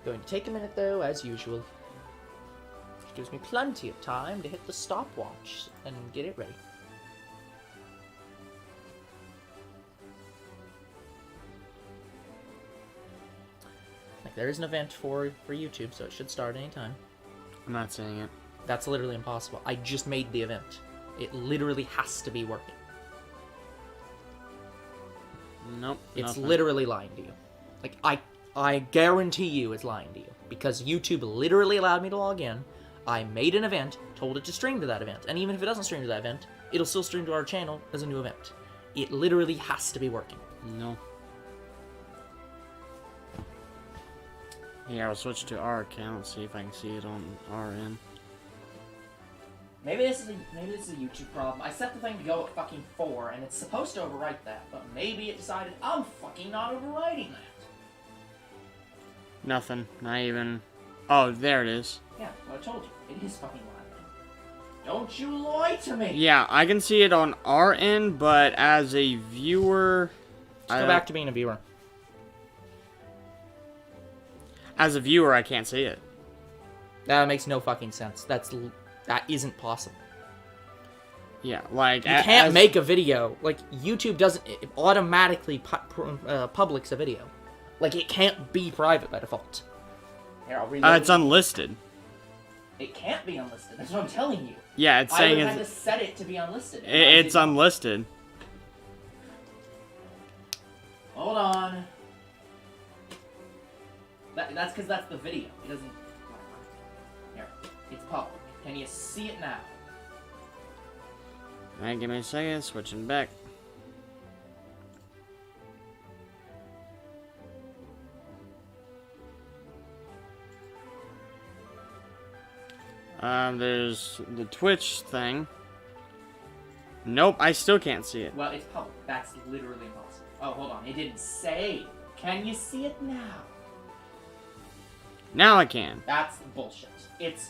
It's going to take a minute though, as usual. Which gives me plenty of time to hit the stopwatch and get it ready. Like, there is an event for YouTube, so it should start anytime. I'm not saying it. That's literally impossible. I just made the event. It literally has to be working. Nope. It's nothing. literally lying to you. Like, I guarantee you it's lying to you. Because YouTube literally allowed me to log in. I made an event, told it to stream to that event. And even if it doesn't stream to that event, it'll still stream to our channel as a new event. It literally has to be working. No. Yeah, I'll switch to our account, see if I can see it on our end. Maybe this is a YouTube problem. I set the thing to go at fucking 4, and it's supposed to overwrite that, but maybe it decided I'm fucking not overwriting that. Nothing. Not even... Oh, there it is. Yeah, well, I told you. It is fucking lying. Don't you lie to me! Yeah, I can see it on our end, but as a viewer... Let's go back to being a viewer. As a viewer, I can't see it. That makes no fucking sense. That isn't possible. Yeah, like... You can't make a video. Like, YouTube doesn't... It automatically publics a video. Like, it can't be private by default. Here, I'll reload it's unlisted. It can't be unlisted. That's what I'm telling you. Yeah, it's saying I would have had to set it to be unlisted. It's unlisted. Hold on. That's because that's the video. It doesn't... Here. It's public. Can you see it now? Alright, give me a second. Switching back. There's the Twitch thing. Nope, I still can't see it. Well, it's public. That's literally impossible. Oh, hold on. It didn't say. Can you see it now? Now I can. That's bullshit. It's...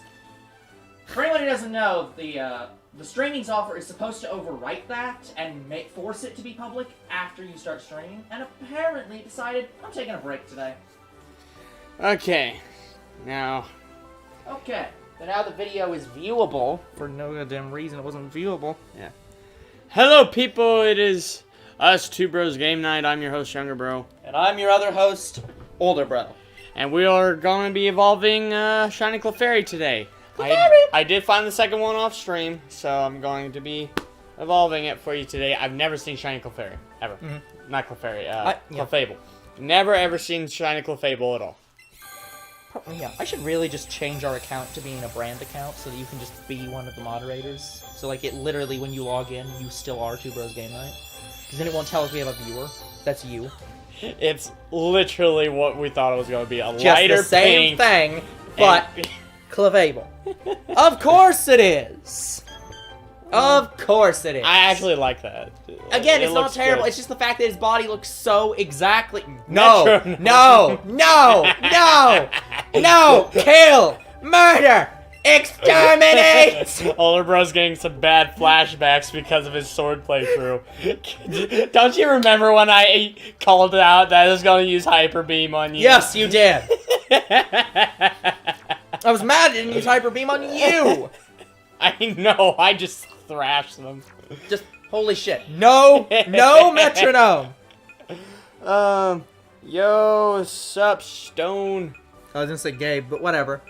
For anyone who doesn't know, the streaming software is supposed to overwrite that and force it to be public after you start streaming, and apparently it decided, I'm taking a break today. Okay. Now... Okay. So now the video is viewable. For no goddamn reason it wasn't viewable. Yeah. Hello, people. It is us, Two Bros Game Night. I'm your host, Younger Bro. And I'm your other host, Older Bro. And we are going to be evolving Shiny Clefairy today. I did find the second one off stream, so I'm going to be evolving it for you today. I've never seen Shiny Clefairy, ever. Mm-hmm. Not Clefairy, Clefable. Never ever seen Shiny Clefable at all. Yeah, I should really just change our account to being a brand account so that you can just be one of the moderators. So, like, it literally, when you log in, you still are Two Bros Game Night. Because then it won't tell us we have a viewer. That's you. It's literally what we thought it was going to be. A just lighter the same pink thing, but Clefable. Of course it is. Of course it is. I actually like that. Again, it's not terrible. Good. It's just the fact that his body looks so exactly... Metro. No! Kill! Murder! Exterminate! Older Bro's getting some bad flashbacks because of his sword playthrough. Don't you remember when I called out that I was going to use Hyper Beam on you? Yes, you did. I was mad I didn't use Hyper Beam on you. I know, I just thrashed them. Just, holy shit. No metronome. Yo, sup, Stone? I was gonna say Gabe, but whatever.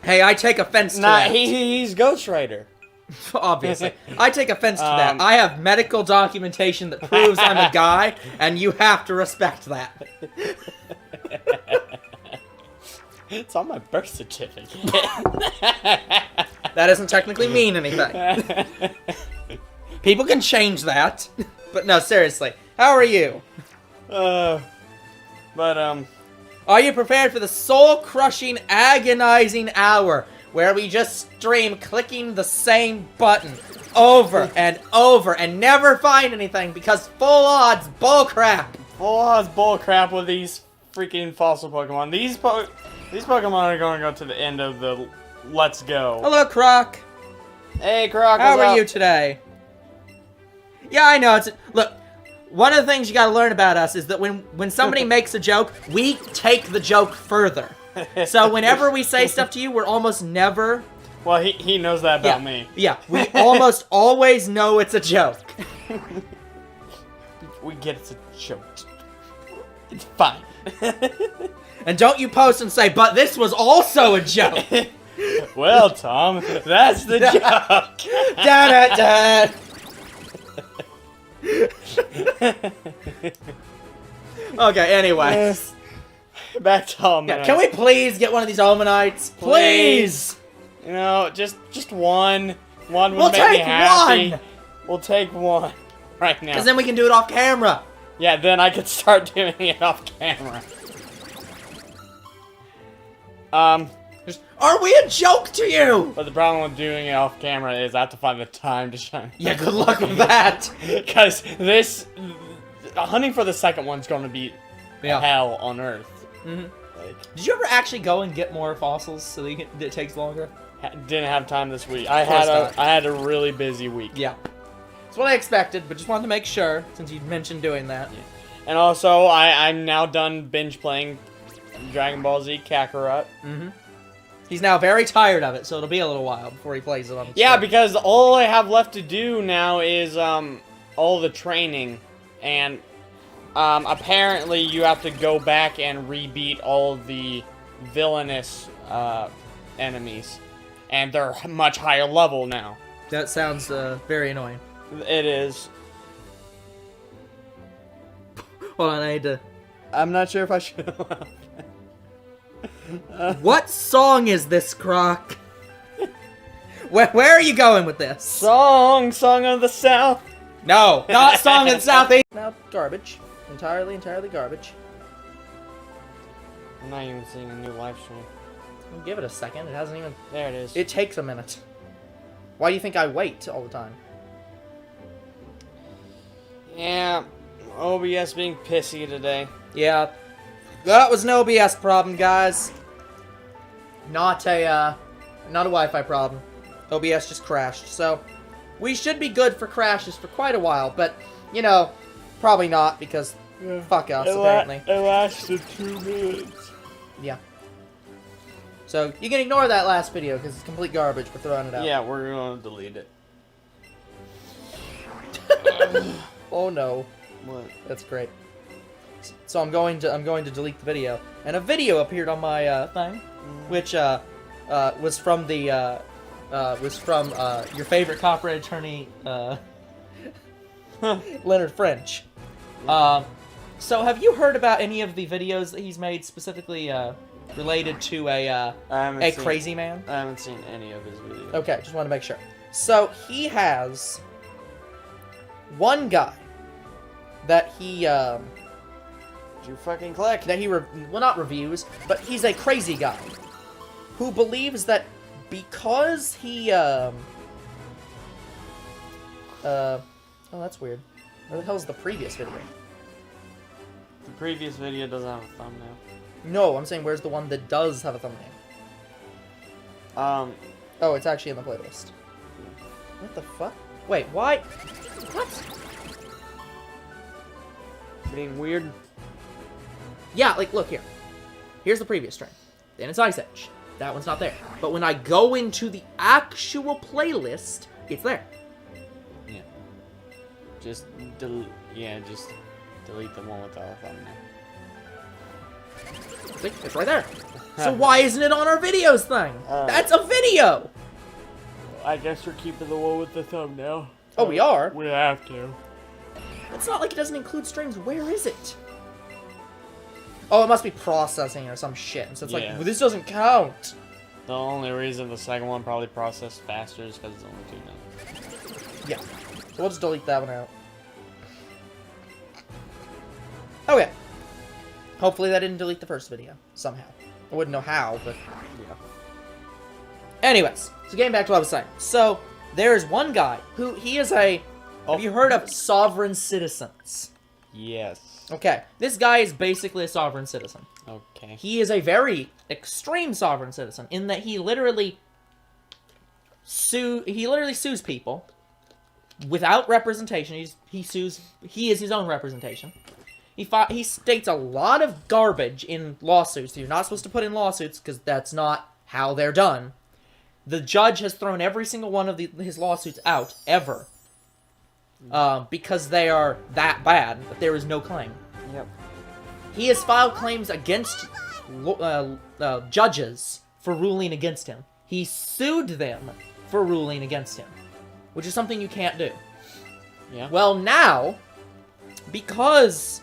Hey, I take offense to that. He's Ghost Rider. Obviously. I take offense to that. I have medical documentation that proves I'm a guy, and you have to respect that. It's on my birth certificate. That doesn't technically mean anything. People can change that. But no, seriously. How are you? Are you prepared for the soul-crushing, agonizing hour where we just stream clicking the same button over and over and never find anything because full odds bullcrap? Full odds bullcrap with these freaking fossil Pokemon. These Pokemon are going to go to the end of the Let's Go. Hello, Croc. Hey, Croc. How are you today? Yeah, I know. Look, one of the things you gotta learn about us is that when somebody makes a joke, we take the joke further. So whenever we say stuff to you, we're almost never... Well, he knows that about me. Yeah, we almost always know it's a joke. We get it's a joke. It's fine. And don't you post and say, but this was also a joke. Well, Tom, that's the joke. Da-da-da. Okay, anyway. Back to Omanyte. Yeah, can we please get one of these Omanytes? Please! You know, just one. One would We'll make me take happy. one! We'll take one right now. Because then we can do it off camera. Yeah, then I could start doing it off camera. Are we a joke to you? But the problem with doing it off camera is I have to find the time to shine. Yeah, good luck with that. Because hunting for the second one's going to be hell on Earth. Mm-hmm. Did you ever actually go and get more fossils so that it takes longer? Didn't have time this week. I had a really busy week. Yeah. That's what I expected, but just wanted to make sure, since you mentioned doing that. Yeah. And also, I'm now done binge playing Dragon Ball Z Kakarot. Mm-hmm. He's now very tired of it, so it'll be a little while before he plays it on the Yeah, stream. because all I have left to do now is all the training. And apparently you have to go back and rebeat all of the villainous enemies. And they're much higher level now. That sounds very annoying. It is. Hold on, I need to... I'm not sure if I should. What song is this, Croc? Where are you going with this? Song of the South. No, not Song of the Southeast. Now, garbage. Entirely garbage. I'm not even seeing a new live stream. Give it a second. It hasn't even... There it is. It takes a minute. Why do you think I wait all the time? Yeah, OBS being pissy today. Yeah, that was an OBS problem, guys. Not a Wi-Fi problem. OBS just crashed, so we should be good for crashes for quite a while, but, you know, probably not, because fuck us, apparently. It lasted 2 minutes. Yeah. So, you can ignore that last video, because it's complete garbage. We're throwing it out. Yeah, we're gonna delete it. Oh no. What? That's great. So I'm going to delete the video, and a video appeared on my thing, which was from the your favorite copyright attorney, Leonard French. So have you heard about any of the videos that he's made specifically related to a crazy man? I haven't seen any of his videos. Okay, just want to make sure. So he has one guy that he Did you fucking click? that he well, not reviews, but he's a crazy guy who believes that because he oh, that's weird. Where the hell is the previous video? The previous video doesn't have a thumbnail. No, I'm saying where's the one that does have a thumbnail? Oh, it's actually in the playlist. What the fuck? Wait, why? What? Being weird. Yeah, like, look here. Here's the previous stream. Then it's Ice Edge. That one's not there. But when I go into the actual playlist, it's there. Yeah. Just delete the one without a thumbnail. See, it's right there. So why isn't it on our videos thing? That's a video! I guess we're keeping the one with the thumbnail. Oh, we are? We have to. It's not like it doesn't include streams. Where is it? Oh, it must be processing or some shit. And so it's like, well, this doesn't count. The only reason the second one probably processed faster is because it's only 2 minutes. Yeah. So we'll just delete that one out. Okay. Hopefully that didn't delete the first video. Somehow. I wouldn't know how, but yeah. Anyways, so getting back to what I was saying. So, there is one guy who, he is a... Have you heard of sovereign citizens? Yes. Okay, this guy is basically a sovereign citizen. Okay. He is a very extreme sovereign citizen in that he literally sues people without representation. He is his own representation. He states a lot of garbage in lawsuits that you're not supposed to put in lawsuits because that's not how they're done. The judge has thrown every single one of his lawsuits out, ever. Because they are that bad, that there is no claim. Yep. He has filed claims against judges for ruling against him. He sued them for ruling against him, which is something you can't do. Yeah. Well, now, because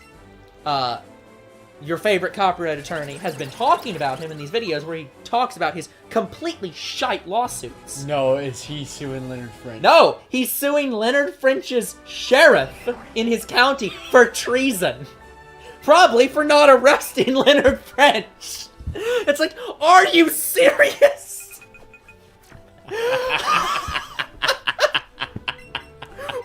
your favorite copyright attorney has been talking about him in these videos where he talks about his completely shite lawsuits. No, is he suing Leonard French? No, he's suing Leonard French's sheriff in his county for treason. Probably for not arresting Leonard French. It's like, are you serious?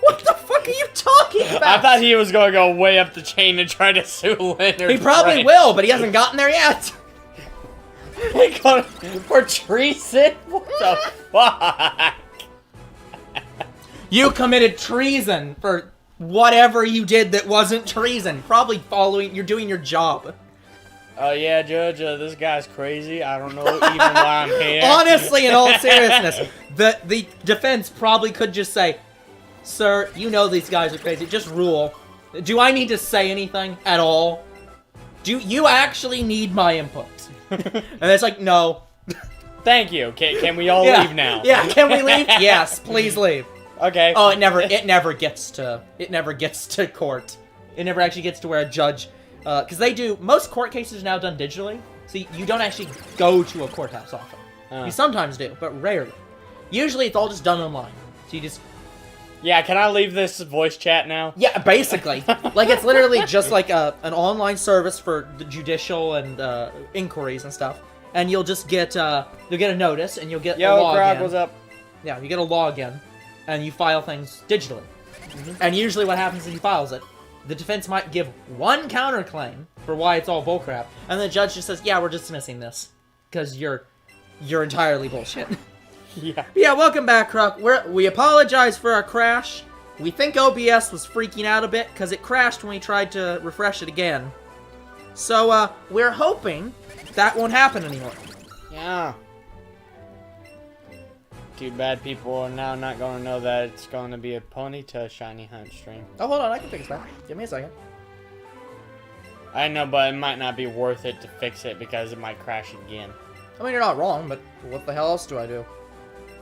What the fuck are you talking about? I thought he was going to go way up the chain and try to sue Leonard He probably French. will, but he hasn't gotten there yet. For treason? What the fuck? You committed treason for whatever you did that wasn't treason. Probably you're doing your job. Oh yeah, Judge, this guy's crazy. I don't know even why I'm here. Honestly, in all seriousness, the defense probably could just say, "Sir, you know these guys are crazy. Just rule. Do I need to say anything at all? Do you actually need my input?" And it's like, no. Thank you. Can we all leave now? Yeah, can we leave? Yes, please leave. Okay. Oh, it never gets to court. It never actually gets to where a judge, because most court cases are now done digitally, so you don't actually go to a courthouse often. You sometimes do, but rarely. Usually it's all just done online. So you just... Yeah, can I leave this voice chat now? Yeah, basically. Like, it's literally just like an online service for the judicial and inquiries and stuff. And you'll just get, you'll get a notice, and you'll get a login. Grog, what's up? Yeah, you get a login, and you file things digitally. And usually what happens is he files it. The defense might give one counterclaim for why it's all bullcrap, and the judge just says, yeah, we're dismissing this. Because you're entirely bullshit. Yeah. Yeah, welcome back, Croc. We apologize for our crash. We think OBS was freaking out a bit because it crashed when we tried to refresh it again. So, we're hoping that won't happen anymore. Yeah. Too bad people are now not going to know that it's going to be a Ponyta shiny hunt stream. Oh, hold on, I can fix that. Give me a second. I know, but it might not be worth it to fix it because it might crash again. I mean, you're not wrong, but what the hell else do I do?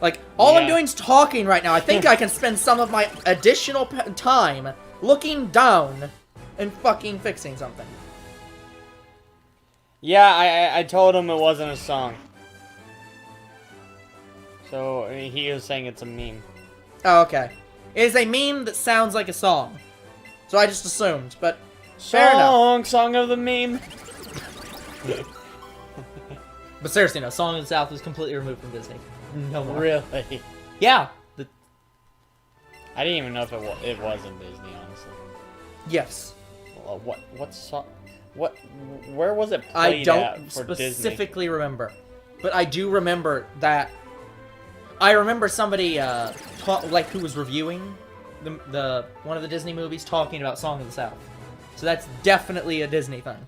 Like, all I'm doing is talking right now. I think I can spend some of my additional time looking down and fucking fixing something. Yeah, I told him it wasn't a song. So, he was saying it's a meme. Oh, okay. It is a meme that sounds like a song. So I just assumed, but fair enough. Song of the meme. But seriously, no, Song of the South was completely removed from Disney. No more. Really? Yeah. I didn't even know if it was in Disney, honestly. Yes. What song? Where was it I played don't at for specifically remember, but I do remember that. I remember somebody who was reviewing the one of the Disney movies talking about Song of the South. So that's definitely a Disney thing.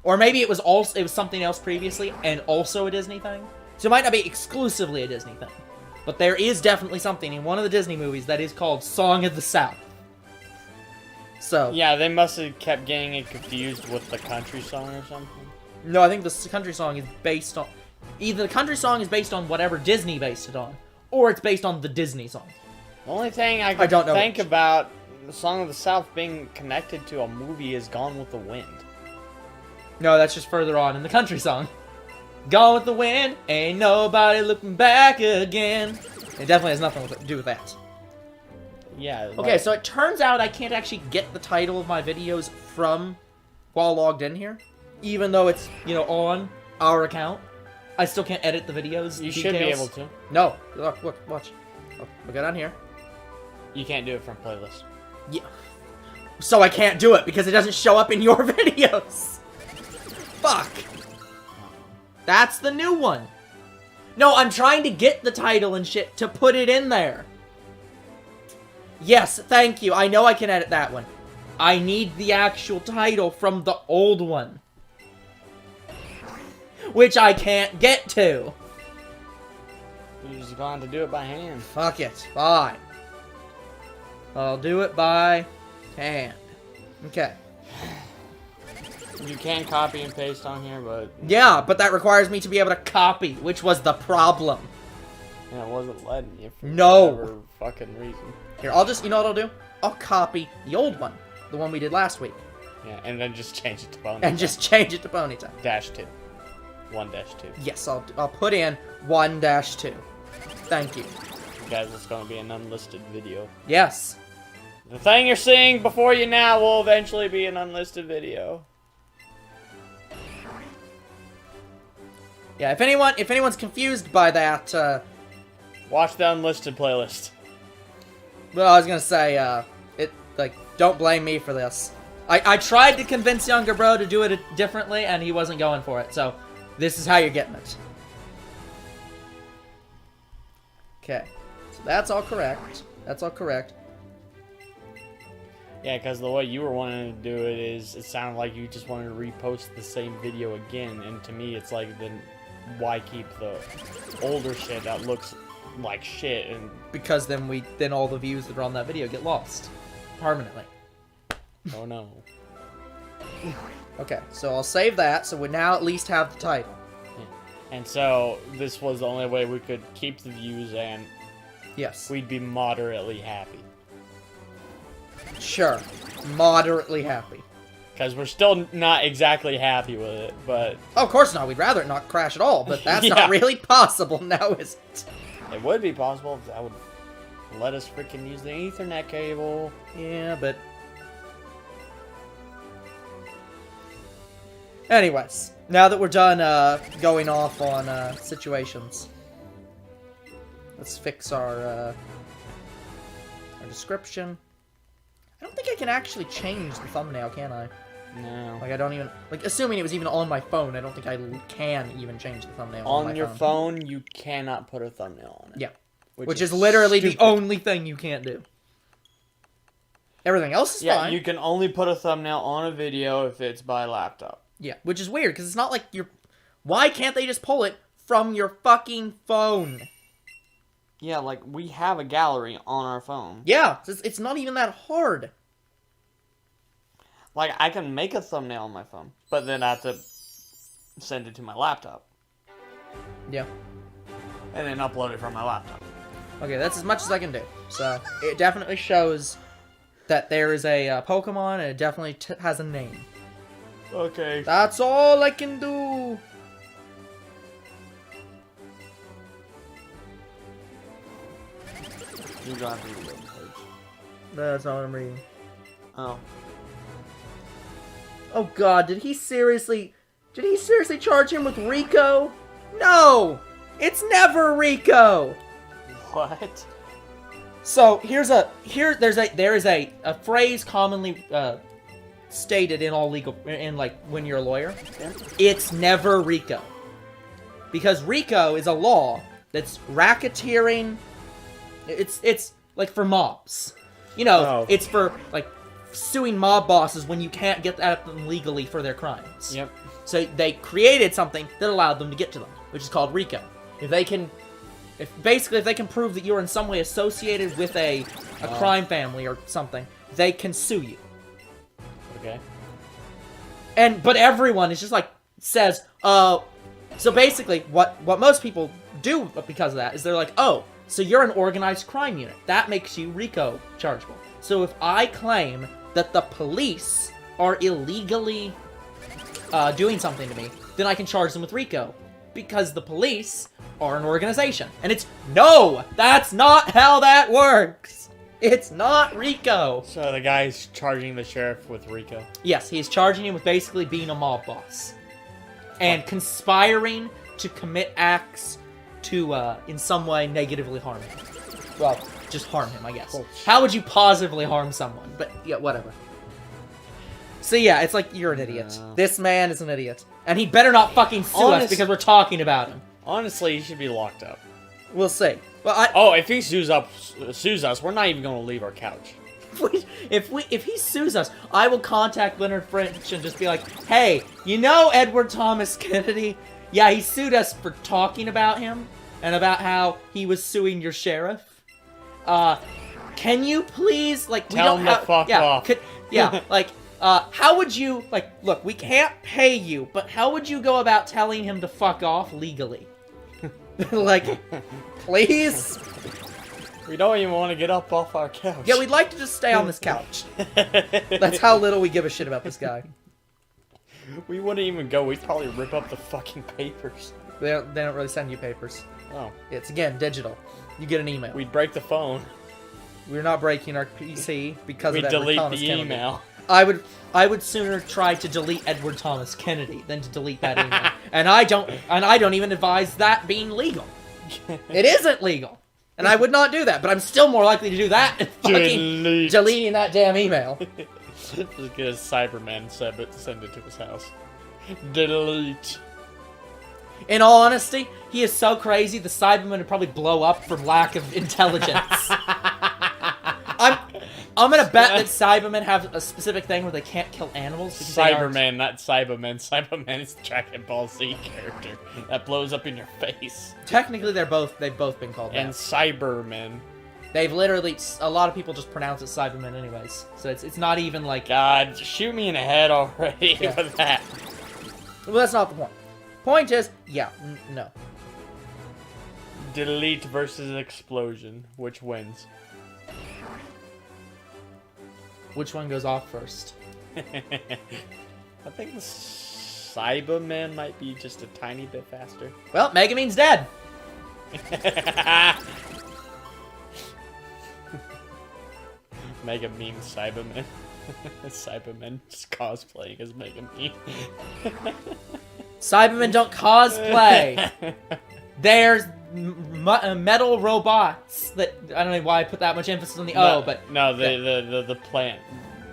Or maybe it was something else previously and also a Disney thing. So it might not be exclusively a Disney thing. But there is definitely something in one of the Disney movies that is called Song of the South. So Yeah, they must have kept getting it confused with the country song or something. no, I think the country song is based on... Either the country song is based on whatever Disney based it on, or it's based on the Disney song. The only thing I can don't know think which. about the Song of the South being connected to a movie is Gone with the Wind. No, that's just further on in the country song. Gone with the wind, ain't nobody looking back again. It definitely has nothing to do with that. Yeah. Okay, so it turns out I can't actually get the title of my videos from while logged in here. Even though it's, on our account. I still can't edit the videos. You should be able to. No. Look, watch. Oh, we got on here. You can't do it from playlist. Yeah. So I can't do it because it doesn't show up in your videos. Fuck. That's the new one. No, I'm trying to get the title and shit to put it in there. Yes, thank you. I know I can edit that one. I need the actual title from the old one. Which I can't get to. You're just going to do it by hand. Fuck it. Fine. I'll do it by hand. Okay. You can copy and paste on here, but... Yeah, but that requires me to be able to copy, which was the problem. Yeah, it wasn't letting you for whatever fucking reason. Here, I'll just, you know what I'll do? I'll copy the old one. The one we did last week. Yeah, and then just change it to Ponyta. And just change it to Ponyta. -2. 1-2. Yes, I'll put in 1-2. Thank you. Guys, it's going to be an unlisted video. Yes. The thing you're seeing before you now will eventually be an unlisted video. Yeah, if anyone's confused by that, Watch the unlisted playlist. well, I was gonna say, don't blame me for this. I tried to convince younger bro to do it differently, and he wasn't going for it, so this is how you're getting it. Okay, so that's all correct. That's all correct. Yeah, because the way you were wanting to do it is, it sounded like you just wanted to repost the same video again, and to me it's like, then why keep the older shit that looks like shit? And Because then all the views that are on that video get lost. Permanently. oh no. Okay, so I'll save that, so we now at least have the title. And so, this was the only way we could keep the views and Yes. we'd be moderately happy. Sure. Moderately happy. Because we're still not exactly happy with it, but... Oh, of course not. We'd rather it not crash at all, but that's Yeah. not really possible now, is it? It would be possible if that would let us freaking use the Ethernet cable. Yeah, but... Anyways, now that we're done going off on situations, let's fix our description. I don't think I can actually change the thumbnail, can I? No. Like, I don't even... Like, assuming it was even on my phone, I don't think I can even change the thumbnail on my On your phone. phone, you cannot put a thumbnail on it. Yeah. Which is literally the only thing you can't do. Everything else is fine. You can only put a thumbnail on a video if it's by laptop. Yeah, which is weird, because it's not like you're... Why can't they just pull it from your fucking phone? Yeah, like, we have a gallery on our phone. Yeah, it's not even that hard. Like, I can make a thumbnail on my phone, but then I have to send it to my laptop. Yeah. And then upload it from my laptop. Okay, that's as much as I can do. So, it definitely shows that there is a Pokemon, and it definitely has a name. Okay. That's all I can do. You got to read the page. That's not what I'm reading. Oh. Oh god, did he seriously charge him with Rico? No! It's never Rico! What? So, there is a phrase commonly stated in all legal, like, when you're a lawyer. Yeah. It's never Rico. Because Rico is a law that's racketeering. It's like for mobs. You know, It's for, like, suing mob bosses when you can't get at them legally for their crimes. Yep. So they created something that allowed them to get to them, which is called Rico. If they can prove that you're in some way associated with a crime family or something, they can sue you. Okay. But everyone is just like, says, so basically what most people do because of that is they're like, oh, so you're an organized crime unit. That makes you Rico chargeable. So if I claim that the police are illegally doing something to me, then I can charge them with Rico. Because the police are an organization. And it's, no! That's not how that works! It's not Rico! So the guy's charging the sheriff with Rico. Yes, he's charging him with basically being a mob boss. And conspiring to commit acts to, in some way, negatively harm him. Well, just harm him, I guess. Cool. How would you positively harm someone? But, yeah, whatever. So, yeah, it's like, you're an idiot. This man is an idiot. And he better not fucking sue us because we're talking about him. Honestly, he should be locked up. We'll see. Oh, if he sues us, we're not even gonna leave our couch. If he sues us, I will contact Leonard French and just be like, hey, you know Edward Thomas Kennedy? Yeah, he sued us for talking about him and about how he was suing your sheriff. Can you please, like, tell him to fuck off. How would you, like, look, we can't pay you, but how would you go about telling him to fuck off legally? Like, please? We don't even want to get up off our couch. Yeah, we'd like to just stay on this couch. That's how little we give a shit about this guy. We wouldn't even go. We'd probably rip up the fucking papers. They don't really send you papers. Oh. It's, again, digital. You get an email. We'd break the phone. We're not breaking our PC because We'd of Edward delete Thomas the Kennedy. email. I would sooner try to delete Edward Thomas Kennedy than to delete that email. and I don't even advise that being legal. It isn't legal. And I would not do that, but I'm still more likely to do that than fucking deleting that damn email. Just get a Cyberman, send it to his house. Delete. In all honesty, he is so crazy, the Cybermen would probably blow up from lack of intelligence. I'm gonna bet that Cybermen have a specific thing where they can't kill animals. Cyberman, not Cyberman. Cyberman is the Dragon Ball Z character that blows up in your face. Technically, they've both been called that. And Cybermen. They've literally, a lot of people just pronounce it Cybermen anyways. So it's not even like... God, shoot me in the head already with that. Well, that's not the point. Point is, yeah, no. Delete versus explosion. Which wins? Which one goes off first? I think the Cyberman might be just a tiny bit faster. Well, Megumin's dead. Megumin Cyberman. Cyberman just cosplaying as Megumin. Cybermen don't cosplay. There's metal robots that I don't know why I put that much emphasis on the but no, the plant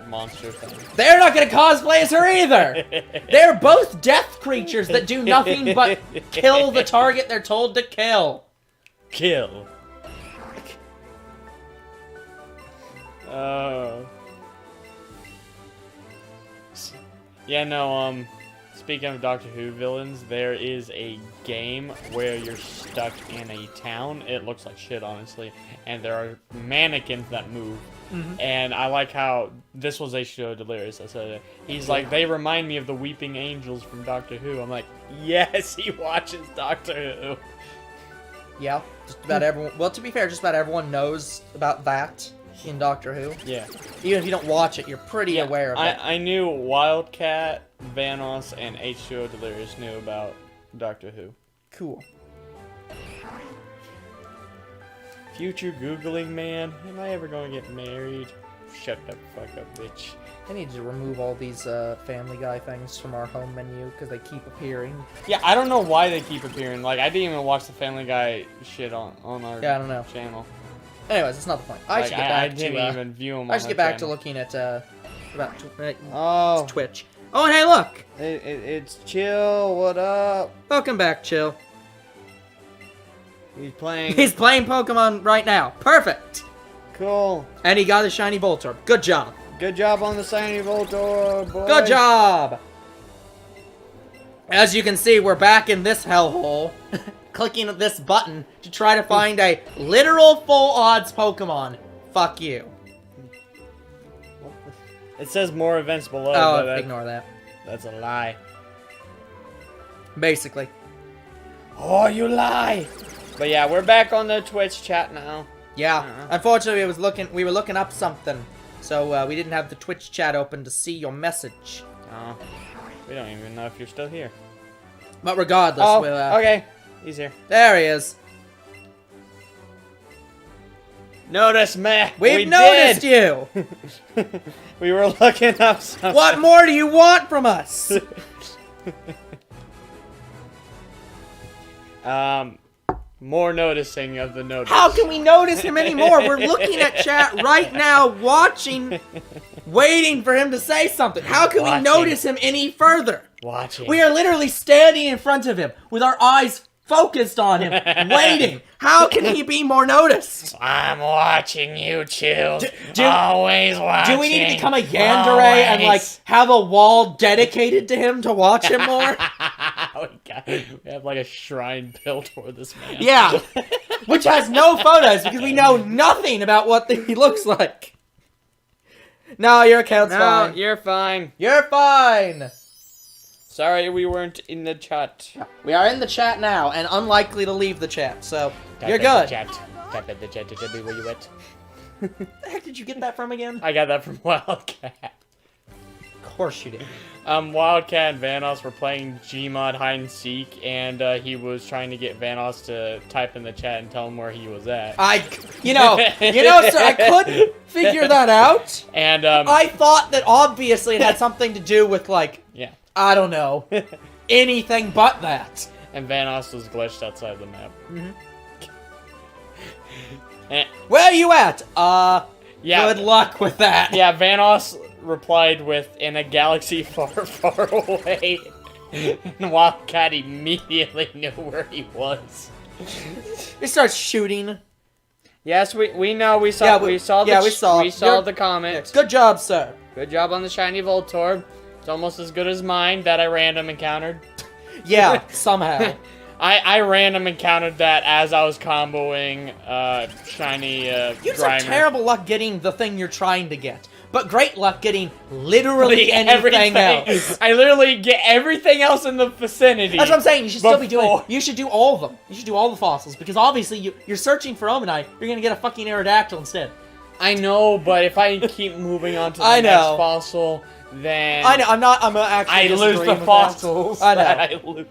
monster thing. They're not gonna cosplay as her either. They're both death creatures that do nothing but kill the target they're told to kill. Kill. Oh. Yeah, no, speaking of Doctor Who villains, there is a game where you're stuck in a town. It looks like shit, honestly. And there are mannequins that move. Mm-hmm. And I like how this was H2O Delirious. I said it. He's like, they remind me of the Weeping Angels from Doctor Who. I'm like, yes, he watches Doctor Who. Yeah, just about everyone. Well, to be fair, just about everyone knows about that in Doctor Who. Yeah. Even if you don't watch it, you're pretty aware of it. I knew Wildcat, Vanos, and H2O Delirious knew about Doctor Who. Cool. Future Googling man, am I ever going to get married? Shut the fuck up, bitch. I need to remove all these Family Guy things from our home menu because they keep appearing. Yeah, I don't know why they keep appearing. Like, I didn't even watch the Family Guy shit on our I don't know. channel. Anyways, that's not the point. I didn't even view them. I should get back to looking at about Twitch. Oh, and hey, look! It's Chill. What up? Welcome back, Chill. He's playing. He's playing Pokemon right now. Perfect. Cool. And he got a shiny Voltorb. Good job. Good job on the shiny Voltorb, boy. Good job. As you can see, we're back in this hellhole. Clicking this button to try to find a literal full odds Pokemon. Fuck you. It says more events below. Oh, ignore that. That's a lie. Basically. Oh, you lie! But yeah, we're back on the Twitch chat now. Yeah. Unfortunately, we were looking up something, so we didn't have the Twitch chat open to see your message. Oh. We don't even know if you're still here. But regardless, we'll... okay. He's here. There he is. Notice me. We've noticed you. We were looking up something. What more do you want from us? More noticing of the notice. How can we notice him anymore? We're looking at chat right now, watching, waiting for him to say something. How can we notice him any further? Watching. We are literally standing in front of him with our eyes focused on him, waiting. How can he be more noticed? I'm watching you, Chill. Do- Always watching. Do we need to become a yandere and, like, have a wall dedicated to him to watch him more? We have, like, a shrine built for this man. Yeah. Which has no photos because we know nothing about what he looks like. No, your account's fine. No, you're fine. You're fine. Sorry we weren't in the chat. We are in the chat now and unlikely to leave the chat, so you're Type good. in the chat. Type in the chat to tell me where you at. Where the heck did you get that from again? I got that from Wildcat. Of course you did. Wildcat and Vanoss were playing Gmod hide and seek, and he was trying to get Vanoss to type in the chat and tell him where he was at. You know, sir, I couldn't figure that out. And I thought that obviously it had something to do with, like, yeah. I don't know, anything but that. And Vanoss was glitched outside the map. Where are you at? Yeah. Good luck with that. Yeah, Vanoss replied with, in a galaxy far, far away. And Wildcat immediately knew where he was. He starts shooting. Yes, we know, we saw the comment. Good job, sir. Good job on the shiny Voltorb. It's almost as good as mine that I random encountered. Yeah, somehow. I random encountered that as I was comboing shiny You Grimer. have terrible luck getting the thing you're trying to get, but great luck getting literally anything else. I literally get everything else in the vicinity. That's what I'm saying. You should still be doing. before- You should do all of them. You should do all the fossils because obviously you're searching for Omanyte. You're gonna get a fucking Aerodactyl instead. I know, but if I keep moving on to the I next know. fossil, then I know. I'm actually. I lose disagreeing the with fossils. that. I that know. I lose.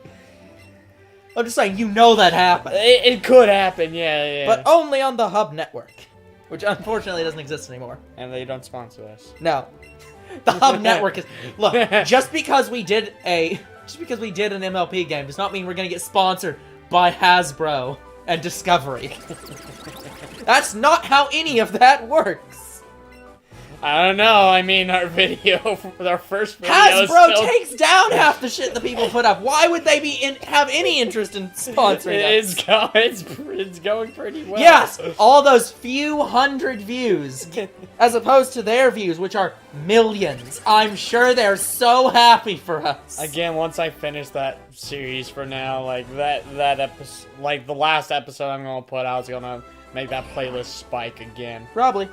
I'm just saying. You know that happened, It could happen, yeah. but only on the Hub network, which unfortunately doesn't exist anymore. And they don't sponsor us. No, the Hub network is. Look, just because we did an MLP game does not mean we're gonna get sponsored by Hasbro and Discovery. That's not how any of that works. I don't know. I mean, our first video. Hasbro takes down half the shit that people put up. Why would they have any interest in sponsoring us? It's going pretty well. Yes, all those few hundred views, as opposed to their views, which are millions. I'm sure they're so happy for us. Again, once I finish that series for now, like that episode, like the last episode I'm gonna put out is gonna make that playlist spike again. Probably.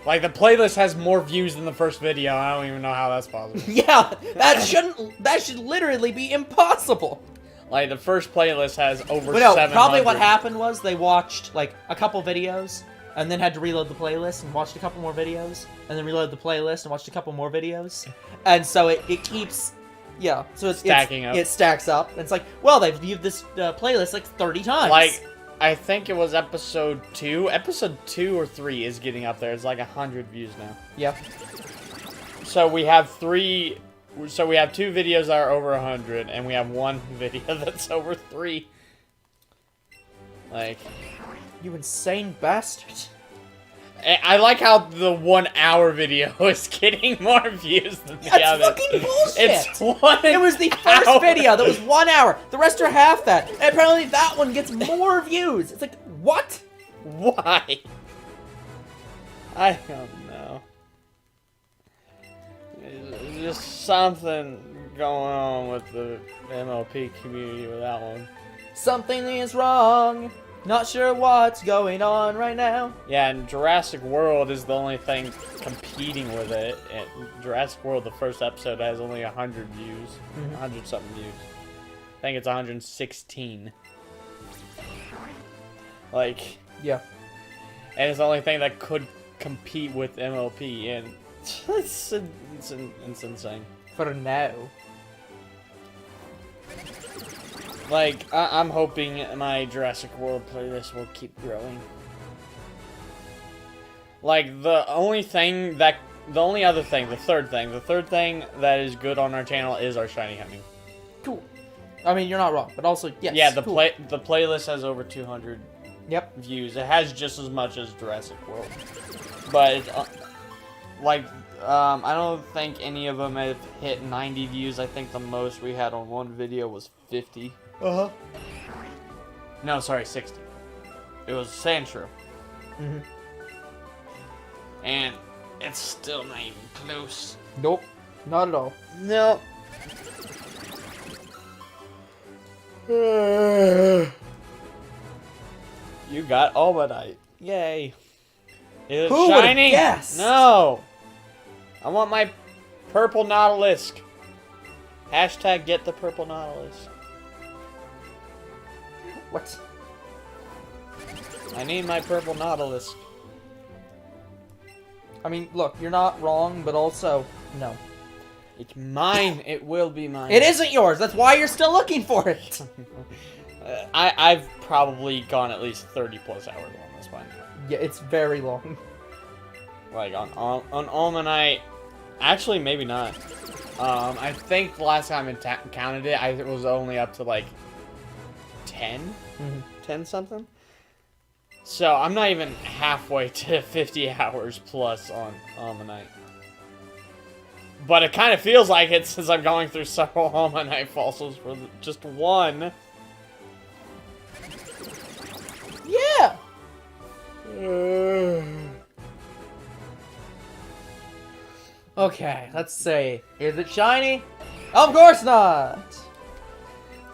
Like the playlist has more views than the first video. I don't even know how that's possible. Yeah, that should literally be impossible. Like the first playlist has over. But no, 700. probably what happened was they watched like a couple videos and then had to reload the playlist and watched a couple more videos and then reload the playlist and watched a couple more videos, and so it keeps. Yeah, so it's stacking up. It stacks up. And it's like, well, they've viewed this playlist like 30 times. Like, I think it was episode 2. Episode 2 or 3 is getting up there. It's like 100 views now. Yeah. So we have 2 videos that are over 100, and we have 1 video that's over 3. Like, you insane bastard. I like how the 1 hour video is getting more views than the That's other. fucking bullshit! It's 1 It was the first hour. video that was 1 hour. The rest are half that. And apparently that one gets more views. It's like, what? Why? I don't know. There's just something going on with the MLP community with that one. Something is wrong. Not sure what's going on right now. Yeah, and Jurassic World is the only thing competing with it. And Jurassic World, the first episode, has only 100 views. 100-something views. I think it's 116. Like... Yeah. And it's the only thing that could compete with MLP, and it's insane. For now. Like, I'm hoping my Jurassic World playlist will keep growing. Like, the third thing that is good on our channel is our shiny hunting. Cool. I mean, you're not wrong, but also, yes. Yeah, the cool. playlist has over 200 Yep. views. It has just as much as Jurassic World. But, it's, I don't think any of them have hit 90 views. I think the most we had on one video was 50. Uh-huh. No, sorry, 60. It was Sandshrew. Mm-hmm. And it's still not even close. Nope. Not at all. Nope. You got Omanyte. Yay. Is it Who would've shiny? guessed? No. I want my purple Nautilus. Hashtag get the purple Nautilus. What? I need my purple Nautilus. I mean, look, you're not wrong, but also, no. It's mine. It will be mine. It isn't yours. That's why you're still looking for it. I've probably gone at least 30 plus hours on this one. Yeah, it's very long. Like on Omanyte, actually maybe not. I think the last time I counted it, I was only up to like 10, 10 something. So I'm not even halfway to 50 hours plus on Omanyte. But it kind of feels like it since I'm going through several Omanyte fossils for just one. Yeah. Okay, let's see. Is it shiny? Of course not.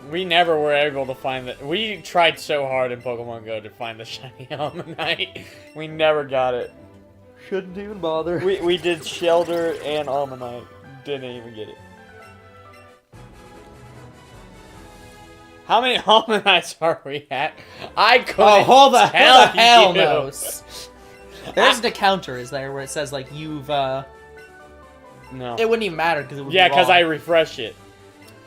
We never were able to find that. We tried so hard in Pokemon Go to find the shiny Omanyte. We never got it. Shouldn't even bother. We did Shelter and Omanyte. Didn't even get it. How many Omanytes are we at? I couldn't. Oh, hold the hell you. knows. There's the counter, is there, where it says like you've No. It wouldn't even matter because it would. Yeah, because I refresh it.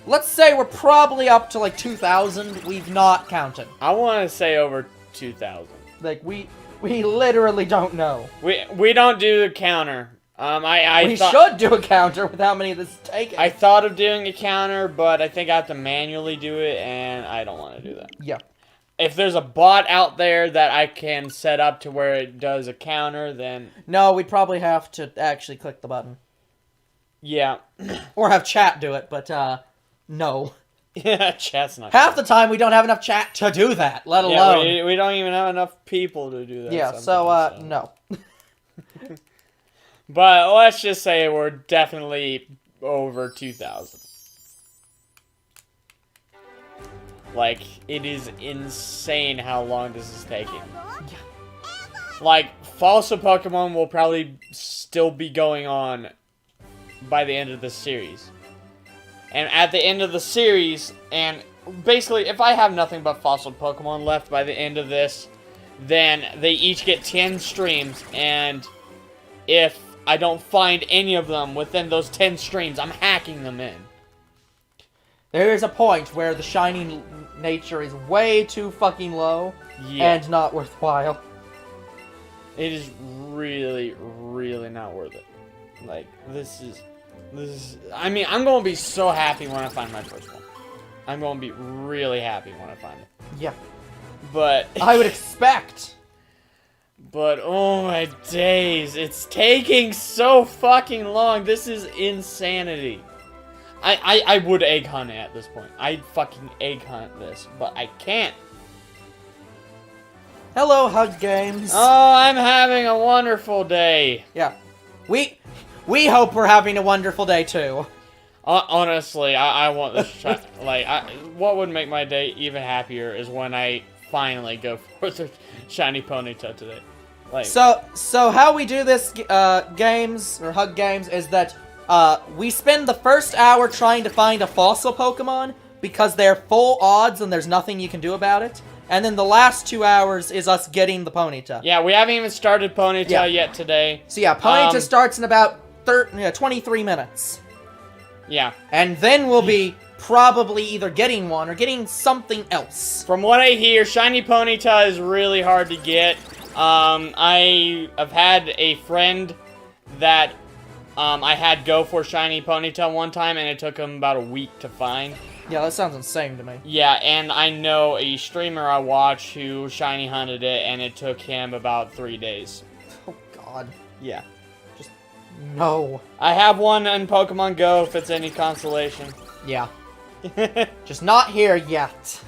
Let's say we're probably up to like 2,000. We've not counted. I want to say over 2,000. Like we literally don't know. We don't do the counter. We should do a counter with how many this is taking. I thought of doing a counter, but I think I have to manually do it, and I don't want to do that. Yeah. If there's a bot out there that I can set up to where it does a counter, then No, we'd probably have to actually click the button. yeah. Or have chat do it, but no. Yeah, chat's not. Half the time we don't have enough chat to do that, let Yeah, alone. we don't even have enough people to do that. Yeah, sometimes, so no. But let's just say we're definitely over 2,000. Like, it is insane how long this is taking. Like, Fossil Pokemon will probably still be going on by the end of this series. And at the end of the series, and basically, if I have nothing but Fossil Pokemon left by the end of this, then they each get 10 streams, and if I don't find any of them within those 10 streams, I'm hacking them in. There is a point where the shiny nature is way too fucking low and not worthwhile. It is really, really not worth it. Like, this is, I mean, I'm going to be so happy when I find my first one. I'm going to be really happy when I find it. Yeah. But I would expect. But, oh my days, it's taking so fucking long. This is insanity. I would egg hunt it at this point. I'd fucking egg hunt this, but I can't. Hello, Hug Games. Oh, I'm having a wonderful day. Yeah. We hope we're having a wonderful day, too. Honestly, I want this like, what would make my day even happier is when I finally go for the shiny Ponyta today. Like, So how we do this games, or Hug Games, is that we spend the first hour trying to find a fossil Pokemon because they're full odds and there's nothing you can do about it. And then the last 2 hours is us getting the Ponyta. yeah, we haven't even started Ponyta yet today. So yeah, Ponyta starts in about 23 minutes. Yeah. And then we'll be probably either getting one or getting something else. From what I hear, shiny Ponyta is really hard to get. I have had a friend that I had go for shiny Ponyta one time, and it took him about a week to find. Yeah, that sounds insane to me. Yeah, and I know a streamer I watch who shiny hunted it, and it took him about 3 days. Oh, God. Yeah. Just, no. I have one in Pokemon Go, if it's any consolation. Yeah. Just not here yet.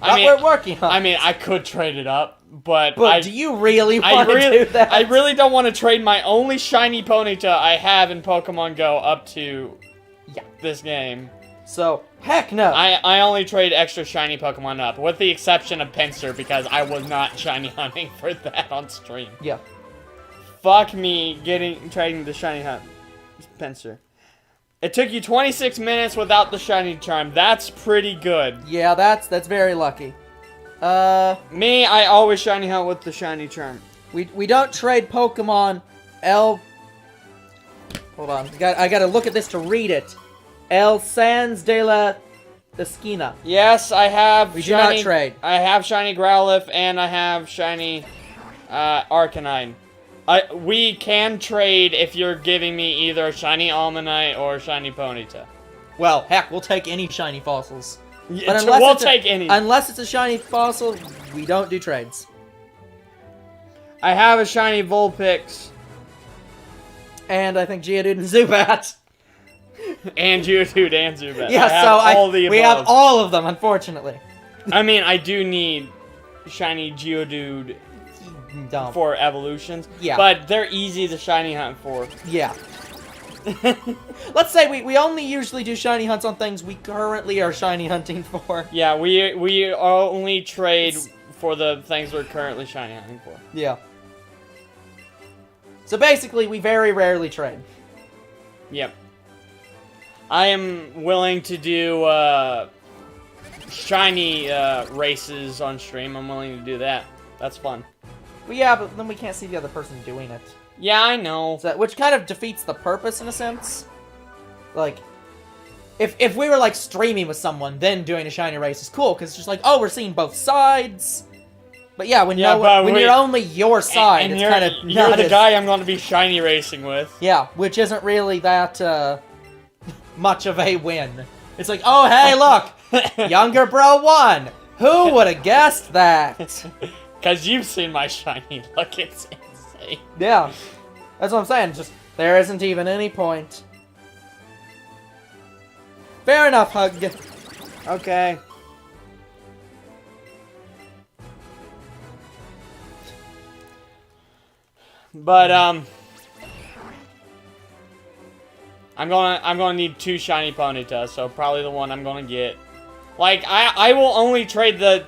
we're working on. I mean, I could trade it up, but do you really want to do that? I really don't want to trade my only shiny Ponyta I have in Pokemon Go up to this game. So, heck no. I only trade extra shiny Pokemon up, with the exception of Pinsir, because I was not shiny hunting for that on stream. Yeah. Fuck me trading the shiny hunt Pinsir. It took you 26 minutes without the shiny charm. That's pretty good. Yeah, that's very lucky. Me, I always shiny hunt with the shiny charm. We don't trade Pokemon Hold on. I gotta look at this to read it. El Sans de la Esquina. Yes, I have We do not trade. I have shiny Growlithe and I have shiny Arcanine. We can trade if you're giving me either a shiny Omanyte or a shiny Ponyta. Well, heck, we'll take any shiny fossils. But we'll take any. Unless it's a shiny fossil, we don't do trades. I have a shiny Vulpix. And I think Geodude and Zubat. And Geodude and Zubat. Yeah, we have all of them, unfortunately. I mean, I do need shiny Geodude for evolutions. Yeah. But they're easy to shiny hunt for. Yeah. Let's say we only usually do shiny hunts on things we currently are shiny hunting for. Yeah, we only trade for the things we're currently shiny hunting for. Yeah. So basically, we very rarely trade. Yep. I am willing to do shiny races on stream. I'm willing to do that. That's fun. Well, yeah, but then we can't see the other person doing it. Yeah, I know. So, which kind of defeats the purpose in a sense. Like, if we were like streaming with someone, then doing a shiny race is cool because it's just like, oh, we're seeing both sides. But yeah, when you're only your side, it's kind of you're the guy I'm going to be shiny racing with. Yeah, which isn't really that much of a win. It's like, oh hey, look, younger bro won. Who would have guessed that? Because you've seen my shiny look, it's insane. Yeah, that's what I'm saying. Just there isn't even any point. Fair enough, Hug. Okay. But I'm gonna need 2 shiny Ponyta, so probably the one I'm gonna get. Like I will only trade the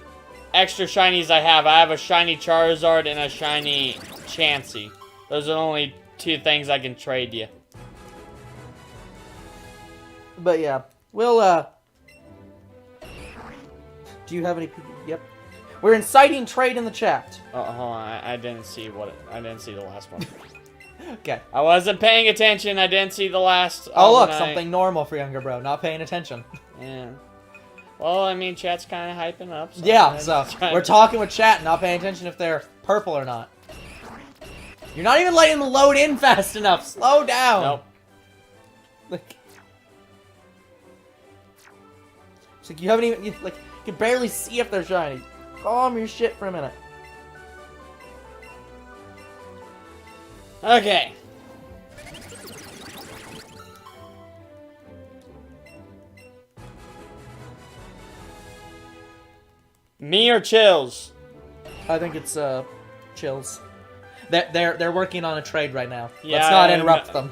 extra shinies I have. I have a shiny Charizard and a shiny Chansey. Those are the only 2 things I can trade you. But yeah, we'll do you have any? Yep. We're inciting trade in the chat. Oh, hold on. I didn't see I didn't see the last one. Okay. I wasn't paying attention. I didn't see the last. Oh look, something normal for younger bro. Not paying attention. Yeah. Well, I mean, chat's kind of hyping up. So yeah, so we're talking with chat, not paying attention if they're purple or not. You're not even letting them load in fast enough. Slow down. Nope. Like, it's like you haven't even you can barely see if they're shiny. Calm your shit for a minute. Okay. Me or Chills? I think it's Chills. They're working on a trade right now. Yeah, let's not interrupt them.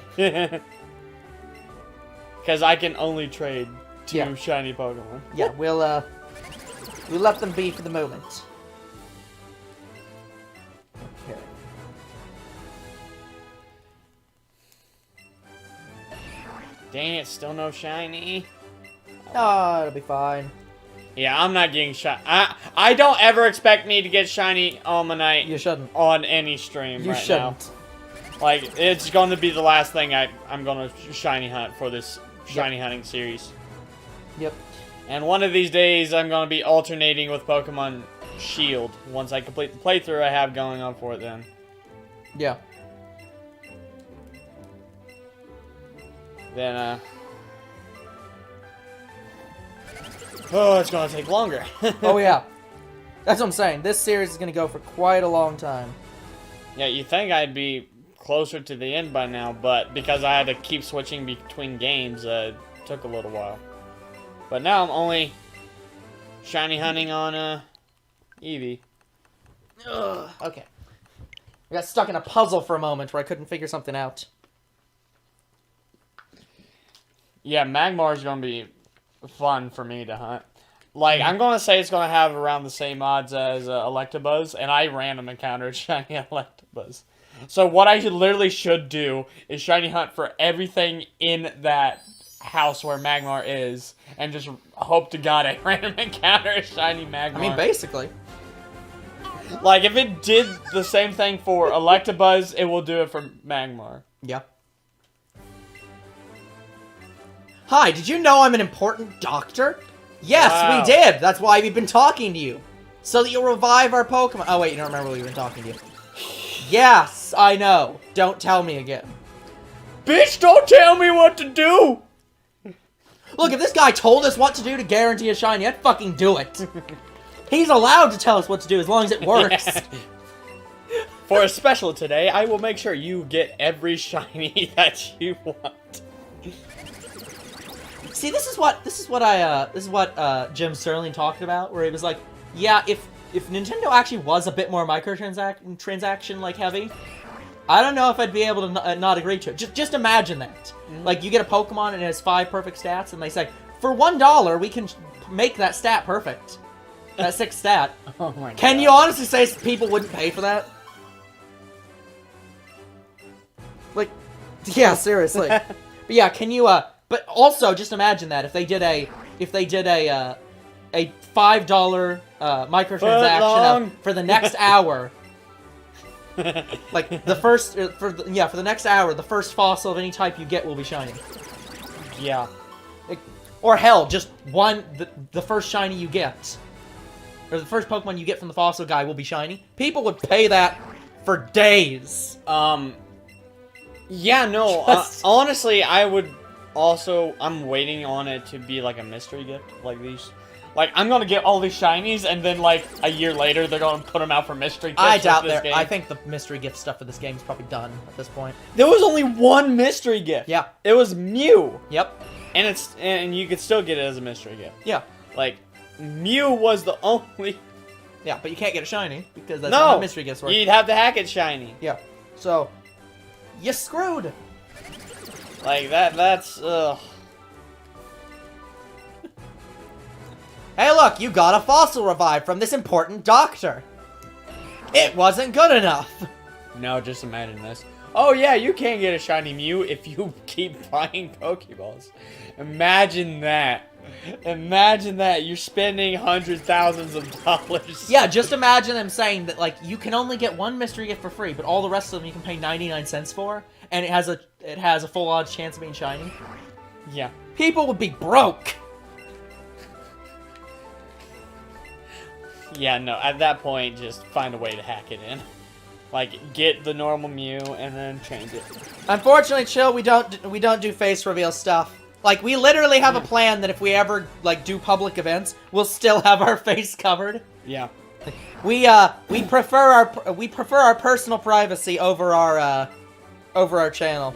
Because I can only trade 2 Yeah. shiny Pokemon. Yeah, we'll let them be for the moment. Okay. Dang it, still no shiny. Oh, it'll be fine. Yeah, I'm not getting shiny. I don't ever expect me to get shiny Omanyte. You shouldn't. On any stream You right shouldn't. now. Like, it's going to be the last thing I'm going to shiny hunt for this shiny hunting series. Yep. And one of these days, I'm going to be alternating with Pokemon Shield. Once I complete the playthrough I have going on for it then. Yeah. Then, oh, it's going to take longer. Oh, yeah. That's what I'm saying. This series is going to go for quite a long time. Yeah, you think I'd be closer to the end by now, but because I had to keep switching between games, it took a little while. But now I'm only shiny hunting on Eevee. Ugh. Okay. I got stuck in a puzzle for a moment where I couldn't figure something out. Yeah, Magmar's gonna be fun for me to hunt. Like, I'm gonna say it's gonna have around the same odds as Electabuzz, and I random encountered shiny Electabuzz. So what I literally should do is shiny hunt for everything in that house where Magmar is, and just hope to God I random encounter a shiny Magmar. I mean, basically. Like, if it did the same thing for Electabuzz, it will do it for Magmar. Yeah. Hi, did you know I'm an important doctor? Yes, Wow. we did. That's why we've been talking to you. So that you'll revive our Pokemon. Oh, wait, you don't remember we've been talking to you. Yes, I know. Don't tell me again. Bitch, don't tell me what to do! Look, if this guy told us what to do to guarantee a shiny, I'd fucking do it. He's allowed to tell us what to do as long as it works. For a special today, I will make sure you get every shiny that you want. See, this is what Jim Sterling talked about, where he was like, yeah, if Nintendo actually was a bit more microtransaction like heavy, I don't know if I'd be able to not agree to it. Just imagine that. Mm-hmm. Like, you get a Pokemon and it has 5 perfect stats, and they say, for $1, we can make that stat perfect. That 6th stat. Oh my God. Can you honestly say people wouldn't pay for that? Like, yeah, seriously. But yeah, can you, but also just imagine that if they did a $5 microtransaction for the next hour. Like, the first, for the next hour, the first fossil of any type you get will be shiny. Yeah. Like, or hell, just the first shiny you get. Or the first Pokemon you get from the fossil guy will be shiny. People would pay that for days. Yeah, no, honestly, I would also, I'm waiting on it to be like a mystery gift, like these. Like, I'm gonna get all these shinies, and then, like, a year later, they're gonna put them out for mystery gifts. I doubt this game. I think the mystery gift stuff for this game is probably done at this point. There was only one mystery gift. Yeah. It was Mew. Yep. And you could still get it as a mystery gift. Yeah. Like, Mew was the only... Yeah, but you can't get a shiny, because that's not how mystery gifts work. You'd have to hack it shiny. Yeah. So, you screwed. Like, that's, ugh. Hey look, you got a fossil revive from this important doctor. It wasn't good enough. No, just imagine this. Oh yeah, you can get a shiny Mew if you keep buying Pokeballs. Imagine that. Imagine that. You're spending hundreds, thousands of dollars. Yeah, just imagine them saying that, like, you can only get one mystery gift for free, but all the rest of them you can pay 99 cents for, and it has a full odds chance of being shiny. Yeah. People would be broke. Yeah, no, at that point, just find a way to hack it in. Like, get the normal Mew and then change it. Unfortunately, Chill, we don't do face reveal stuff. Like, we literally have a plan that if we ever, like, do public events, we'll still have our face covered. Yeah. We prefer our personal privacy over our channel.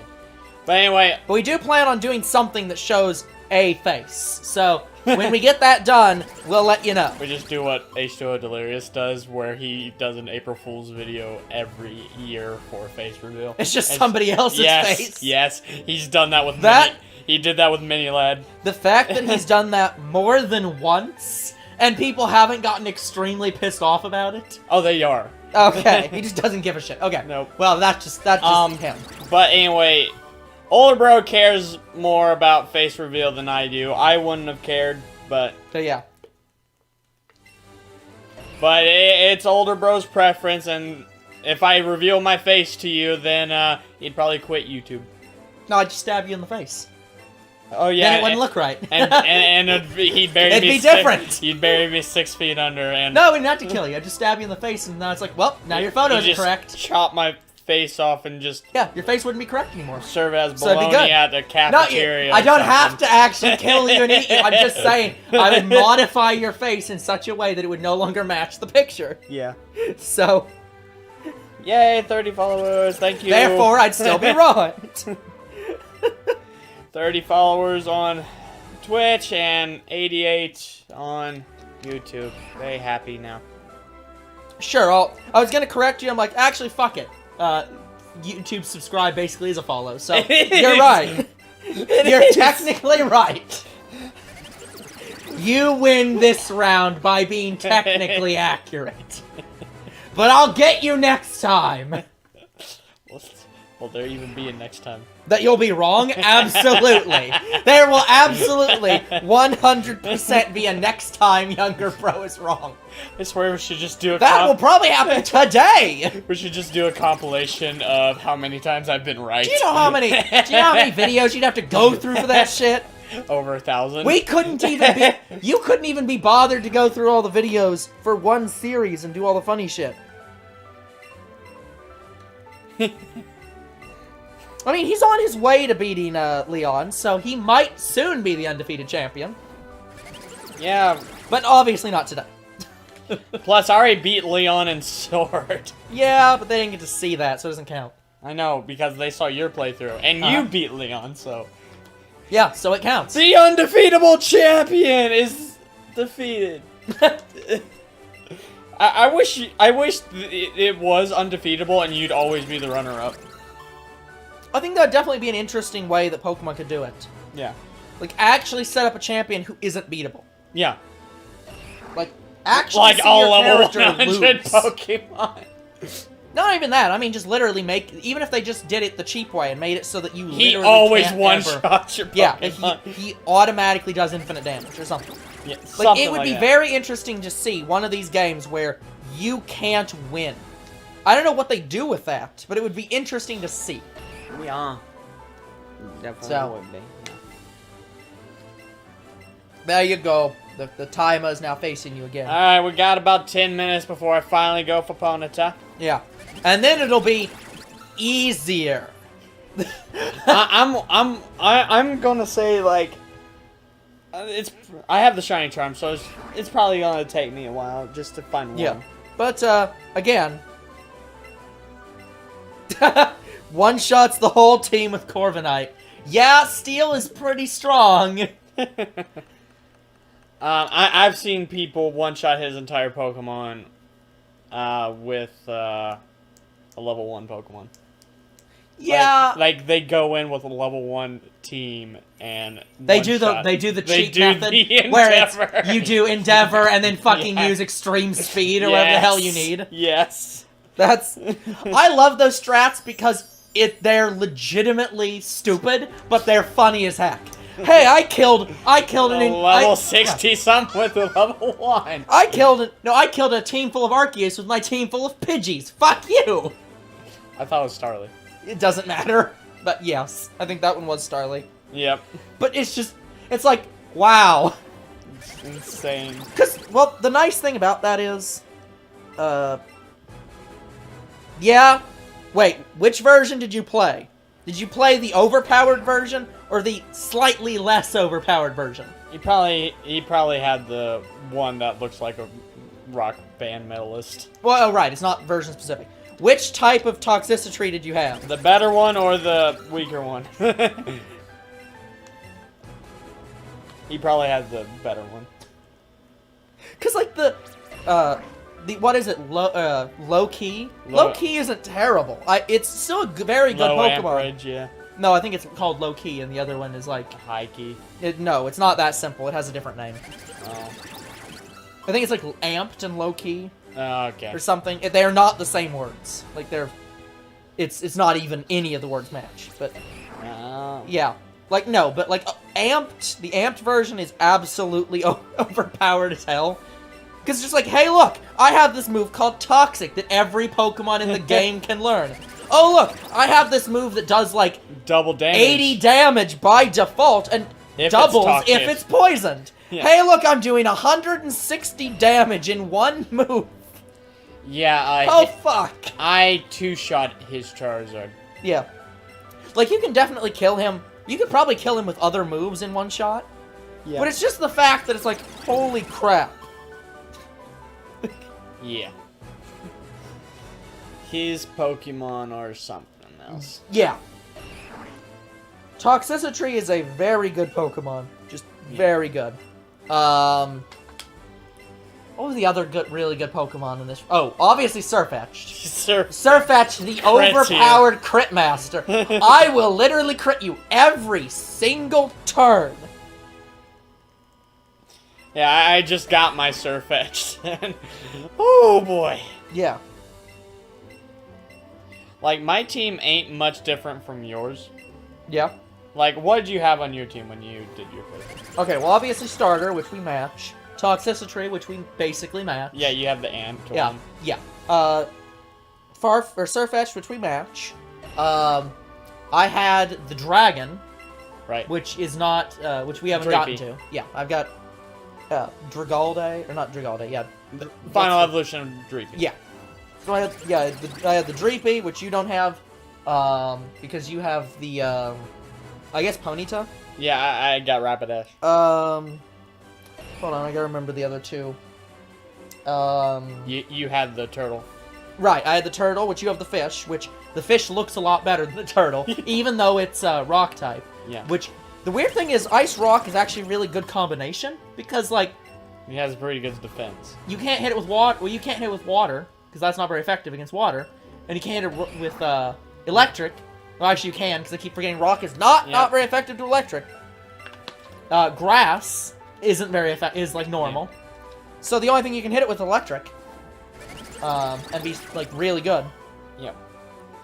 But anyway, But we do plan on doing something that shows a face. So, when we get that done, we'll let you know. we just do what H2O Delirious does, where he does an April Fool's video every year for a face reveal. It's just somebody else's face. Yes, he's done that with That- He did that with Mini Lad. The fact that he's done that more than once, and people haven't gotten extremely pissed off about it. Oh, they are. Okay, he just doesn't give a shit. Okay. Nope. Well, that's just him. But anyway, older bro cares more about face reveal than I do. I wouldn't have cared, but So yeah. But it's older bro's preference, and if I reveal my face to you, then he'd probably quit YouTube. No, I'd just stab you in the face. Oh yeah, Then it wouldn't look right. and he'd bury It'd me. be different. He'd bury me 6 feet under, and No, we didn't have to kill you. I'd just stab you in the face, and now it's like, well, now your photo you isn't just correct. chop my face off and just Yeah, your face wouldn't be correct anymore. serve as So it'd be bologna good. at the No, cafeteria. I or don't something. have to actually kill you and eat you. I'm just saying, I would modify your face in such a way that it would no longer match the picture. Yeah. So, Yay, 30 followers. Thank you. therefore, I'd still be right. 30 followers on Twitch and 88 on YouTube. Very happy now. Sure, I was gonna correct you. I'm like, actually, fuck it. YouTube subscribe basically is a follow, so you're right. You're technically right. You win this round by being technically accurate. But I'll get you next time. Will there even be a next time? That you'll be wrong? Absolutely. There will absolutely 100% be a next time Younger Bro is wrong. I swear we should just do a That will probably happen today! We should just do a compilation of how many times I've been right. Do you know how many videos you'd have to go through for that shit? Over 1,000. We couldn't even be... You couldn't even be bothered to go through all the videos for one series and do all the funny shit. I mean, he's on his way to beating Leon, so he might soon be the undefeated champion. Yeah. But obviously not today. Plus, I already beat Leon in Sword. Yeah, but they didn't get to see that, so it doesn't count. I know, because they saw your playthrough, and you beat Leon, so... Yeah, so it counts. The undefeatable champion is defeated. I wish it was undefeatable and you'd always be the runner-up. I think that would definitely be an interesting way that Pokemon could do it. Yeah. Like, actually set up a champion who isn't beatable. Yeah. Like, actually like see all your level character 100 lose. Pokemon. Not even that. I mean, just literally make... Even if they just did it the cheap way and made it so that you literally He always can't one-shots your Pokemon. Yeah, he automatically does infinite damage or something. Yeah, Like, it would be very interesting to see one of these games where you can't win. I don't know what they do with that, but it would be interesting to see. Yeah. Definitely So. would be. Yeah. There you go. The timer is now facing you again. Alright, we got about 10 minutes before I finally go for Ponyta. Yeah. And then it'll be easier. I'm gonna say, like, I have the shiny charm, so it's probably gonna take me a while just to find one. Yeah. But, again... one-shots the whole team with Corviknight. Yeah, Steel is pretty strong. I've seen people one-shot his entire Pokemon with a level 1 Pokemon. Yeah. Like they go in with a level 1 team and They do the cheat method the where it's Endeavor. you do Endeavor and then fucking Yeah. use extreme speed or whatever the hell you need. Yes. That's I love those strats because they're legitimately stupid, but they're funny as heck. Hey, I killed level 60 something with a level 1. I killed a team full of Arceus with my team full of Pidgeys. Fuck you. I thought it was Starly. It doesn't matter. But yes, I think that one was Starly. Yep. But it's like, wow. It's insane. Because, well, the nice thing about that is, yeah. Wait, which version did you play? Did you play the overpowered version or the slightly less overpowered version? He probably had the one that looks like a rock band medalist. Well, oh, right, it's not version specific. Which type of toxicity did you have? The better one or the weaker one? He probably had the better one. Cause like the what is it? Low key. Low key isn't terrible. It's still a very good Low Pokemon. amperage, yeah. No, I think it's called low key, and the other one is like High key. no, it's not that simple. It has a different name. Oh. I think it's like amped and low key Okay. or something. They are not the same words. Like it's not even any of the words match. But Oh. yeah, like no, but like amped. The amped version is absolutely overpowered as hell. Because it's just like, hey, look, I have this move called Toxic that every Pokemon in the game can learn. Oh, look, I have this move that does, like, Double damage. 80 damage by default and doubles if it's poisoned. Yeah. Hey, look, I'm doing 160 damage in one move. Yeah, Oh, fuck. I two-shot his Charizard. Yeah. Like, you can definitely kill him. You could probably kill him with other moves in one shot. Yeah. But it's just the fact that it's like, holy crap. Yeah. His Pokemon or something else. Yeah. Toxicity is a very good Pokemon. Just very good. What was the other really good Pokemon in this? Oh, obviously Surfetch'd. Surfetch'd, the overpowered crit master. I will literally crit you every single turn. Yeah, I just got my Surfetch'd. Oh boy. Yeah. Like, my team ain't much different from yours. Yeah. Like, what did you have on your team when you did your first? Okay, well, obviously Starter, which we match. Toxicity, which we basically match. Yeah, you have the Ant Yeah, one. yeah. Surfetch'd, which we match. I had the Dragon. Right. Which is not, which we haven't gotten to. Yeah, I've got, Dragalde, or not Dragalde, yeah. The final evolution of Dreepy. Yeah. So I had the Dreepy, which you don't have, because you have the, I guess Ponyta? Yeah, I got Rapidash. Hold on, I gotta remember the other two. You had the turtle. Right, I had the turtle, which you have the fish, which the fish looks a lot better than the turtle, even though it's rock type. Yeah. Which, the weird thing is, Ice Rock is actually a really good combination, because, like... He has a pretty good defense. You can't hit it with water, well, you can't hit it with water, because that's not very effective against water, and you can't hit it with, electric. Well, actually you can, because I keep forgetting rock is not very effective to electric. Grass isn't very effective, is, like, normal. Yeah. So the only thing you can hit it with is electric. And be, like, really good. Yep.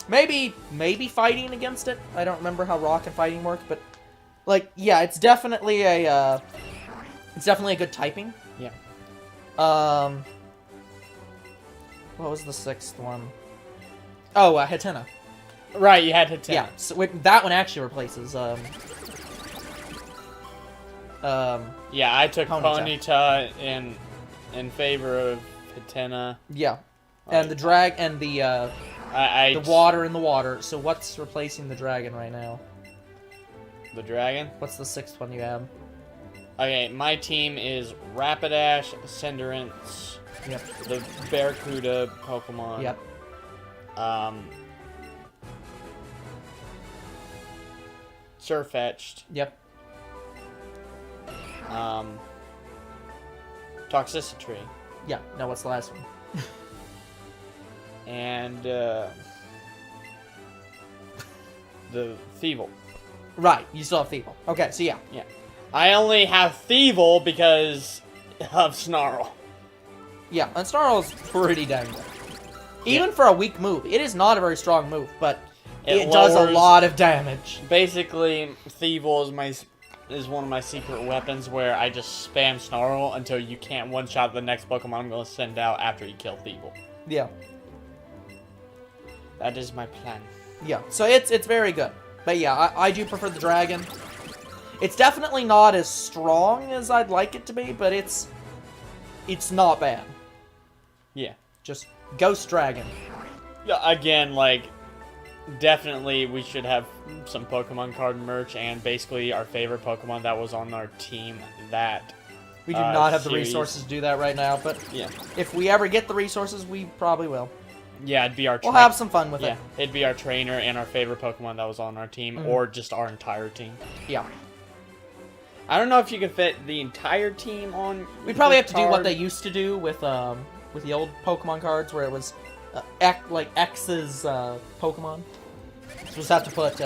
Maybe fighting against it. I don't remember how rock and fighting work, but, like, yeah, it's definitely a good typing. Yeah. What was the sixth one? Oh, Hatenna. Right, you had Hatenna. Yeah, so that one actually replaces, yeah, I took Ponyta in favor of Hatenna. Yeah. And the the water in the water. So what's replacing the dragon right now? The dragon? What's the sixth one you have? Okay, my team is Rapidash, Cinderace, yep. The Barracuda Pokemon. Yep. Surfetch'd. Yep. Toxicity. Yeah. Now what's the last one? And the Thievul. Right, you still have Thievul. Okay, so yeah. Yeah. I only have Thievul because of Snarl. Yeah, and Snarl's pretty dang good. Even for a weak move. It is not a very strong move, but it does a lot of damage. Basically, Thievul is one of my secret weapons where I just spam Snarl until you can't one-shot the next Pokemon I'm going to send out after you kill Thievul. Yeah. That is my plan. Yeah, so it's very good. But yeah, I do prefer the dragon. It's definitely not as strong as I'd like it to be, but it's not bad. Yeah. Just Ghost Dragon. Yeah, again, like, definitely we should have some Pokemon card merch, and basically our favorite Pokemon that was on our team that we do not have the resources to do that right now, but yeah, if we ever get the resources, we probably will. Yeah, it'd be our we'll have some fun with it. It'd be our trainer and our favorite Pokemon that was on our team, or just our entire team. Yeah. I don't know if you could fit the entire team on. We'd probably have to do what they used to do with the old Pokemon cards, where it was like X's Pokemon. So just have to put.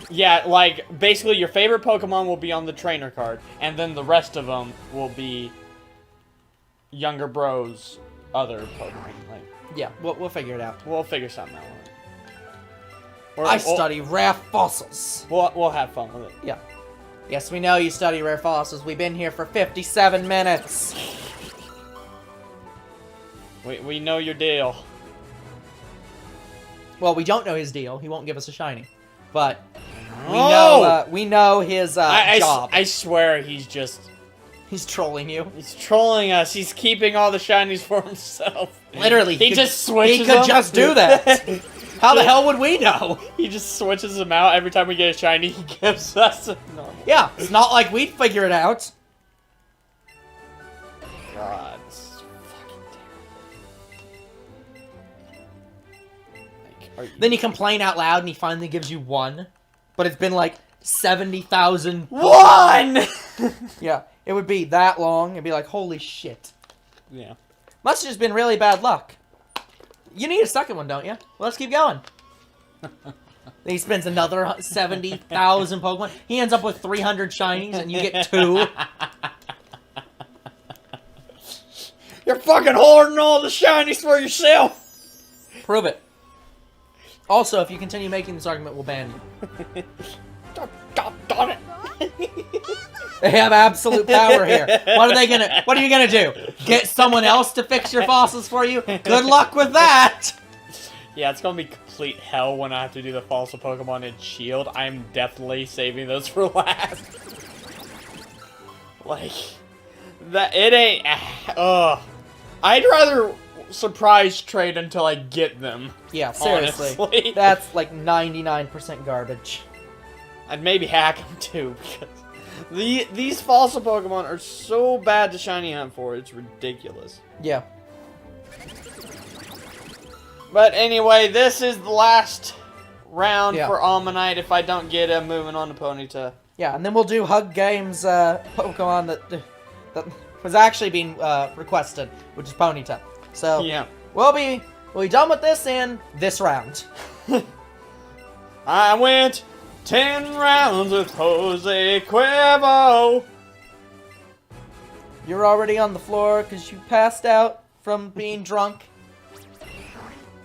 Yeah, like basically your favorite Pokemon will be on the trainer card, and then the rest of them will be younger bro's other Pokemon. Like, yeah, we'll figure it out. We'll figure something out. I study rare fossils. We'll have fun with it. Yeah. Yes, we know you study rare fossils. We've been here for 57 minutes. We know your deal. Well, we don't know his deal. He won't give us a shiny. But we know his job. I swear he's trolling you. He's trolling us. He's keeping all the shinies for himself. Literally. He just switches He could them. just do that. How the hell would we know? He just switches them out every time we get a shiny. He gives us a normal. Yeah, it's not like we'd figure it out. God, it's fucking terrible. Then you complain out loud and he finally gives you one. But it's been like 70,000. One! Yeah, it would be that long. It'd be like, holy shit. Yeah. Must have just been really bad luck. You need a second one, don't you? Well, let's keep going. He spends another 70,000 Pokemon. He ends up with 300 shinies, and you get 2. You're fucking hoarding all the shinies for yourself! Prove it. Also, if you continue making this argument, we'll ban you. Darn it! They have absolute power here. What are you gonna do? Get someone else to fix your fossils for you? Good luck with that! Yeah, it's gonna be complete hell when I have to do the fossil Pokemon in Shield. I'm definitely saving those for last. Like, that, it ain't, I'd rather surprise trade until I get them. Yeah, seriously. Honestly. That's like 99% garbage. I'd maybe hack them too, because these fossil Pokemon are so bad to shiny hunt for, it's ridiculous. Yeah. But anyway, this is the last round Yeah. for Omanyte. If I don't get him, moving on to Ponyta. Yeah, and then we'll do Hug Games Pokemon that was actually being requested, which is Ponyta. So Yeah. we'll be done with this in this round. I went 10 rounds with Jose Cuervo. You're already on the floor because you passed out from being drunk.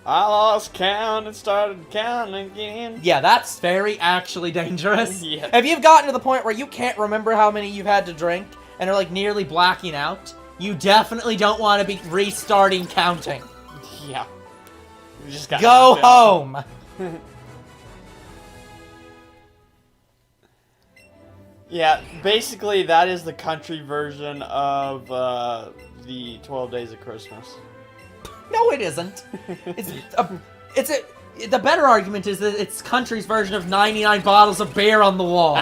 I lost count and started counting again. Yeah, that's very actually dangerous. Yeah. If you've gotten to the point where you can't remember how many you've had to drink and are like nearly blacking out, you definitely don't want to be restarting counting. Yeah. You just got Go home! Yeah, basically that is the country version of the 12 Days of Christmas. No, it isn't. The better argument is that it's country's version of 99 bottles of beer on the wall.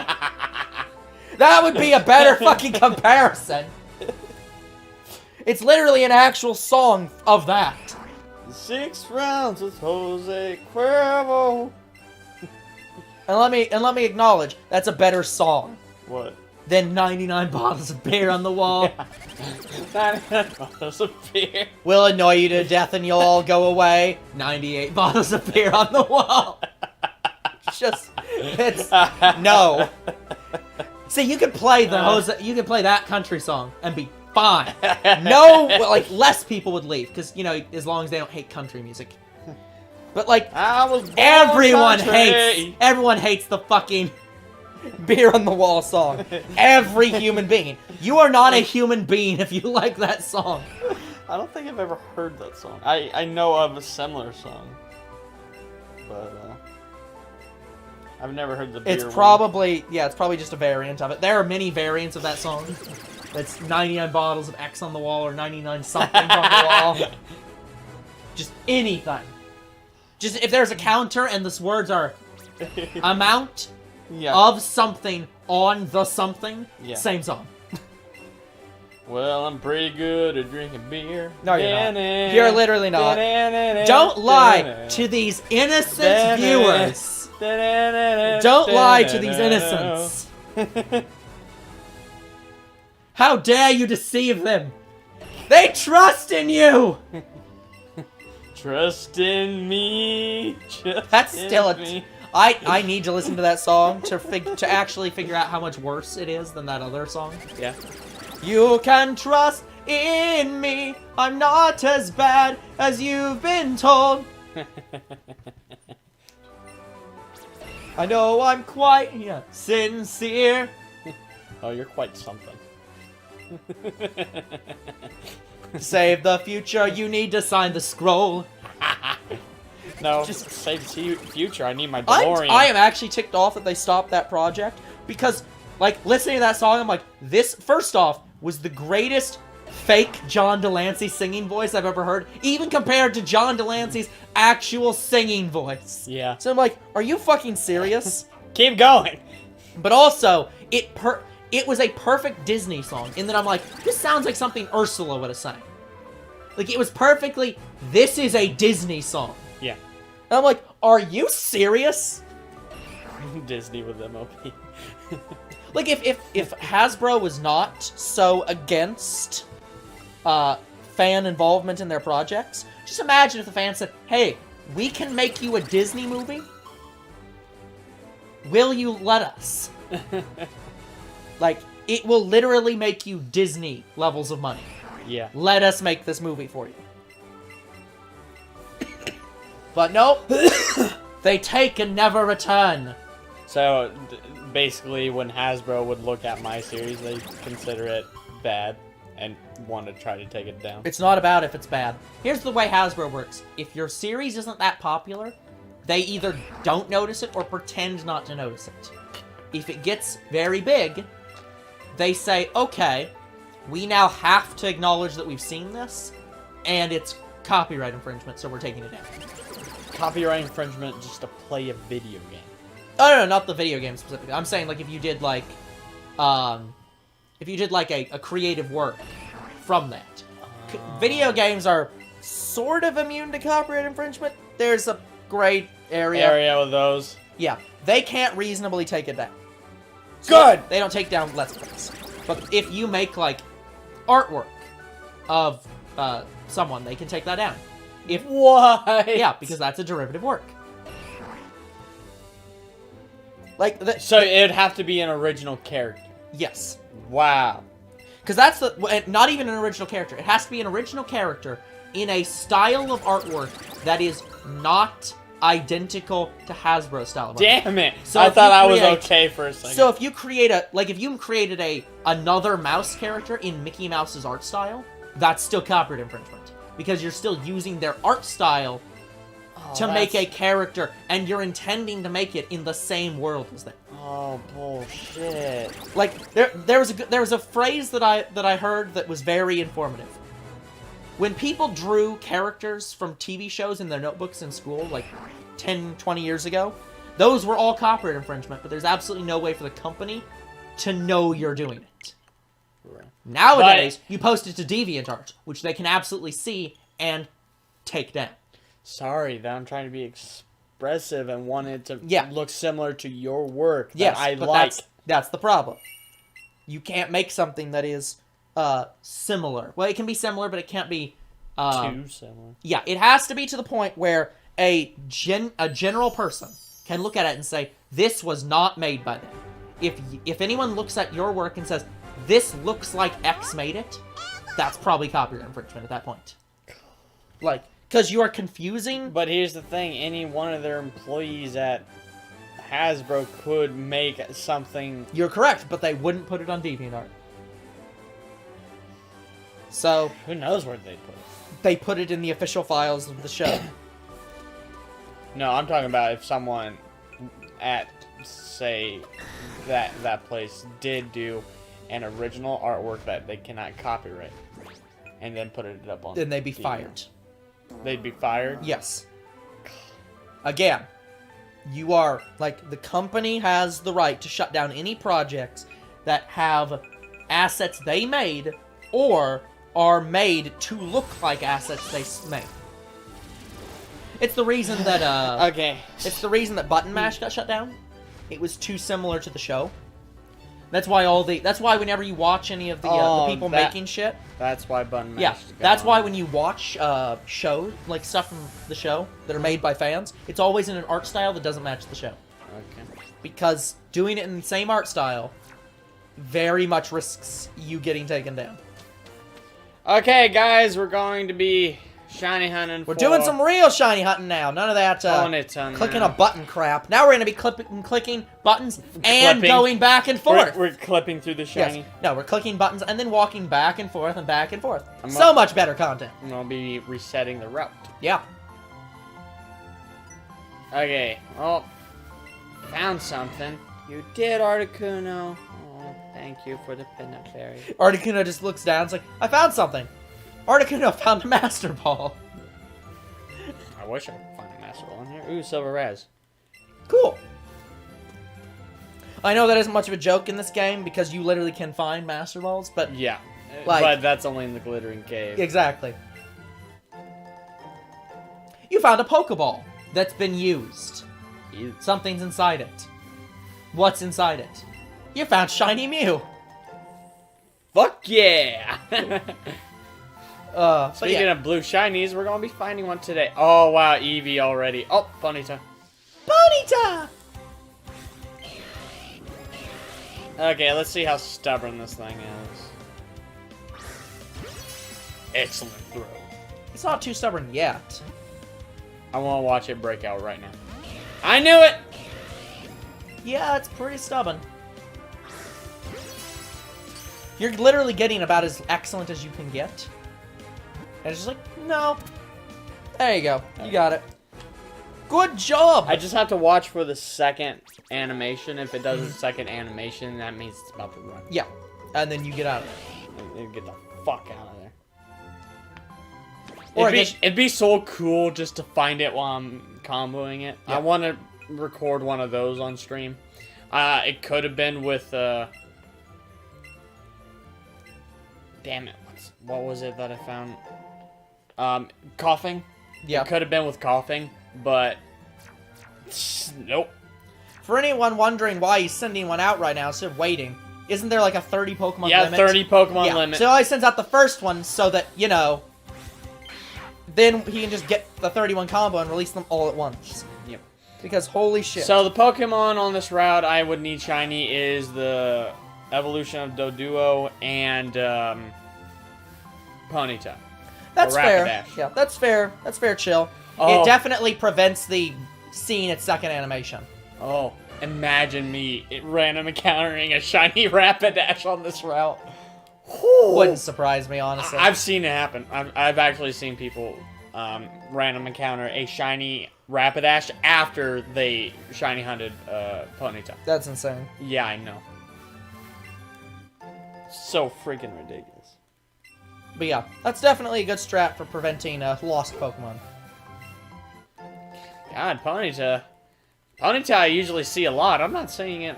That would be a better fucking comparison. It's literally an actual song of that. 6 rounds with Jose Cuervo. And let me acknowledge, that's a better song What? than 99 bottles of beer on the wall. 99 bottles of beer. Will annoy you to death and you'll all go away. 98 bottles of beer on the wall. No. See, you could play that country song and be fine. No, like less people would leave because as long as they don't hate country music. But like everyone hates the fucking beer on the wall song. Every human being. You are not a human being if you like that song. I don't think I've ever heard that song. I know of a similar song, but I've never heard the beer It's one. probably just a variant of it. There are many variants of that song. That's 99 bottles of X on the wall or 99 something on the wall. Just anything. Just if there's a counter and the words are amount of something on the something, same song. Well, I'm pretty good at drinking beer. No, you're not. You're literally not. Don't lie to these innocent viewers. Don't lie to these innocents. How dare you deceive them? They trust in you! Trust in me. That's still I need to listen to that song to actually figure out how much worse it is than that other song. Yeah. You can trust in me. I'm not as bad as you've been told. I know I'm quite sincere. Oh, you're quite something. To save the future, you need to sign the scroll. No, just save the future. I need my DeLorean. I am actually ticked off that they stopped that project because, like, listening to that song, I'm like, this, first off, was the greatest fake John Delancey singing voice I've ever heard, even compared to John Delancey's actual singing voice. Yeah. So I'm like, are you fucking serious? Keep going. But also, it was a perfect Disney song, in that I'm like, this sounds like something Ursula would have sang. Like, it was perfectly, this is a Disney song. Yeah. And I'm like, are you serious? Disney with MOP. Like, if Hasbro was not so against fan involvement in their projects. Just imagine if the fans said, hey, we can make you a Disney movie. Will you let us? Like, it will literally make you Disney levels of money. Yeah. Let us make this movie for you. But nope. They take and never return. So, basically, when Hasbro would look at my series, they consider it bad and want to try to take it down. It's not about if it's bad. Here's the way Hasbro works. If your series isn't that popular, they either don't notice it or pretend not to notice it. If it gets very big, they say, okay, we now have to acknowledge that we've seen this, and it's copyright infringement, so we're taking it down. Copyright infringement just to play a video game. Oh, no, not the video game specifically. I'm saying, like, if you did, like, a creative work from that. Video games are sort of immune to copyright infringement. There's a gray area. With those. Yeah, they can't reasonably take it down. Good! They don't take down Let's Plays. But if you make, like, artwork of someone, they can take that down. Why? Yeah, because that's a derivative work. Like, so it'd have to be an original character. Yes. Wow. Because that's not even an original character. It has to be an original character in a style of artwork that is not identical to Hasbro style of artwork. Damn it! So I thought I was okay for a second. So if you create if you created another mouse character in Mickey Mouse's art style, that's still copyright infringement. Because you're still using their art style to make a character, and you're intending to make it in the same world as them. Oh, bullshit. Like, there was a phrase that I heard that was very informative. When people drew characters from TV shows in their notebooks in school, like 10, 20 years ago, those were all copyright infringement, but there's absolutely no way for the company to know you're doing it. Right. Nowadays, you post it to DeviantArt, which they can absolutely see and take down. Sorry, that I'm trying to be expressive and wanted to Yeah. look similar to your work that Yes, I but like. that's the problem. You can't make something that is similar. Well, it can be similar, but it can't be Too similar. Yeah, it has to be to the point where a general person can look at it and say, this was not made by them. If anyone looks at your work and says, this looks like X made it, that's probably copyright infringement at that point. Like, because you are confusing... But here's the thing, any one of their employees at Hasbro could make something... You're correct, but they wouldn't put it on DeviantArt. So... Who knows where they put it? They put it in the official files of the show. No, I'm talking about if someone at, say, that place did do an original artwork that they cannot copyright, and then put it up on... Then they'd be TV. fired. They'd be fired? Yes. Again, you are, like, the company has the right to shut down any projects that have assets they made or are made to look like assets they made. It's the reason that, Okay. It's the reason that Button Mash got shut down. It was too similar to the show. That's why that's why whenever you watch any of the people making shit... That's why Button Mash... Yeah, that's why when you watch shows, like stuff from the show that are made by fans, it's always in an art style that doesn't match the show. Okay. Because doing it in the same art style very much risks you getting taken down. Okay, guys, we're going to be shiny hunting. We're doing some real shiny hunting now. None of that clicking a button crap. Now we're going to be clicking buttons and going back and forth. We're clipping through the shiny. Yes. No, we're clicking buttons and then walking back and forth and back and forth. So much better content. I'm going to be resetting the route. Yeah. Okay, well, found something. You did, Articuno. Oh, thank you for the peanut fairy. Articuno just looks down and is like, I found something. Articuno found a Master Ball. I wish I could find a Master Ball in here. Ooh, Silver Raz. Cool. I know that isn't much of a joke in this game because you literally can find Master Balls, but... Yeah, like, but that's only in the Glittering Cave. Exactly. You found a Pokeball that's been used. Something's inside it. What's inside it? You found Shiny Mew. Fuck yeah! Speaking of blue shinies, we're gonna be finding one today. Oh wow, Eevee already. Oh, Ponyta. Ponyta! Okay, let's see how stubborn this thing is. Excellent throw. It's not too stubborn yet. I want to watch it break out right now. I knew it! Yeah, it's pretty stubborn. You're literally getting about as excellent as you can get. And it's just like, no. There you go. You got it. Good job! I just have to watch for the second animation. If it does a second animation, that means it's about to run. Yeah. And then you get out of there. And get the fuck out of there. Or It'd be so cool just to find it while I'm comboing it. Yeah. I want to record one of those on stream. It could have been with, damn it, what was it that I found? Coughing. Yeah. It could have been with coughing, but nope. For anyone wondering why he's sending one out right now instead of waiting, isn't there like a 30 Pokemon limit? Yeah, 30 Pokemon limit. So he sends out the first one so that, you know, then he can just get the 31 combo and release them all at once. Yep. Because holy shit. So the Pokemon on this route I would need shiny is the evolution of Doduo and Ponyta. That's or fair. Rapidash. Yeah, that's fair. That's fair, chill. Oh. It definitely prevents the seeing its second animation. Oh, imagine me random encountering a shiny Rapidash on this route. Wouldn't surprise me, honestly. I've seen it happen. I've actually seen people random encounter a shiny Rapidash after they shiny hunted Ponyta. That's insane. Yeah, I know. So freaking ridiculous. But yeah, that's definitely a good strat for preventing lost Pokemon. God, Ponyta. Ponyta I usually see a lot. I'm not seeing it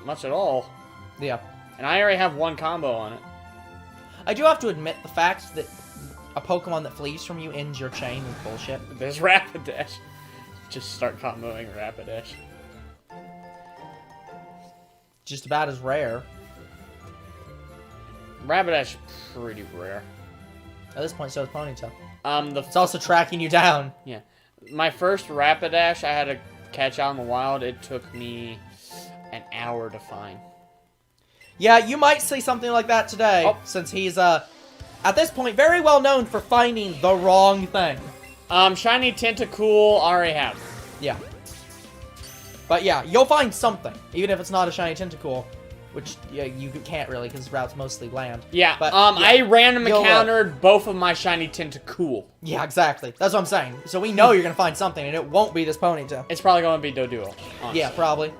much at all. Yeah. And I already have one combo on it. I do have to admit the fact that a Pokemon that flees from you ends your chain is bullshit. There's Rapidash. Just start comboing Rapidash. Just about as rare. Rapidash pretty rare. At this point, so is Ponyta. The It's also tracking you down. Yeah. My first Rapidash I had to catch out in the wild. It took me an hour to find. Yeah, you might see something like that today, since he's, at this point, very well known for finding the wrong thing. Shiny Tentacool, I already have. Yeah. But yeah, you'll find something, even if it's not a shiny Tentacool, which yeah, you can't really, because this route's mostly land. Yeah, but, I random encountered both of my shiny Tentacool. Yeah, exactly. That's what I'm saying. So we know you're going to find something, and it won't be this Ponyta. It's probably going to be Doduo, honestly. Yeah, probably.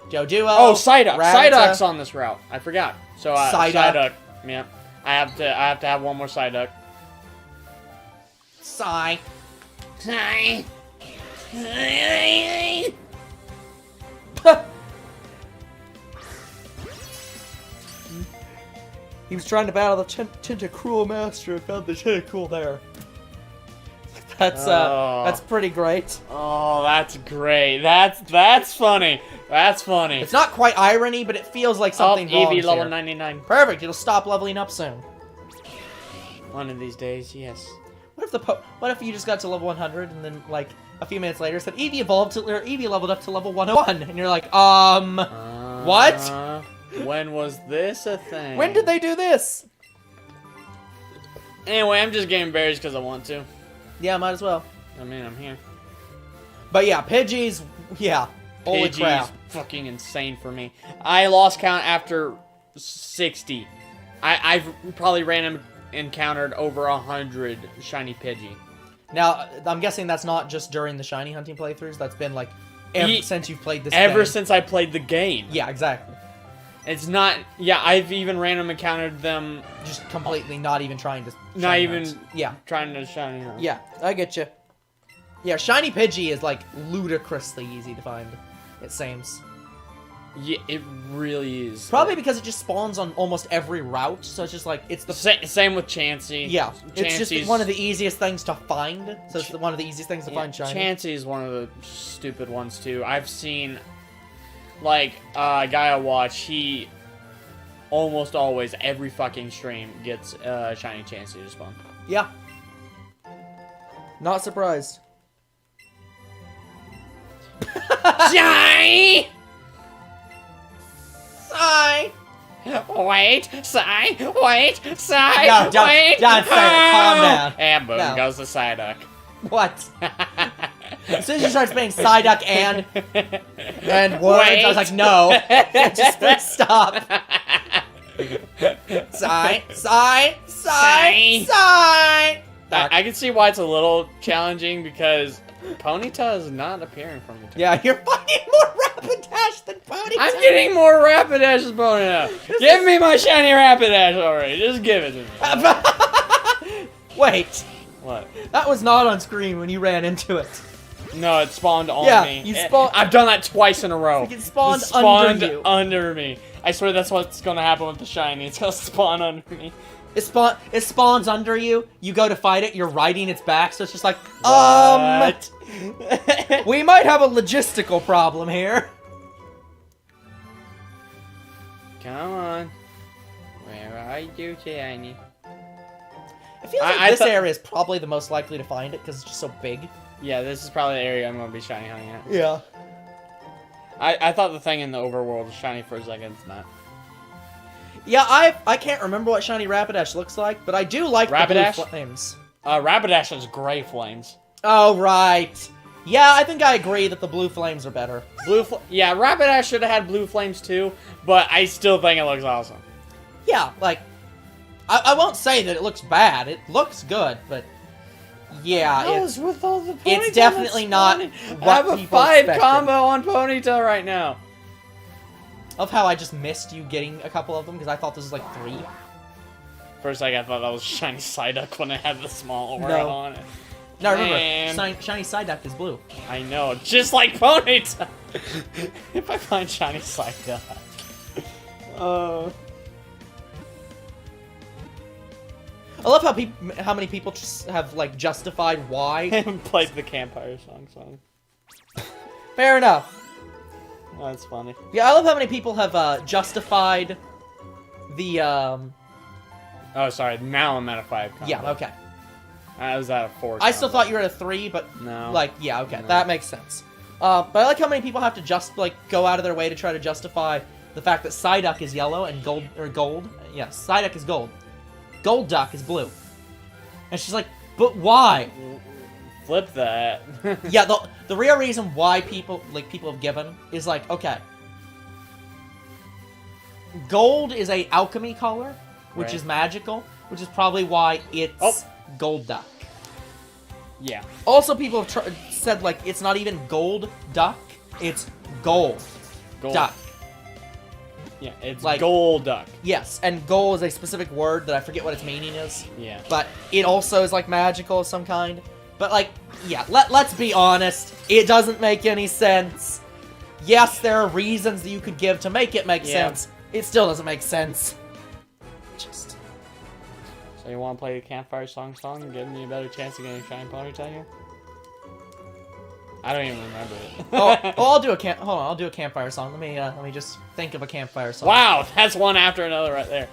Doduo. Oh, Psyduck. Rattata. Psyduck's on this route. I forgot. So, Psyduck. Yeah. I have to have one more Psyduck. Psy. Psy. He was trying to battle the Tentacruel Master and found the Tentacool there. That's pretty great. Oh, that's great. That's funny. That's funny. It's not quite irony, but it feels like something wrong Eevee level here. 99. Perfect. It'll stop leveling up soon. One of these days, yes. What if you just got to level 100 and then like a few minutes later said Eevee Eevee leveled up to level 101 and you're like, what? When was this a thing? When did they do this? Anyway, I'm just getting berries because I want to. Yeah, might as well. I mean, I'm here. But yeah, Pidgeys, yeah. Holy crap. Fucking insane for me. I lost count after 60. I've probably encountered over 100 shiny Pidgey. Now, I'm guessing that's not just during the shiny hunting playthroughs. That's been like since you've played this Ever game. since I played the game. Yeah, exactly. It's not... Yeah, I've even random encountered them... Just completely not even trying to... Not even... Hunt. Yeah. Trying to shiny hunt. Yeah, I get you. Yeah, shiny Pidgey is like ludicrously easy to find. It seems. Yeah, it really is. Probably because it just spawns on almost every route, so it's just like, it's the... Same with Chansey. Yeah, it's Chansey's... just one of the easiest things to find, so it's one of the easiest things to find shiny. Chansey is one of the stupid ones, too. I've seen, like, a guy I watch, he almost always, every fucking stream, gets shiny Chansey to spawn. Yeah. Not surprised. Shiny! Sigh. Wait, sigh, wait, sigh, No, don't wait. say it. Calm down. And boom No. goes the Psyduck. What? As soon as you start saying Psyduck and words, I was like, no. Just please stop. Sigh, sigh, sigh, sigh. I can see why it's a little challenging because Ponyta is not appearing from the top. Yeah, you're finding more Rapidash than Ponyta. I'm getting more Rapidash as Ponyta. Give me my shiny Rapidash already. Just give it to me. Wait. What? That was not on screen when you ran into it. No, it spawned on Yeah, me. you spawned. I've done that twice in a row. It spawned spawned under you. under me. I swear that's what's gonna happen with the shiny. It's gonna spawn under me. It spawns under you. You go to fight it. You're riding its back, so it's just like, What? we might have a logistical problem here. Come on. Where are you, shiny? It feels like this area is probably the most likely to find it because it's just so big. Yeah, this is probably the area I'm gonna be shiny hunting at. Yeah. I thought the thing in the overworld was shiny for a second. It's not. Yeah, I can't remember what shiny Rapidash looks like, but I do like Rapidash? the blue flames. Rapidash has gray flames. Oh, right. Yeah, I think I agree that the blue flames are better. Yeah, Rapidash should have had blue flames too, but I still think it looks awesome. Yeah, like, I won't say that it looks bad. It looks good, but yeah, with all the it's definitely not I what have a people 5 expected. combo on Ponyta right now. Of how I just missed you getting a couple of them because I thought this was like 3. For a second, I thought that was shiny Psyduck when I had the small aura No. on it. No, remember, Man. shiny Psyduck is blue. I know, just like Ponyta. If I find shiny Psyduck. I love how many people just have like justified I why. haven't played the campfire song. Fair enough. Oh, that's funny. Yeah, I love how many people have justified the Oh, sorry. Now I'm at a 5 combo. Yeah, okay. I was at a 4 I still combo. thought you were at a 3, but No. like, yeah, okay, No. that makes sense. But I like how many people have to go out of their way to try to justify the fact that Psyduck is yellow and gold. Yeah, Psyduck is gold. Gold Duck is blue. And she's like, but why? Flip that. Yeah, the real reason why people have given is like, okay, gold is a alchemy color, which Right. is magical, which is probably why it's Gold Duck. Yeah. Also, people have said like it's not even Gold Duck, it's Gold Duck. Yeah, it's Like- gold duck. Yes, and gold is a specific word that I forget what its meaning is. Yeah. But it also is like magical of some kind. But like, yeah, let's be honest, it doesn't make any sense. Yes, there are reasons that you could give to make it make Yeah. sense. It still doesn't make sense. Just So you want to play the campfire song and give me a better chance of getting a shiny Ponyta here? I don't even remember it. I'll do a hold on, I'll do a campfire song. Let me just think of a campfire song. Wow, that's one after another right there.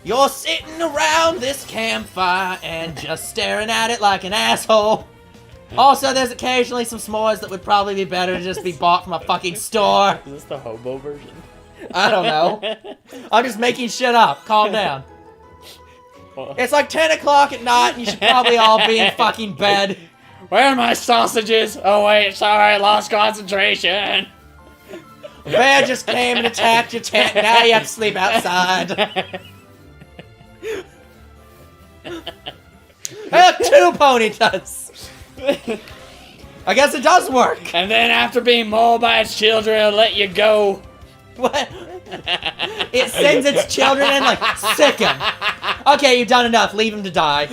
You're sitting around this campfire and just staring at it like an asshole. Also, there's occasionally some s'mores that would probably be better to just be bought from a fucking store. Is this the hobo version? I don't know. I'm just making shit up. Calm down. It's like 10 o'clock at night and you should probably all be in fucking bed. Where are my sausages? Oh wait, sorry, I lost concentration. A bear just came and attacked your tent. Now you have to sleep outside. Hey, look, 2 Ponytas. I guess it does work. And then after being mauled by its children, it'll let you go. What? It sends its children in like, sick 'em. Okay, you've done enough. Leave him to die.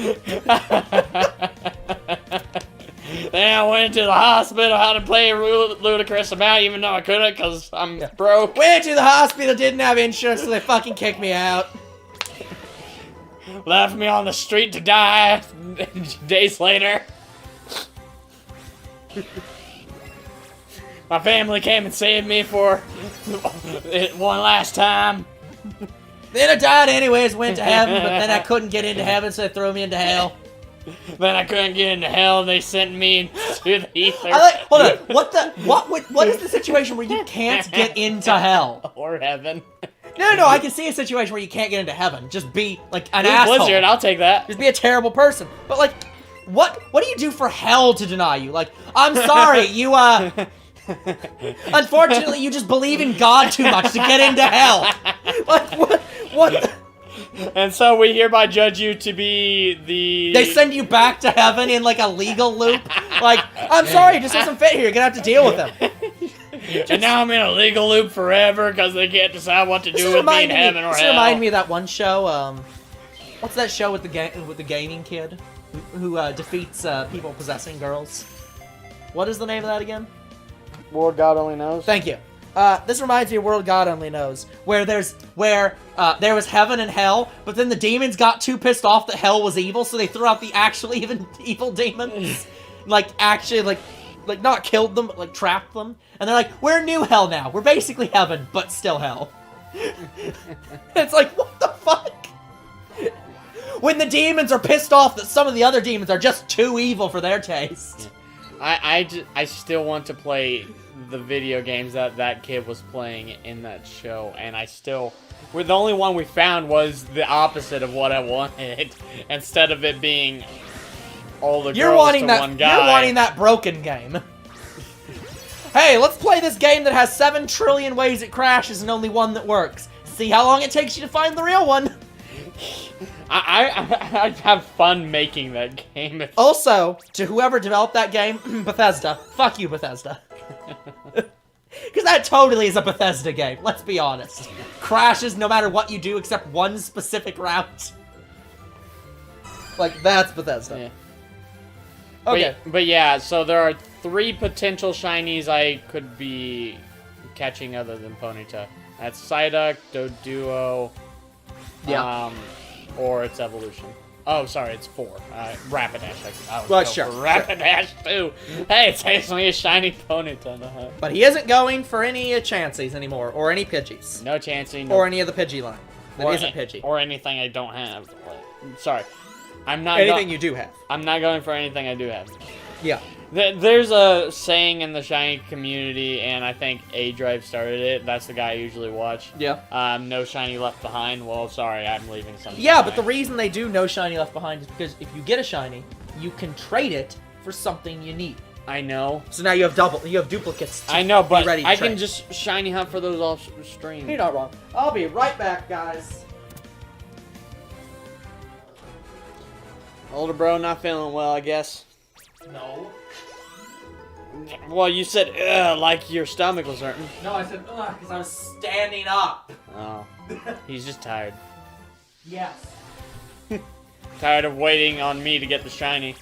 Then I went to the hospital, had to play a ludicrous amount, even though I couldn't because I'm broke. Went to the hospital, didn't have insurance, so they fucking kicked me out. Left me on the street to die days later. My family came and saved me for one last time. Then I died anyways, went to heaven, but then I couldn't get into heaven, so they threw me into hell. Then I couldn't get into hell, and they sent me into the ether. Hold on, what is the situation where you can't get into hell? Or heaven. No, I can see a situation where you can't get into heaven. Just be, like, an asshole. Blizzard, I'll take that. Just be a terrible person. But, like, what do you do for hell to deny you? Like, I'm sorry, you, unfortunately, you just believe in God too much to get into hell. Like, what? And so we hereby judge you to be the... They send you back to heaven in, like, a legal loop? Like, I'm sorry, it just doesn't fit here. You're gonna have to deal with them. And now I'm in a legal loop forever because they can't decide what to do with me in heaven or hell. This reminds me of that one show, what's that show with the gaming kid who defeats people possessing girls? What is the name of that again? Lord God only knows. Thank you. This reminds me of World God Only Knows, where there was heaven and hell, but then the demons got too pissed off that hell was evil, so they threw out the actually even evil demons. Like, not killed them, but, like, trapped them. And they're like, we're new hell now. We're basically heaven, but still hell. It's like, what the fuck? When the demons are pissed off that some of the other demons are just too evil for their taste. I still want to play the video games that kid was playing in that show, and the only one we found was the opposite of what I wanted. Instead of it being all the girls to one guy. You're wanting that broken game. Hey, let's play this game that has 7 trillion ways it crashes and only one that works. See how long it takes you to find the real one. I have fun making that game. Also, to whoever developed that game, Bethesda. Fuck you, Bethesda. Because that totally is a Bethesda game, let's be honest. Crashes no matter what you do except one specific route. Like, that's Bethesda. Yeah. Okay. But yeah, so there are 3 potential shinies I could be catching other than Ponyta. That's Psyduck, Doduo, or its evolution. Oh, sorry, it's 4. Rapidash. I would go sure, for Rapidash too. Hey, it's actually a shiny Ponyta. But he isn't going for any Chanseys anymore, or any Pidgeys. No Chansey, no. Or any of the Pidgey line. That isn't Pidgey. Or anything I don't have. Sorry. I'm not anything you do have. I'm not going for anything I do have. Yeah. There's a saying in the shiny community, and I think A-Drive started it. That's the guy I usually watch. Yeah. No shiny left behind. Well, sorry, I'm leaving something behind. But the reason they do no shiny left behind is because if you get a shiny, you can trade it for something you need. I know. So now you have duplicates. I know, but ready to I trade. can just shiny hunt for those off stream. You're not wrong. I'll be right back, guys. Older bro, not feeling well, I guess. No. Well, you said, ugh, like your stomach was hurting. No, I said, ugh, because I was standing up. Oh. He's just tired. Yes. Tired of waiting on me to get the shiny.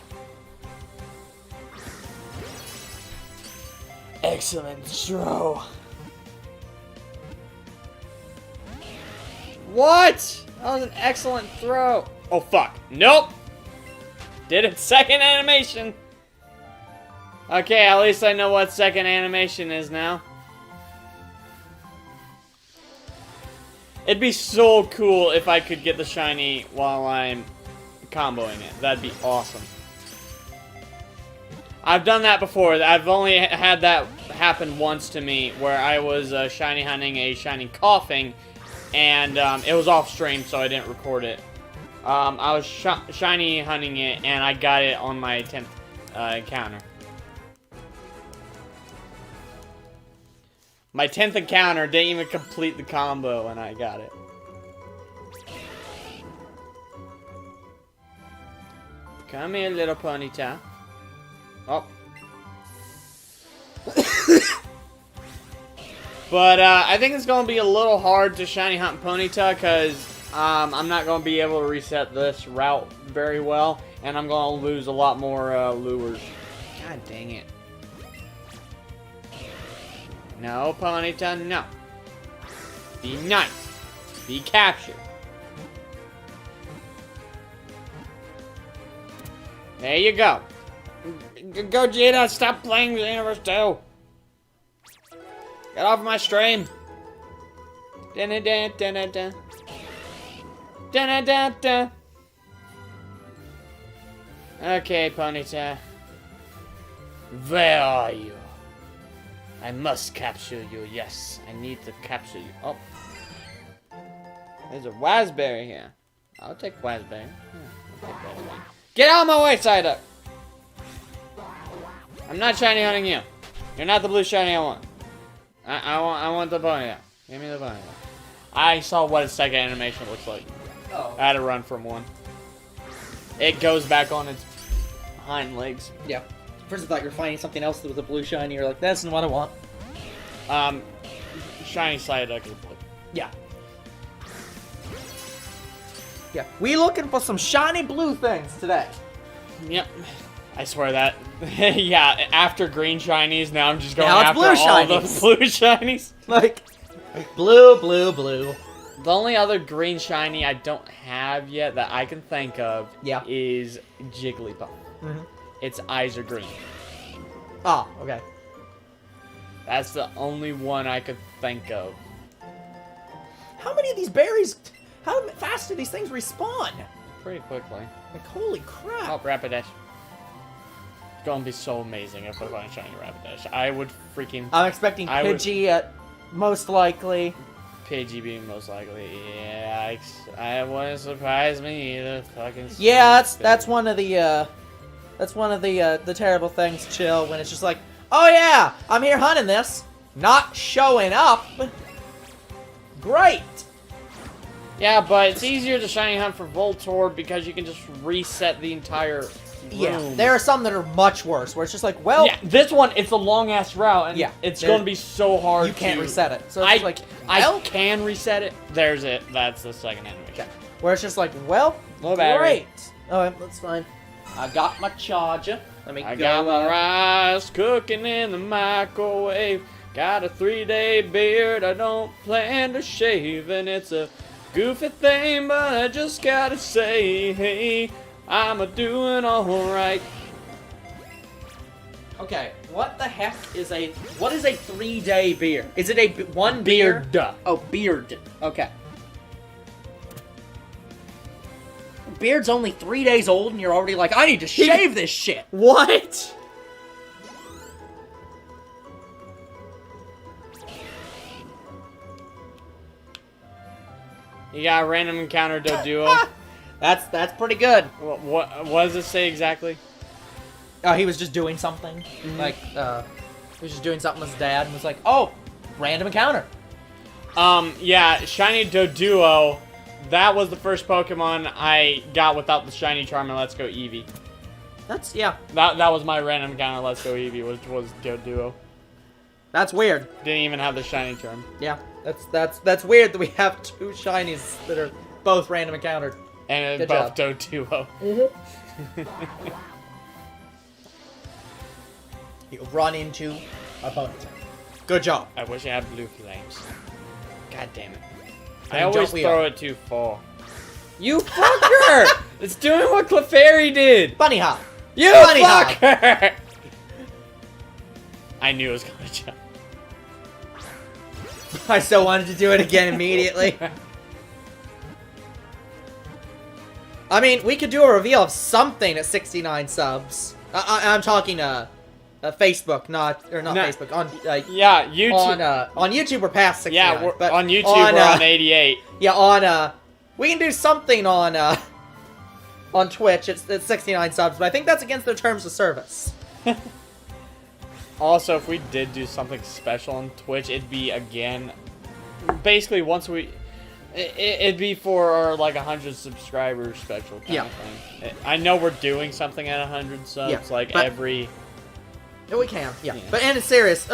Excellent throw. What? That was an excellent throw. Oh, fuck. Nope. Did it second animation. Okay, at least I know what second animation is now. It'd be so cool if I could get the shiny while I'm comboing it. That'd be awesome. I've done that before. I've only had that happen once to me, where I was shiny hunting a shiny coughing, and it was off stream, so I didn't record it. I was shiny hunting it, and I got it on my 10th encounter. My 10th encounter didn't even complete the combo, and I got it. Come here, little Ponyta. Oh. But I think it's going to be a little hard to shiny hunt Ponyta, because I'm not going to be able to reset this route very well, and I'm going to lose a lot more lures. God dang it. No, Ponyta, no. Be nice. Be captured. There you go. Gogeta, stop playing the Universe 2. Get off my stream. Dun, dun, dun, dun, dun. Da-da-da-da. Okay, Ponyta. Where are you? I must capture you. Yes, I need to capture you. Oh. There's a raspberry here. I'll take raspberry. I'll take raspberry. Get out of my way, Psyduck! I'm not shiny hunting you. You're not the blue shiny I want. I want the Ponyta. Give me the Ponyta. I saw what its second animation looks like. Oh. I had to run from one. It goes back on its hind legs. Yeah. First I thought you were finding something else that was a blue shiny. You're like, that's not what I want. Shiny Psyduck is blue. Yeah. Yeah. We looking for some shiny blue things today. Yep. I swear that. Yeah, after green shinies, now I'm just going Now it's after blue all shinies. the blue shinies. Like, blue, blue, blue. The only other green shiny I don't have yet that I can think of is Jigglypuff. Mm-hmm. Its eyes are green. Oh, okay. That's the only one I could think of. How many of these berries, how fast do these things respawn? Pretty quickly. Like, holy crap. Oh, Rapidash. It's gonna be so amazing if I find a shiny Rapidash. I would freaking... I'm expecting Pidgey at most likely. Pidgey being most likely. Yeah, I wouldn't surprise me either. Fucking Yeah, that's one of the terrible things, Chill, when it's just like, oh yeah, I'm here hunting this, not showing up. Great. Yeah, but it's easier to shiny hunt for Voltorb because you can just reset the entire room. Yeah, there are some that are much worse, where it's just like, well... Yeah, this one, it's a long-ass route, and it's going to be so hard You can't reset it. So it's I can reset it. There's it. That's the second animation. Okay. Where it's just like, well, Low battery. great. Alright, that's fine. I got my charger. Let me I go. got my rice cooking in the microwave. Got a 3-day beard I don't plan to shave, and it's a goofy thing, but I just gotta say, hey, I'm a-doing alright. Okay, what the heck is what is a 3-day beard? Is it one beard? Beard. Oh, beard. Okay. Beard's only 3 days old and you're already like, I need to shave this shit. What? You got a random encounter Doduo. That's pretty good. What does it say exactly? Oh, he was just doing something. Mm-hmm. Like, he was just doing something with his dad and was like, oh, random encounter. Yeah, Shiny Doduo. That was the first Pokemon I got without the Shiny Charm and Let's Go Eevee. That's, yeah. That was my random encounter Let's Go Eevee, was Doduo. That's weird. Didn't even have the Shiny Charm. Yeah, that's weird that we have 2 shinies that are both random encountered. And Good both job. Doduo. You run into a Ponyta. Good job. I wish I had blue flames. God damn it. Then I always don't we throw all? it too far. You fucker! It's doing what Clefairy did! Bunny hop. You Bunny fucker! I knew it was gonna jump. I so wanted to do it again immediately. I mean, we could do a reveal of something at 69 subs. I'm talking Facebook, not Facebook. On Yeah, YouTube. on YouTube we're past 69. Yeah, but on YouTube we're on 88. Yeah, on we can do something on Twitch. It's 69 subs, but I think that's against their terms of service. Also, if we did do something special on Twitch, it'd be again, basically once we, it'd be for our like 100 subscribers special kind of thing. I know we're doing something at 100 subs, like every. Yeah, we can, yeah. But in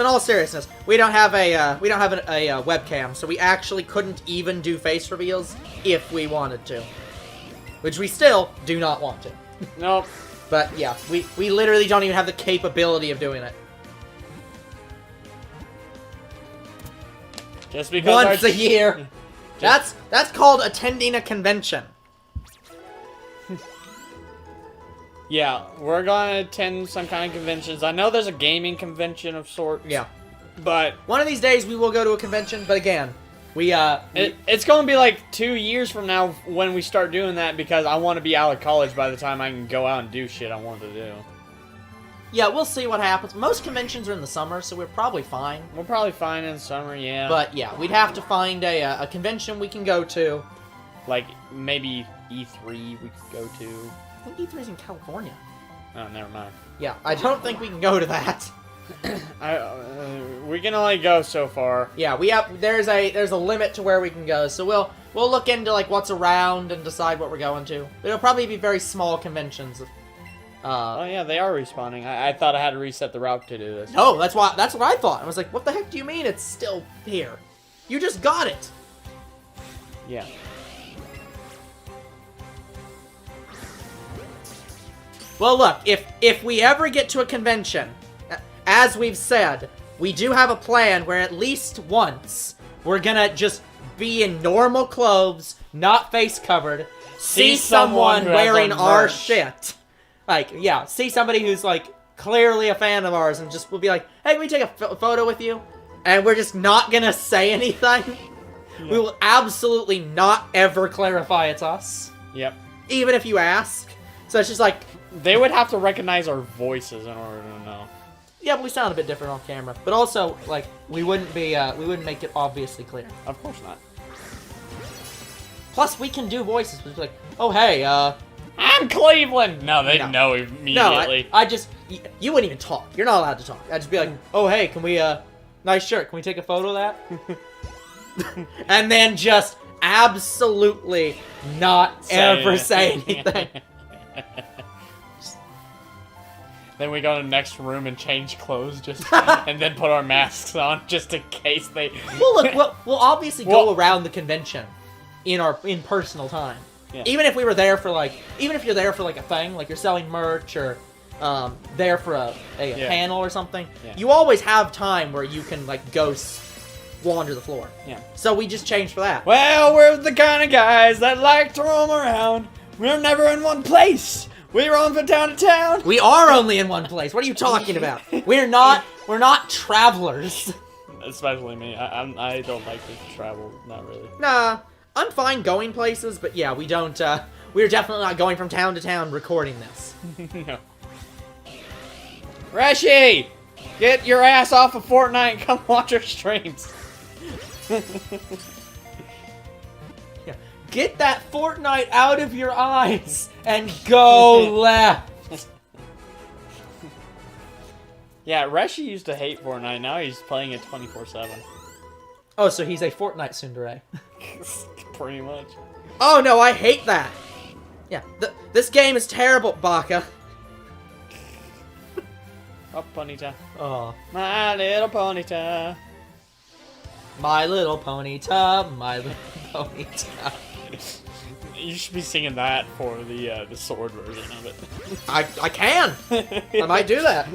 all seriousness, we don't have a webcam, so we actually couldn't even do face reveals if we wanted to, which we still do not want to. Nope. But yeah, we literally don't even have the capability of doing it. Just because once a year. That's called attending a convention. Yeah, we're gonna attend some kind of conventions. I know there's a gaming convention of sorts. Yeah. But one of these days we will go to a convention, but again, It's going to be like 2 years from now when we start doing that because I want to be out of college by the time I can go out and do shit I want to do. Yeah, we'll see what happens. Most conventions are in the summer, so we're probably fine. We're probably fine in summer, yeah. But yeah, we'd have to find a convention we can go to. Like, maybe E3 we could go to. I think E3's in California. Oh, never mind. Yeah, I don't think we can go to that. We can only go so far. Yeah, there's a limit to where we can go, so we'll look into like what's around and decide what we're going to. It'll probably be very small conventions. Oh yeah, they are respawning. I thought I had to reset the route to do this. No, that's what I thought. I was like, what the heck do you mean it's still here? You just got it. Yeah. Well, look, if we ever get to a convention, as we've said, we do have a plan where at least once we're gonna just be in normal clothes, not face covered, see someone wearing our shit. Like, yeah, see somebody who's, like, clearly a fan of ours and just will be like, hey, can we take a photo with you? And we're just not gonna say anything. Yeah. We will absolutely not ever clarify it's us. Yep. Even if you ask. So it's just like... They would have to recognize our voices in order to know. Yeah, but we sound a bit different off camera. But also, like, we wouldn't make it obviously clear. Of course not. Plus, we can do voices. We'd be like, oh, hey, I'm Cleveland! No, they know immediately. No, I just... You wouldn't even talk. You're not allowed to talk. I'd just be like, oh, hey, can we, nice shirt. Can we take a photo of that? And then just absolutely not ever say anything. Then we go to the next room and change clothes, and then put our masks on, just in case they... Well, look, we'll obviously go around the convention in personal time. Yeah. Even if we were there for, like... Even if you're there for, like, a thing, like you're selling merch, or there for a panel or something, you always have time where you can, like, go wander the floor. Yeah. So we just changed for that. Well, we're the kind of guys that like to roam around. We're never in one place. We roam from town to town. We are only in one place. What are you talking about? We're not travelers. Especially me. I don't like to travel. Not really. Nah, I'm fine going places, but yeah, we don't. We're definitely not going from town to town recording this. No. Reshi, get your ass off of Fortnite and come watch our streams. Yeah. Get that Fortnite out of your eyes and go left. Yeah, Reshi used to hate Fortnite. Now he's playing it 24/7. Oh, so he's a Fortnite tsundere. Pretty much. Oh no, I hate that. Yeah, this game is terrible, Baka. Oh, Ponyta. Oh. My little Ponyta. My little Ponyta, my little Ponyta. You should be singing that for the sword version of it. I can. I might do that.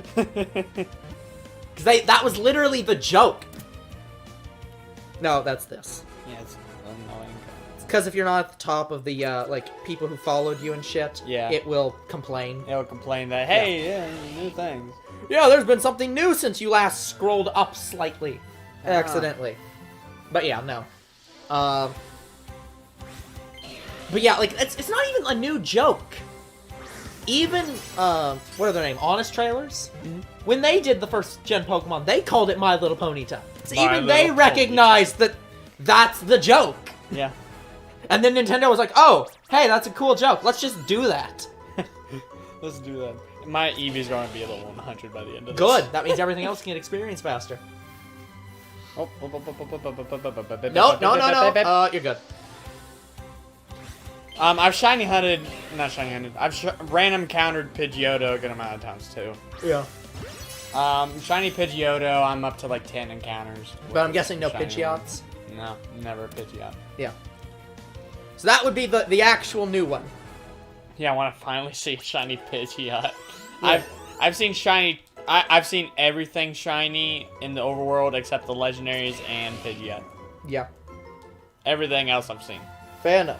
Because that was literally the joke. No, that's this. Yeah, it's annoying. Because if you're not at the top of the like people who followed you and shit, it will complain. It'll complain that hey, new things. Yeah, there's been something new since you last scrolled up slightly, accidentally. But yeah, no. But yeah, like it's not even a new joke. Even what are their name? Honest Trailers. Mm-hmm. When they did the first gen Pokemon, they called it My Little Ponyta. So even they recognized that that's the joke. Yeah. And then Nintendo was like, "Oh, hey, that's a cool joke. Let's just do that." Let's do that. My Eevee's going to be level 100 by the end of this. Good. That means everything else can get experience faster. Oh. No. You're good. I've I've random countered Pidgeotto a good amount of times too. Yeah. Shiny Pidgeotto, I'm up to like 10 encounters. But I'm guessing no Pidgeots? No, never a Pidgeot. Yeah. So that would be the actual new one. Yeah, I want to finally see a shiny Pidgeot. Yeah. I've seen shiny. I've seen everything shiny in the overworld except the legendaries and Pidgeot. Yeah. Everything else I've seen. Fair enough.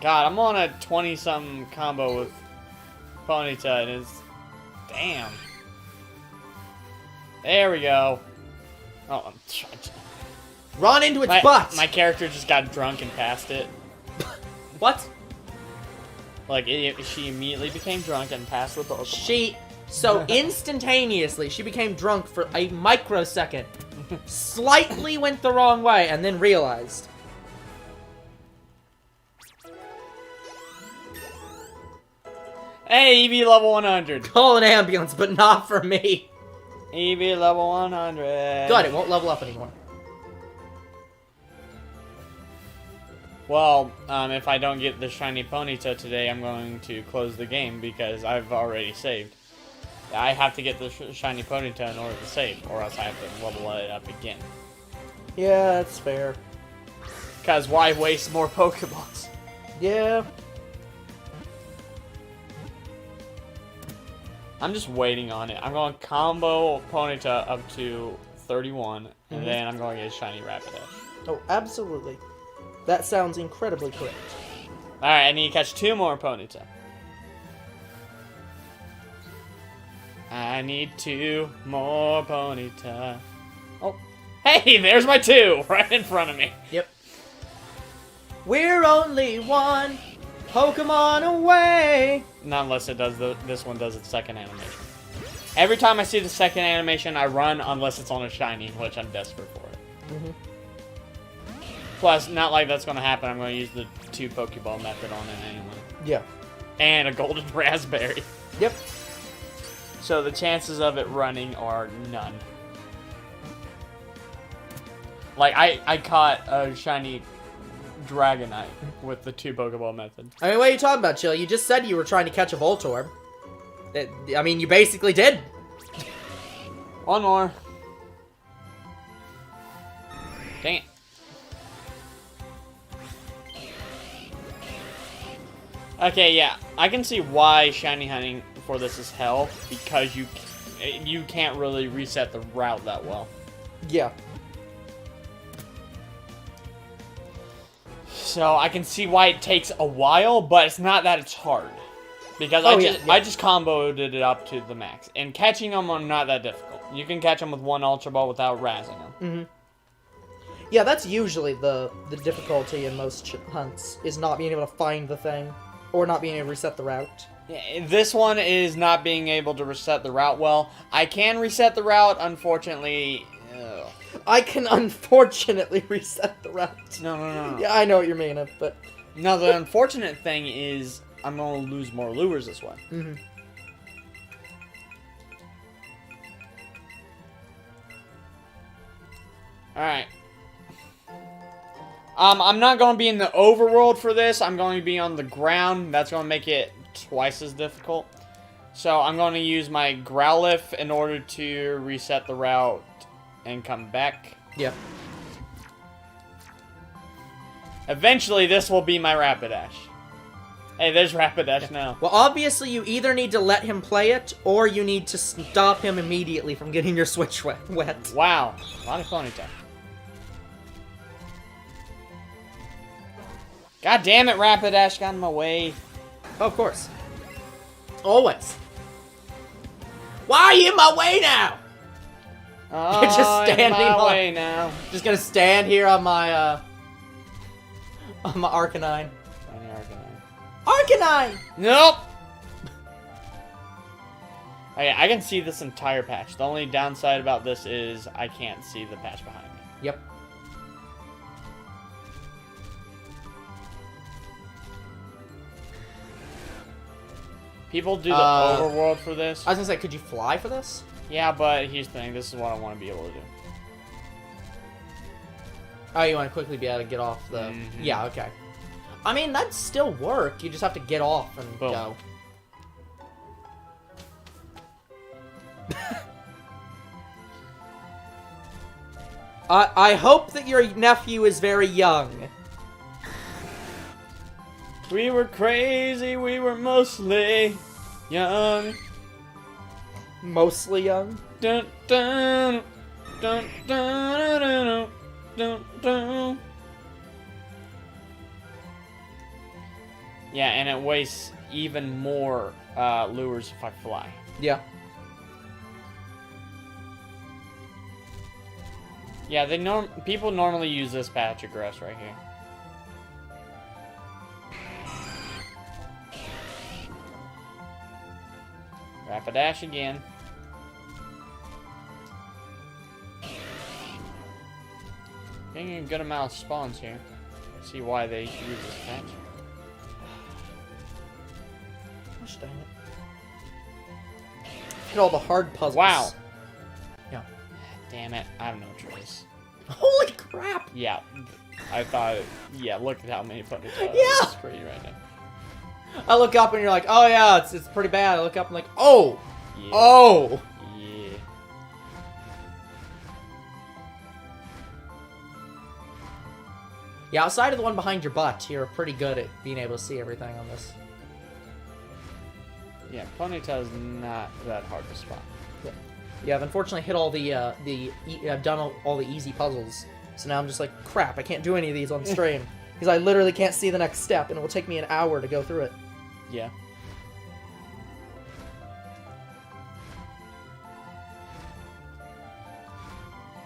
God, I'm on a 20-something combo with Ponyta, and it's... Damn. There we go. Oh, I'm Run into its butt! My character just got drunk and passed it. What? Like, she immediately became drunk and passed the Pokemon. So instantaneously, she became drunk for a microsecond, slightly went the wrong way, and then realized. Hey, Eevee level 100. Call an ambulance, but not for me. Eevee level 100. Good, it won't level up anymore. Well, if I don't get the shiny Ponyta today, I'm going to close the game because I've already saved. I have to get the shiny Ponyta in order to save, or else I have to level it up again. Yeah, that's fair. Because why waste more Pokeballs? Yeah. I'm just waiting on it. I'm going to combo Ponyta up to 31, and then I'm going to get a shiny Rapidash. Oh, absolutely. That sounds incredibly correct. Alright, I need to catch 2 more Ponyta. I need 2 more Ponyta. Oh, hey, there's my 2 right in front of me. Yep. We're only one Pokemon away. Not unless it does this one does its second animation. Every time I see the second animation, I run unless it's on a shiny, which I'm desperate for it. Plus, not like that's going to happen. I'm going to use the 2 Pokeball method on it anyway. Yeah. And a golden raspberry. Yep. So the chances of it running are none. Like, I caught a shiny Dragonite with the 2 Pokeball method. I mean, what are you talking about, Chill? You just said you were trying to catch a Voltorb. I mean, you basically did. One more. Dang it. Okay, yeah, I can see why shiny hunting for this is hell, because you can't really reset the route that well. Yeah. So I can see why it takes a while, but it's not that it's hard. Because I just comboed it up to the max. And catching them are not that difficult. You can catch them with 1 Ultra Ball without razzing them. Yeah, that's usually the difficulty in most hunts, is not being able to find the thing, or not being able to reset the route. Yeah, this one is not being able to reset the route well. I can reset the route, unfortunately. Ugh. I can unfortunately reset the route. No. Yeah, I know what you're meaning, but... No, the unfortunate thing is I'm going to lose more lures this way. Alright. I'm not going to be in the overworld for this. I'm going to be on the ground. That's going to make it twice as difficult. So I'm going to use my Growlithe in order to reset the route and come back. Yeah. Eventually, this will be my Rapidash. Hey, there's Rapidash now. Well, obviously, you either need to let him play it, or you need to stop him immediately from getting your Switch wet. Wow. A lot of Ponyta. God damn it, Rapidash got in my way. Oh, of course. Always. Why are you in my way now? Oh, You're just standing in my on... way now. Just gonna stand here on my Arcanine. Arcanine! Nope! Okay, I can see this entire patch. The only downside about this is I can't see the patch behind me. Yep. People do the overworld for this. I was gonna say, could you fly for this? Yeah, but here's the thing. This is what I want to be able to do. Oh, you want to quickly be able to get off the... Yeah, okay. I mean, that'd still work. You just have to get off and Boom. go. I hope that your nephew is very young. We were crazy, we were mostly young. Mostly young? Dun, dun, dun, dun, dun, dun, dun. Yeah, and it wastes even more lures if I fly. Yeah. Yeah, people normally use this patch of grass right here. Rapidash again. Getting a good amount of spawns here. See why they use this patch. Gosh dang it. Hit all the hard puzzles. Wow. Yeah. Damn it. I have no choice. Holy crap! Yeah. I thought, yeah, look at how many Ponyta Yeah. is pretty right now. I look up and you're like, oh yeah, it's pretty bad. I look up and like, oh! Yeah. Oh! Yeah. Yeah, outside of the one behind your butt, you're pretty good at being able to see everything on this. Yeah, Ponyta is not that hard to spot. Yeah, I've unfortunately hit all I've done all the easy puzzles. So now I'm just like, crap, I can't do any of these on stream. Because I literally can't see the next step, and it will take me an hour to go through it. Yeah.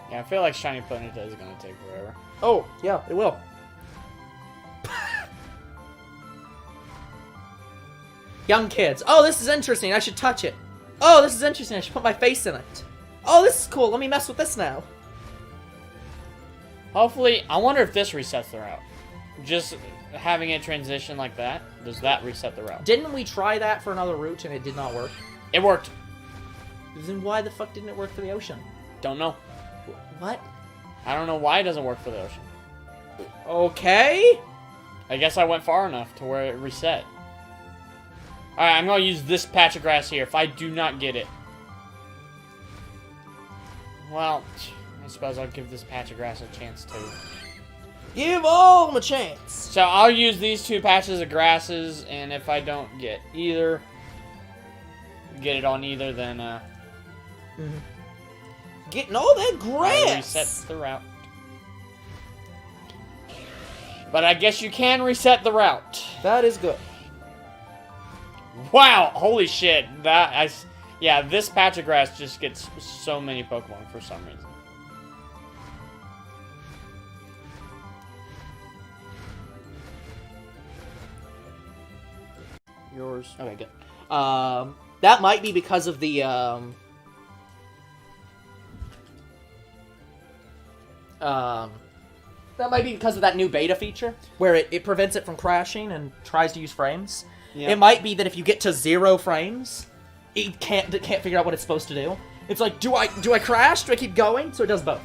Yeah, I feel like Shiny Ponyta is going to take forever. Oh, yeah, it will. Young kids. Oh, this is interesting. I should touch it. Oh, this is interesting. I should put my face in it. Oh, this is cool. Let me mess with this now. Hopefully, I wonder if this resets the route. Just having it transition like that, does that reset the route? Didn't we try that for another route and it did not work? It worked. Then why the fuck didn't it work for the ocean? Don't know. What? I don't know why it doesn't work for the ocean. Okay. I guess I went far enough to where it reset. Alright, I'm going to use this patch of grass here if I do not get it. Well, I suppose I'll give this patch of grass a chance too. Give all them a chance. So I'll use these two patches of grasses, and if I don't get it on either, then Getting all that grass. I reset the route. But I guess you can reset the route. That is good. Wow! Holy shit! Yeah, this patch of grass just gets so many Pokemon for some reason. Yours. Okay, good. That might be because of the that might be because of that new beta feature where it prevents it from crashing and tries to use frames. Yeah. It might be that if you get to 0 frames, it can't figure out what it's supposed to do. It's like, do I crash? Do I keep going? So it does both.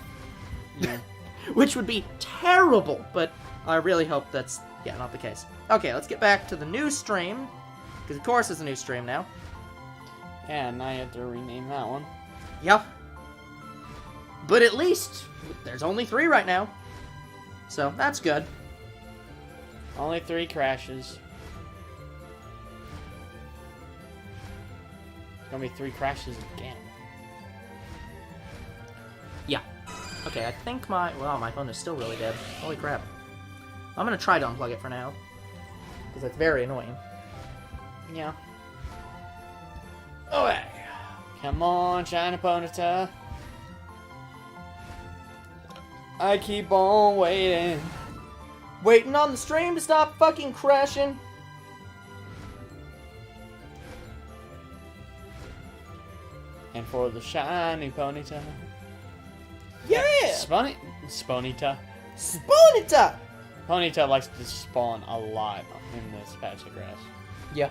Yeah. Which would be terrible, but I really hope that's not the case. Okay, let's get back to the new stream. Because, of course, it's a new stream now. Yeah, now you have to rename that one. Yep. But at least, there's only 3 right now. So, that's good. Only 3 crashes. It's gonna be 3 crashes again. Yeah. Okay, I think my phone is still really dead. Holy crap. I'm gonna try to unplug it for now. Because it's very annoying. Yeah. Okay. Come on, Shiny Ponyta. I keep on waiting. Waiting on the stream to stop fucking crashing. And for the Shiny Ponyta. Yeah! Sponita. Ponyta! Ponyta likes to spawn a lot in this patch of grass. Yeah.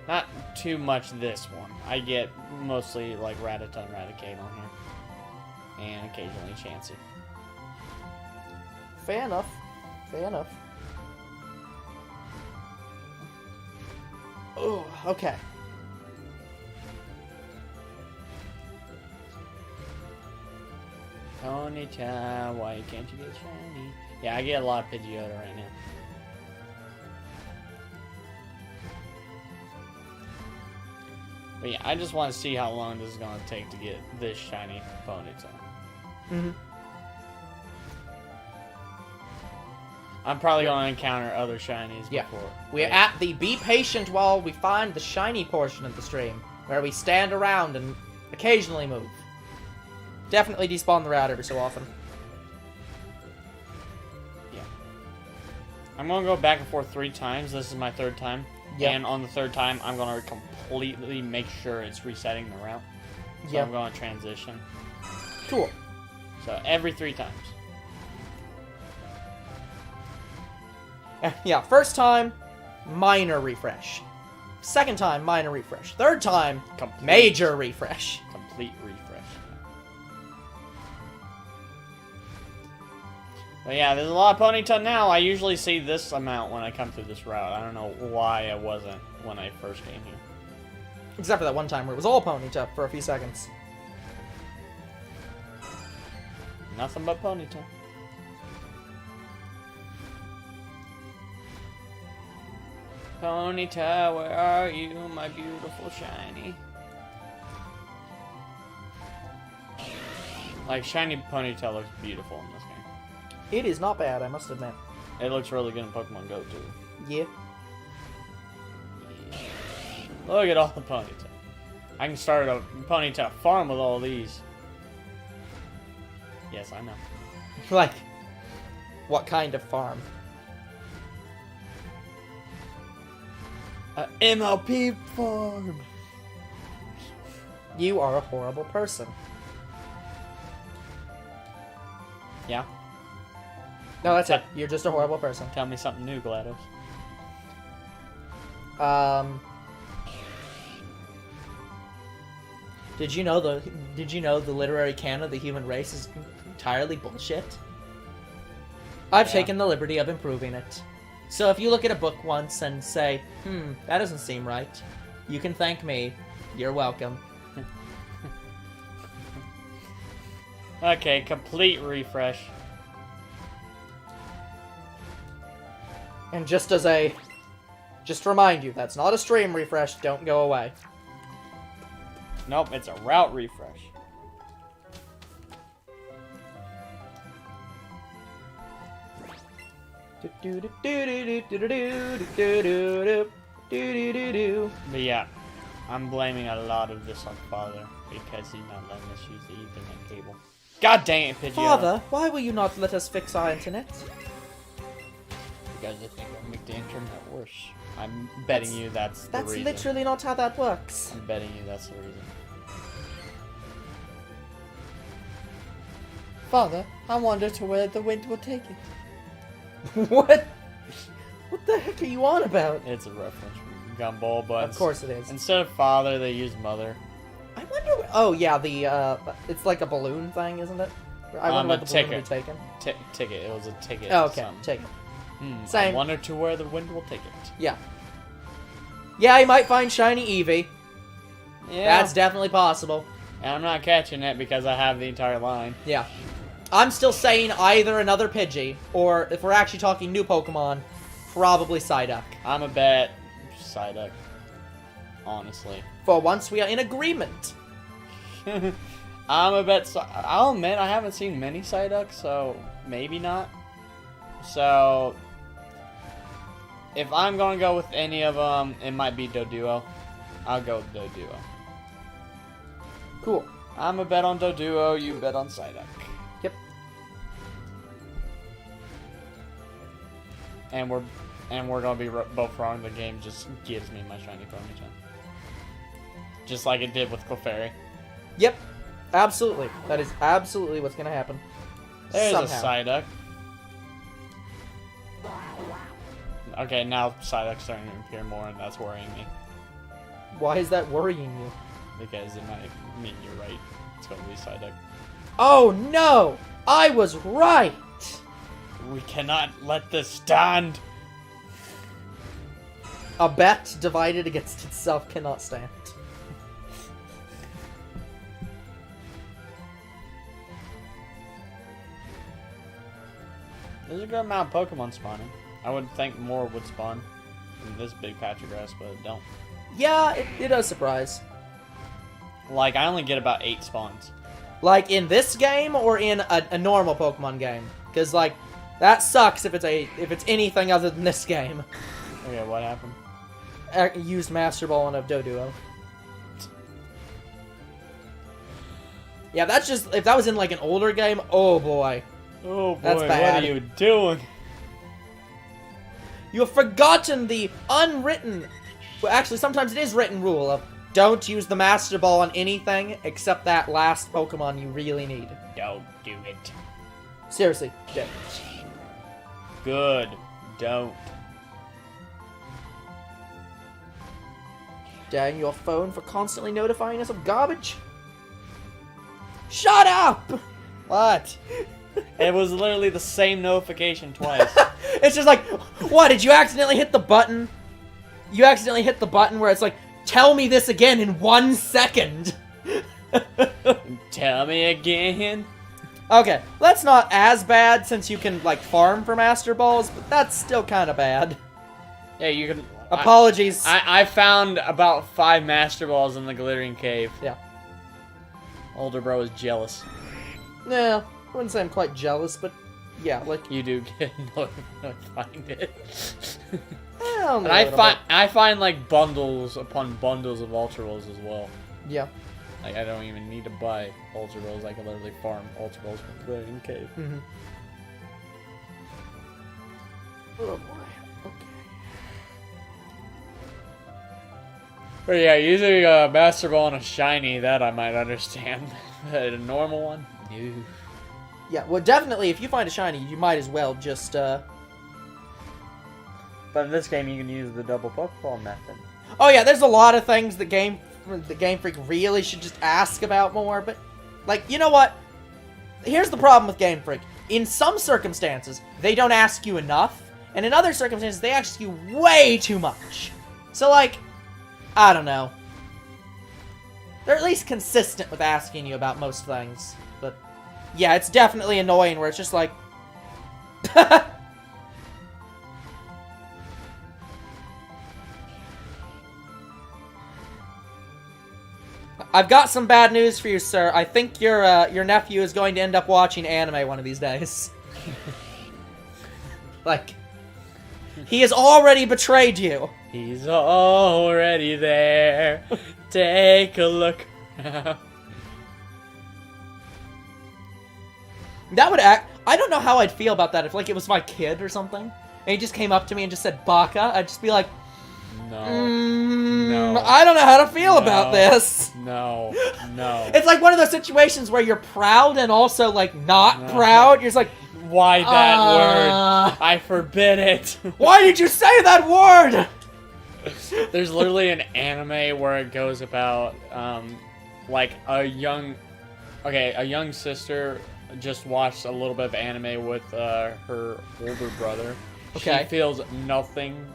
Not too much this one. I get mostly like Rattata and Raticate on here. And occasionally Chansey. Fair enough. Fair enough. Oh, okay. Ponyta, why can't you get shiny? Yeah, I get a lot of Pidgeotto right now. But yeah, I just want to see how long this is going to take to get this shiny Ponyta. Mm-hmm. I'm probably going to encounter other shinies before. We're at the be patient while we find the shiny portion of the stream, where we stand around and occasionally move. definitely despawn the rat every so often. Yeah. I'm gonna go back and forth 3 times. This is my 3rd time. Yep. And on the 3rd time, I'm gonna completely make sure it's resetting the route. So Yep. I'm going to transition. Cool. So every 3 times. Yeah, first time, minor refresh. Second time, minor refresh. Third time, major refresh. Complete refresh. But yeah, there's a lot of Ponyta now. I usually see this amount when I come through this route. I don't know why I wasn't when I first came here. Except for that one time where it was all Ponyta for a few seconds. Nothing but Ponyta. Ponyta, where are you, my beautiful shiny? Like, shiny Ponyta looks beautiful in this game. It is not bad, I must admit. It looks really good in Pokemon Go, too. Yeah. Look at all the Ponyta. I can start a Ponyta farm with all these. Yes, I know. Like, what kind of farm? A MLP farm! You are a horrible person. Yeah? No, that's it. You're just a horrible person. Tell me something new, GLaDOS. Did you know the literary canon of the human race is entirely bullshit? I've taken the liberty of improving it. So if you look at a book once and say, that doesn't seem right, you can thank me. You're welcome. Okay, complete refresh. And just to remind you, that's not a stream refresh, don't go away. Nope, it's a route refresh. But yeah, I'm blaming a lot of this on Father because he's not letting us use the Ethernet cable. God dang it, Pidgeotto. Father, why will you not let us fix our internet? Because I think it'll make the internet worse. I'm betting you that's the reason. That's literally not how that works. I'm betting you that's the reason. Father, I wonder to where the wind will take it. What? What the heck are you on about? It's a reference from Gumball, but Of course it is. instead of father, they use mother. I wonder. Oh yeah, it's like a balloon thing, isn't it? I wonder what the balloon will be taken. Ticket. It was a ticket. Oh, okay, take it. I wonder to where the wind will take it. Yeah. Yeah, you might find shiny Eevee. Yeah. That's definitely possible. And I'm not catching it because I have the entire line. Yeah. I'm still saying either another Pidgey, or if we're actually talking new Pokemon, probably Psyduck. I'm a bet Psyduck. Honestly. For once, we are in agreement. I'm a bet. I'll admit I haven't seen many Psyducks, so maybe not. So if I'm gonna go with any of them, it might be Doduo. I'll go with Doduo. Cool. I'm a bet on Doduo. You bet on Psyduck. Yep. And we're gonna be both wrong. The game just gives me my shiny Ponyta. Just like it did with Clefairy. Yep. Absolutely. That is absolutely what's gonna happen. There's Somehow. a Psyduck. Okay, now Psyduck's starting to appear more, and that's worrying me. Why is that worrying you? Because it might mean you're right. It's gonna be Psyduck. Oh no! I was right! We cannot let this stand! A bet divided against itself cannot stand. There's a good amount of Pokemon spawning. I would think more would spawn in this big patch of grass, but it don't. Yeah, it does surprise. Like, I only get about 8 spawns. Like, in this game, or in a normal Pokemon game? Because, like, that sucks if it's anything other than this game. Okay, what happened? I used Master Ball on a Doduo. Yeah, that's just if that was in like an older game. Oh boy. Oh boy, That's bad. what are you doing? You have forgotten the unwritten. Well, actually, sometimes it is written rule of don't use the Master Ball on anything except that last Pokemon you really need. Don't do it. Seriously, don't. Good. Don't. Dang your phone for constantly notifying us of garbage. Shut up! What? It was literally the same notification twice. It's just like, what, did you accidentally hit the button? You accidentally hit the button where it's like, tell me this again in 1 second. Tell me again. Okay, that's not as bad since you can, like, farm for Master Balls, but that's still kind of bad. Yeah, you can... Apologies. I found about 5 Master Balls in the Glittering Cave. Yeah. Older bro is jealous. Nah, I wouldn't say I'm quite jealous, but yeah, like... You do get find it. Well, And I find like bundles upon bundles of Ultra Rolls as well. Yeah. Like I don't even need to buy Ultra Rolls. I can literally farm Ultra Rolls from the Glittering Cave. Mm-hmm. Oh boy. Okay. But yeah, using a Master Ball and a Shiny, that I might understand. But a normal one? No. Yeah, well, definitely, if you find a shiny, you might as well just, But in this game, you can use the double Pokeball method. Oh yeah, there's a lot of things the Game Freak really should just ask about more, but, like, you know what? Here's the problem with Game Freak. In some circumstances, they don't ask you enough, and in other circumstances, they ask you way too much. So, like, I don't know. They're at least consistent with asking you about most things, but yeah, it's definitely annoying where it's just like... I've got some bad news for you, sir. I think your nephew is going to end up watching anime one of these days. Like, he has already betrayed you. He's already there. Take a look. That would act... I don't know how I'd feel about that if, like, it was my kid or something. And he just came up to me and just said, Baka. I'd just be like... No. No. I don't know how to feel about this. No. No. It's like one of those situations where you're proud and also, like, not proud. You're just like... Why that word? I forbid it. Why did you say that word? There's literally an anime where it goes about, like, a young sister just watched a little bit of anime with, her older brother. Okay. She feels nothing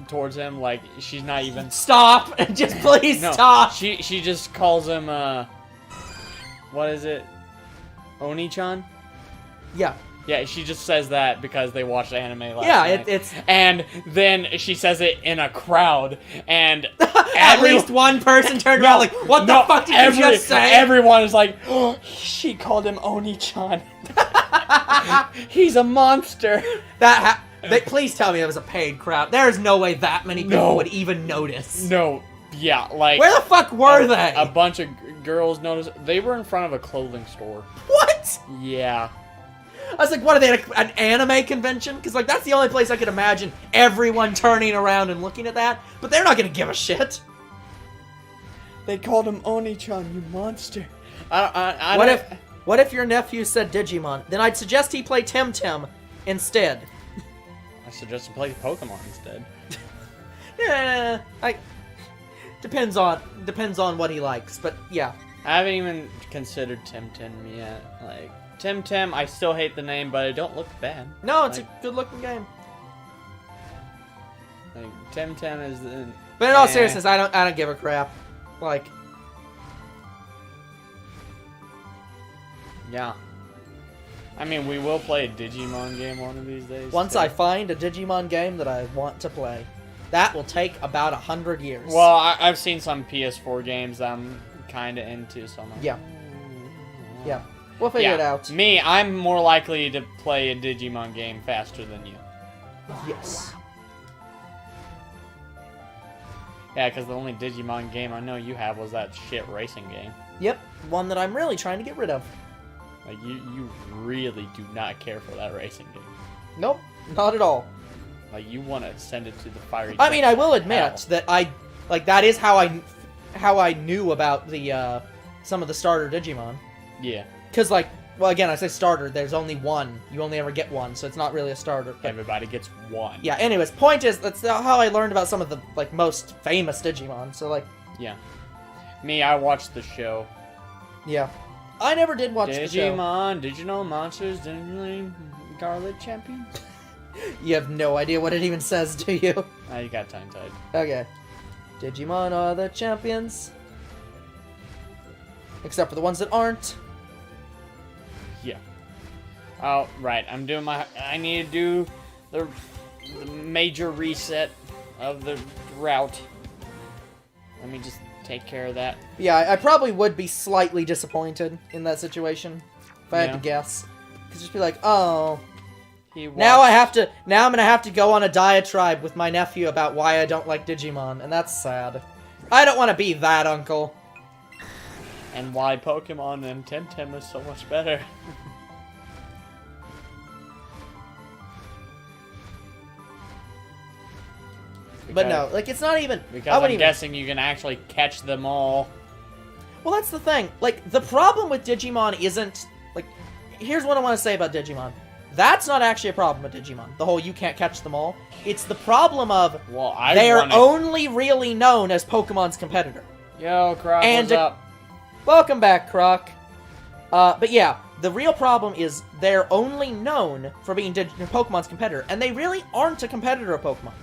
towards him, like, she's not even... Stop! Just please No, stop! She just calls him, what is it? Oni-chan? Yeah. Yeah, she just says that because they watched anime last Yeah, night. it's... And then she says it in a crowd, and... At least one person turned around like, what the fuck did you just say? Everyone is like, oh, she called him Oni-chan. He's a monster. Please tell me it was a paid crowd. There is no way that many people would even notice. No, yeah, like... Where the fuck were they? A bunch of girls noticed. They were in front of a clothing store. What? Yeah. I was like, what are they, an anime convention? Because, like, that's the only place I could imagine everyone turning around and looking at that. But they're not going to give a shit. They called him Oni-chan, you monster. What if your nephew said Digimon? Then I'd suggest he play Temtem instead. I suggest you play Pokemon instead. Yeah, depends on what he likes, but yeah. I haven't even considered Temtem yet. Like, Temtem, I still hate the name, but it don't look bad. No, it's a good-looking game. Like, Temtem is the... But in all seriousness, I don't give a crap. Like... Yeah. I mean, we will play a Digimon game one of these days. Once I find a Digimon game that I want to play. That will take about 100 years. Well, I've seen some PS4 games I'm kind of into, so I'm like... Yeah. Yeah. We'll figure it out. Me, I'm more likely to play a Digimon game faster than you. Yes. Yeah, because the only Digimon game I know you have was that shit racing game. Yep, one that I'm really trying to get rid of. Like, you really do not care for that racing game. Nope, not at all. Like, you want to send it to the fiery... I mean, I will admit that that is how I knew about the, some of the starter Digimon. Yeah. Because, like, well, again, I say starter, there's only one. You only ever get one, so it's not really a starter. But, everybody gets one. yeah, anyways, point is, that's how I learned about some of the, like, most famous Digimon, so, like... Yeah. Me, I watched the show. Yeah. I never did watch the show. Digimon, Digital Monsters, Digimon, Garlic Champion? You have no idea what it even says, do you? You got tongue-tied. Okay. Digimon are the champions. Except for the ones that aren't. Yeah. Oh, right. I'm doing my... I need to do the major reset of the route. Let me just take care of that. Yeah, I probably would be slightly disappointed in that situation, if I had to guess. Because just be like, oh... Now I'm gonna have to go on a diatribe with my nephew about why I don't like Digimon, and that's sad. I don't want to be that uncle. And why Pokemon and Temtem is so much better. But no, like, it's not even... Because I'm guessing you can actually catch them all. Well, that's the thing. Like, the problem with Digimon isn't... Like, here's what I want to say about Digimon. That's not actually a problem with Digimon. The whole you can't catch them all. It's the problem of... Well, they're only really known as Pokemon's competitor. Yo, Croc, what's up? Welcome back, Croc. But yeah, the real problem is they're only known for being Pokemon's competitor, and they really aren't a competitor of Pokemon.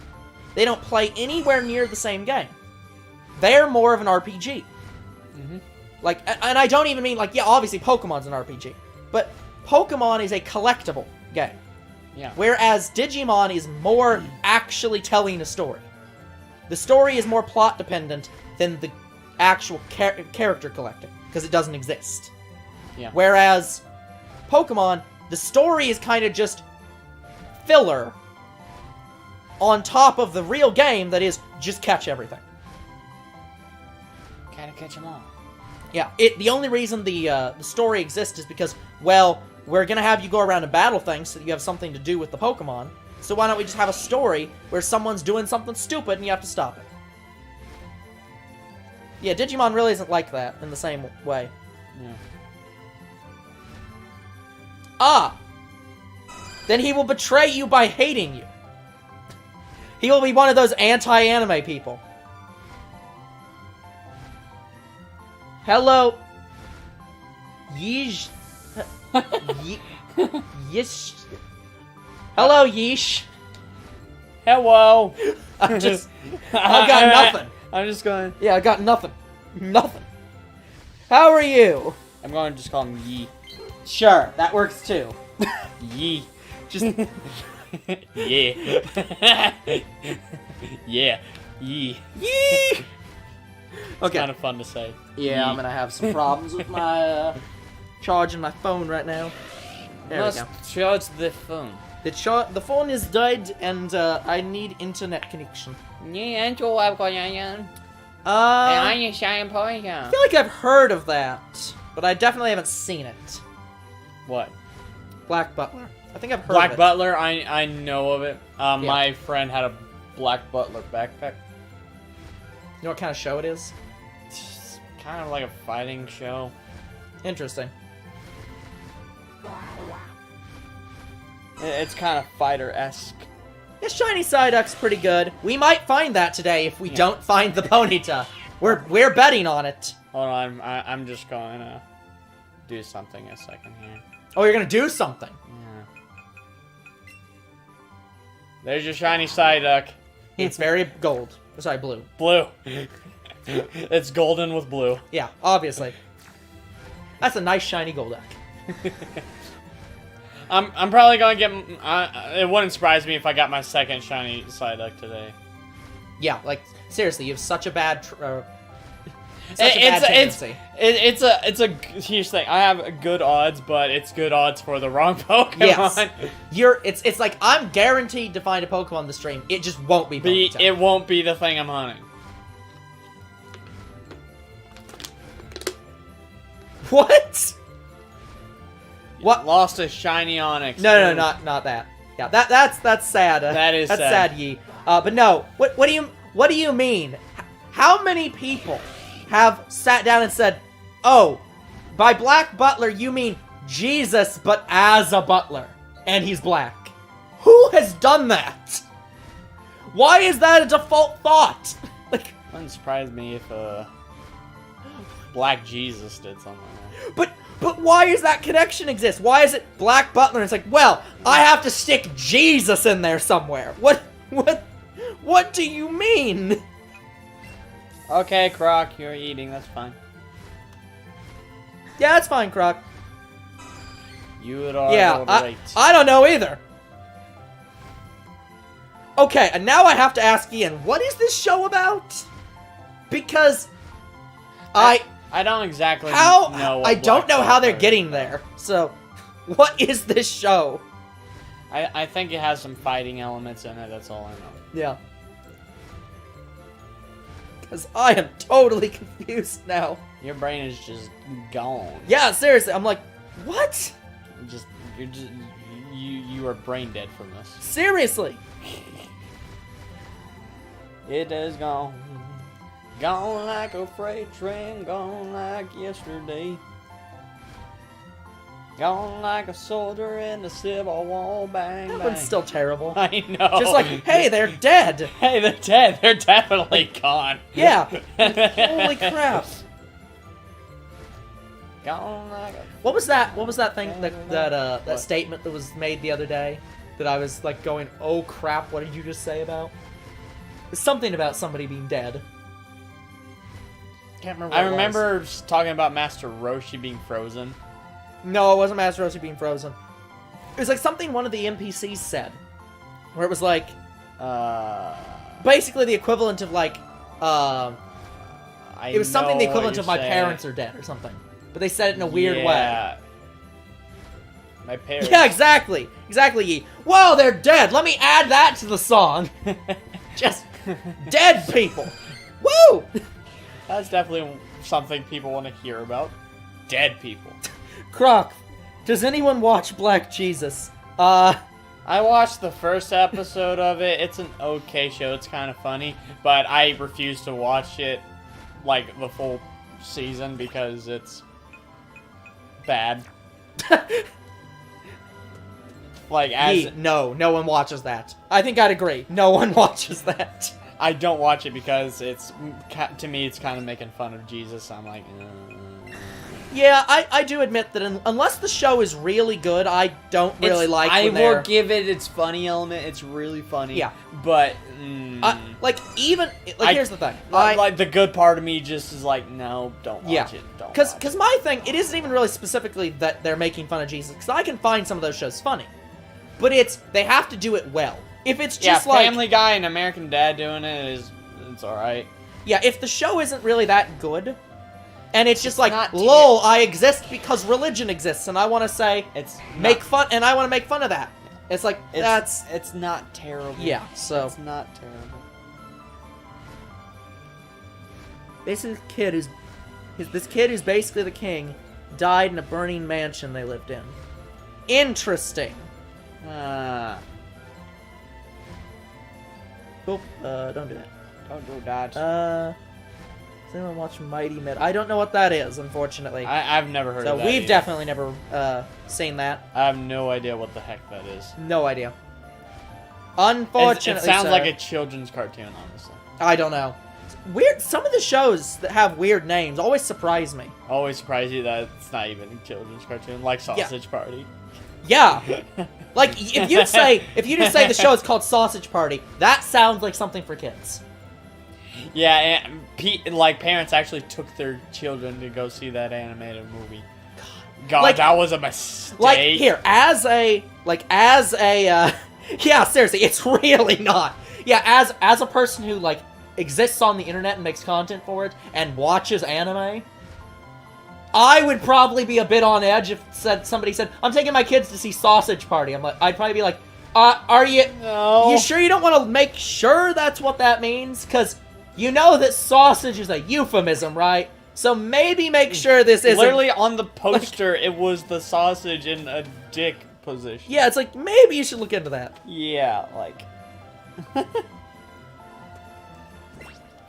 They don't play anywhere near the same game. They're more of an RPG. Mm-hmm. Like, and I don't even mean, like, yeah, obviously Pokemon's an RPG, but Pokemon is a collectible game. Yeah. Whereas Digimon is more actually telling a story. The story is more plot dependent than the actual character collecting, because it doesn't exist. Yeah. Whereas Pokemon, the story is kind of just filler on top of the real game that is just catch everything. Gotta catch them all. Yeah, the only reason the story exists is because, well, we're gonna have you go around and battle things so that you have something to do with the Pokemon. So why don't we just have a story where someone's doing something stupid and you have to stop it? Yeah, Digimon really isn't like that in the same way. Yeah. Ah! Then he will betray you by hating you. He will be one of those anti-anime people. Hello. Yeesh. Yeesh. Hello, Yeesh. Hello. I got nothing. I'm just going... Yeah, I got nothing. Nothing. How are you? I'm going to just call him Yee. Sure, that works too. Yee. Just... Yeah. Yeah. Yee. Yee! It's kind of fun to say. Yeah, I'm gonna have some problems with my charging my phone right now. There we go. Charge the phone. The phone is dead, and I need internet connection. I feel like I've heard of that, but I definitely haven't seen it. What? Black Butler. I think I've heard Black of it. Butler, I know of it. Yeah. My friend had a Black Butler backpack. You know what kind of show it is? It's kind of like a fighting show. Interesting. It's kind of fighter-esque. Yeah, Shiny Psyduck's pretty good. We might find that today if we don't find the Ponyta. We're betting on it. Hold on, I'm just going to do something a second here. Oh, you're gonna do something. Yeah. There's your Shiny Psyduck. It's very gold. Sorry, blue. Blue. It's golden with blue. Yeah, obviously. That's a nice shiny Golduck. I'm probably gonna get. It wouldn't surprise me if I got my second Shiny Psyduck today. Yeah, like seriously, you have such a bad. It's a huge thing. I have good odds, but it's good odds for the wrong Pokemon. Yes. It's like I'm guaranteed to find a Pokemon in the stream. It just won't be Ponyta. It won't be the thing I'm hunting. What? What? Lost a shiny Onyx. No, not that. Yeah, that's sad. That's sad, Yi. But no, what do you mean? How many people have sat down and said, "Oh, by Black Butler you mean Jesus, but as a butler, and he's black"? Who has done that? Why is that a default thought? Like, Wouldn't surprise me if Black Jesus did something like that. But why does that connection exist? Why is it Black Butler? It's like, well, I have to stick Jesus in there somewhere. What do you mean? Okay, Croc, you're eating. That's fine. Yeah, that's fine, Croc. You are Yeah, great. I don't know either. Okay, and now I have to ask Ian, what is this show about? Because I don't exactly know what I don't know Black how they're Butler getting is. there. So, what is this show? I think it has some fighting elements in it. That's all I know. Yeah. Because I am totally confused now. Your brain is just gone. Yeah, seriously, I'm like, what? You are brain dead from this. Seriously. It is gone. Gone like a freight train, gone like yesterday. Gone like a soldier in the Civil War, bang, That bang. one's still terrible. I know. Just like, hey, they're dead. Hey, they're dead. They're definitely gone. Yeah. Holy crap. Gone like a... What was that thing, that What? statement that was made the other day? That I was like going, oh crap, what did you just say about? Something about somebody being dead. Can't remember what I it was. remember talking about Master Roshi being frozen. No, it wasn't Master Roshi being frozen. It was like something one of the NPCs said. Where it was like, basically the equivalent of like, it was something the equivalent of my parents are dead or something. But they said it in a weird way. My parents. Yeah, exactly. Exactly, Yi. Whoa, they're dead. Let me add that to the song. Just dead people. Woo! That's definitely something people want to hear about. Dead people. Croc, does anyone watch Black Jesus? I watched the first episode of it. It's an okay show. It's kind of funny, but I refuse to watch it like the full season because it's bad. Like as No one watches that. I think I'd agree. No one watches that. I don't watch it because it's to me it's kind of making fun of Jesus. I'm like, Yeah, I do admit that unless the show is really good, I don't really like I when will they're... give it its funny element. It's really funny. Yeah. But like here's the thing. Like the good part of me just is like, no, don't watch it. Don't. Because my thing, it isn't even really specifically that they're making fun of Jesus. Because I can find some of those shows funny, but they have to do it well. If it's just like Family Guy and American Dad doing it's all right. Yeah, if the show isn't really that good, and it's just like, not lol, I exist because religion exists, and I want to say, make fun of that. It's like, it's not terrible. Yeah, so... It's not terrible. This kid who's basically the king, died in a burning mansion they lived in. Interesting. Oop, don't do that. Don't do that. Does anyone watch Mighty Med? I don't know what that is, unfortunately. I've never heard of that. So we've either. definitely never seen that. I have no idea what the heck that is. No idea. Unfortunately, it sounds sir, like a children's cartoon, honestly. I don't know. Weird. Some of the shows that have weird names always surprise me. Always surprise you that it's not even a children's cartoon, like Sausage Party. Yeah. Like if you just say the show is called Sausage Party, that sounds like something for kids. Yeah, and like parents actually took their children to go see that animated movie. God, Like- that was a mistake. Like here, as a yeah, seriously, it's really not. Yeah, as a person who like exists on the internet and makes content for it and watches anime, I would probably be a bit on edge if somebody said, "I'm taking my kids to see Sausage Party." I'd probably be like, "Are you? No. You sure you don't want to make sure that's what that means? Because you know that sausage is a euphemism, right? So maybe make sure this isn't... Literally on the poster, it was the sausage in a dick position. Yeah, it's like, maybe you should look into that. Yeah, like...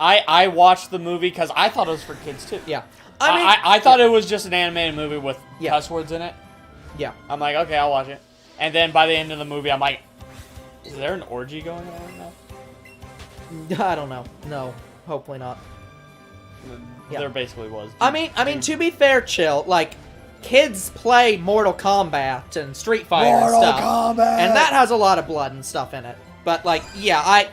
I watched the movie because I thought it was for kids, too. Yeah. I thought it was just an animated movie with cuss words in it. Yeah. I'm like, okay, I'll watch it. And then by the end of the movie, I'm like, is there an orgy going on right now? I don't know. No, hopefully not. There basically was. I mean, to be fair, Chill, like, kids play Mortal Kombat and Street Fighter and stuff. Mortal Kombat! And that has a lot of blood and stuff in it. But, like, yeah,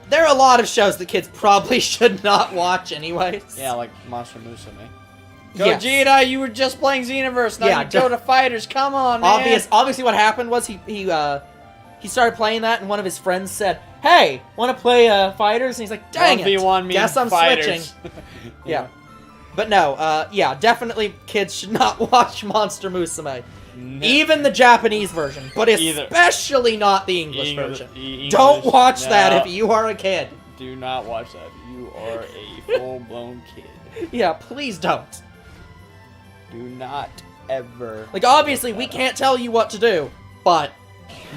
there are a lot of shows that kids probably should not watch anyways. Yeah, like Monster Musume. Yes. Gogeta, you were just playing Xenoverse, now you go to Fighters, come on, man! Obviously what happened was he started playing that and one of his friends said, "Hey, want to play Fighters?" And he's like, "Dang 1v1 it, me guess I'm Fighters. switching." Yeah. But no, yeah, definitely kids should not watch Monster Musume. Even the Japanese version, but especially not the English version. Don't watch that if you are a kid. Do not watch that. You are a full-blown kid. Yeah, please don't. Do not ever. Like, obviously, we can't tell you what to do, but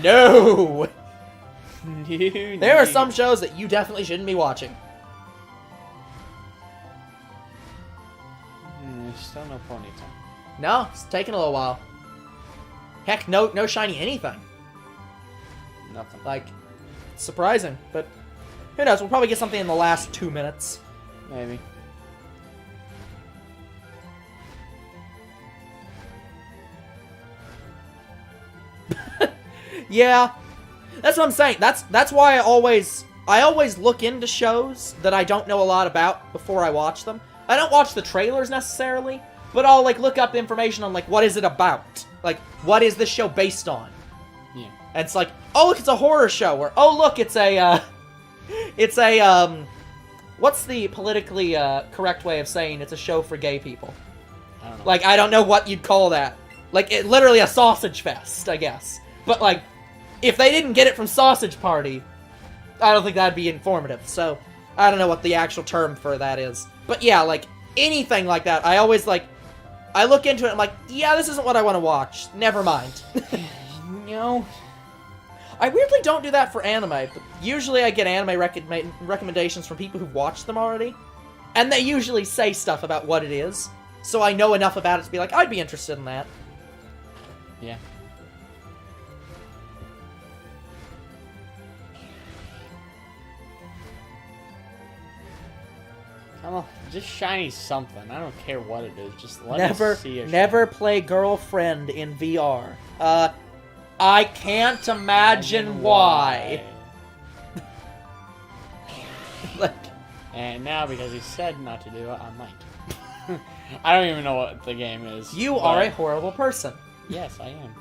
no. There are some shows that you definitely shouldn't be watching. Still no Ponyta. No, it's taking a little while. Heck, no shiny anything. Nothing. Like, it's surprising, but who knows? We'll probably get something in the last 2 minutes. Maybe. Yeah, that's what I'm saying. That's why I always look into shows that I don't know a lot about before I watch them. I don't watch the trailers necessarily, but I'll like look up information on like what is it about, like what is this show based on. Yeah. And it's like, oh look, it's a horror show, or oh look, it's a what's the politically correct way of saying it's a show for gay people? I don't know. Like, I don't know what you'd call that. Like, literally a sausage fest, I guess. But like, if they didn't get it from Sausage Party, I don't think that'd be informative. So, I don't know what the actual term for that is. But yeah, like, anything like that, I always, like, I look into it and I'm like, yeah, this isn't what I want to watch. Never mind. You know? I weirdly don't do that for anime, but usually I get anime recommendations from people who've watched them already. And they usually say stuff about what it is. So I know enough about it to be like, I'd be interested in that. Yeah. Come on, just shiny something. I don't care what it is. Just let me see it. Never play Girlfriend in VR. I can't imagine why. Like, and now, because he said not to do it, I might. I don't even know what the game is. You are a horrible person. Yes, I am.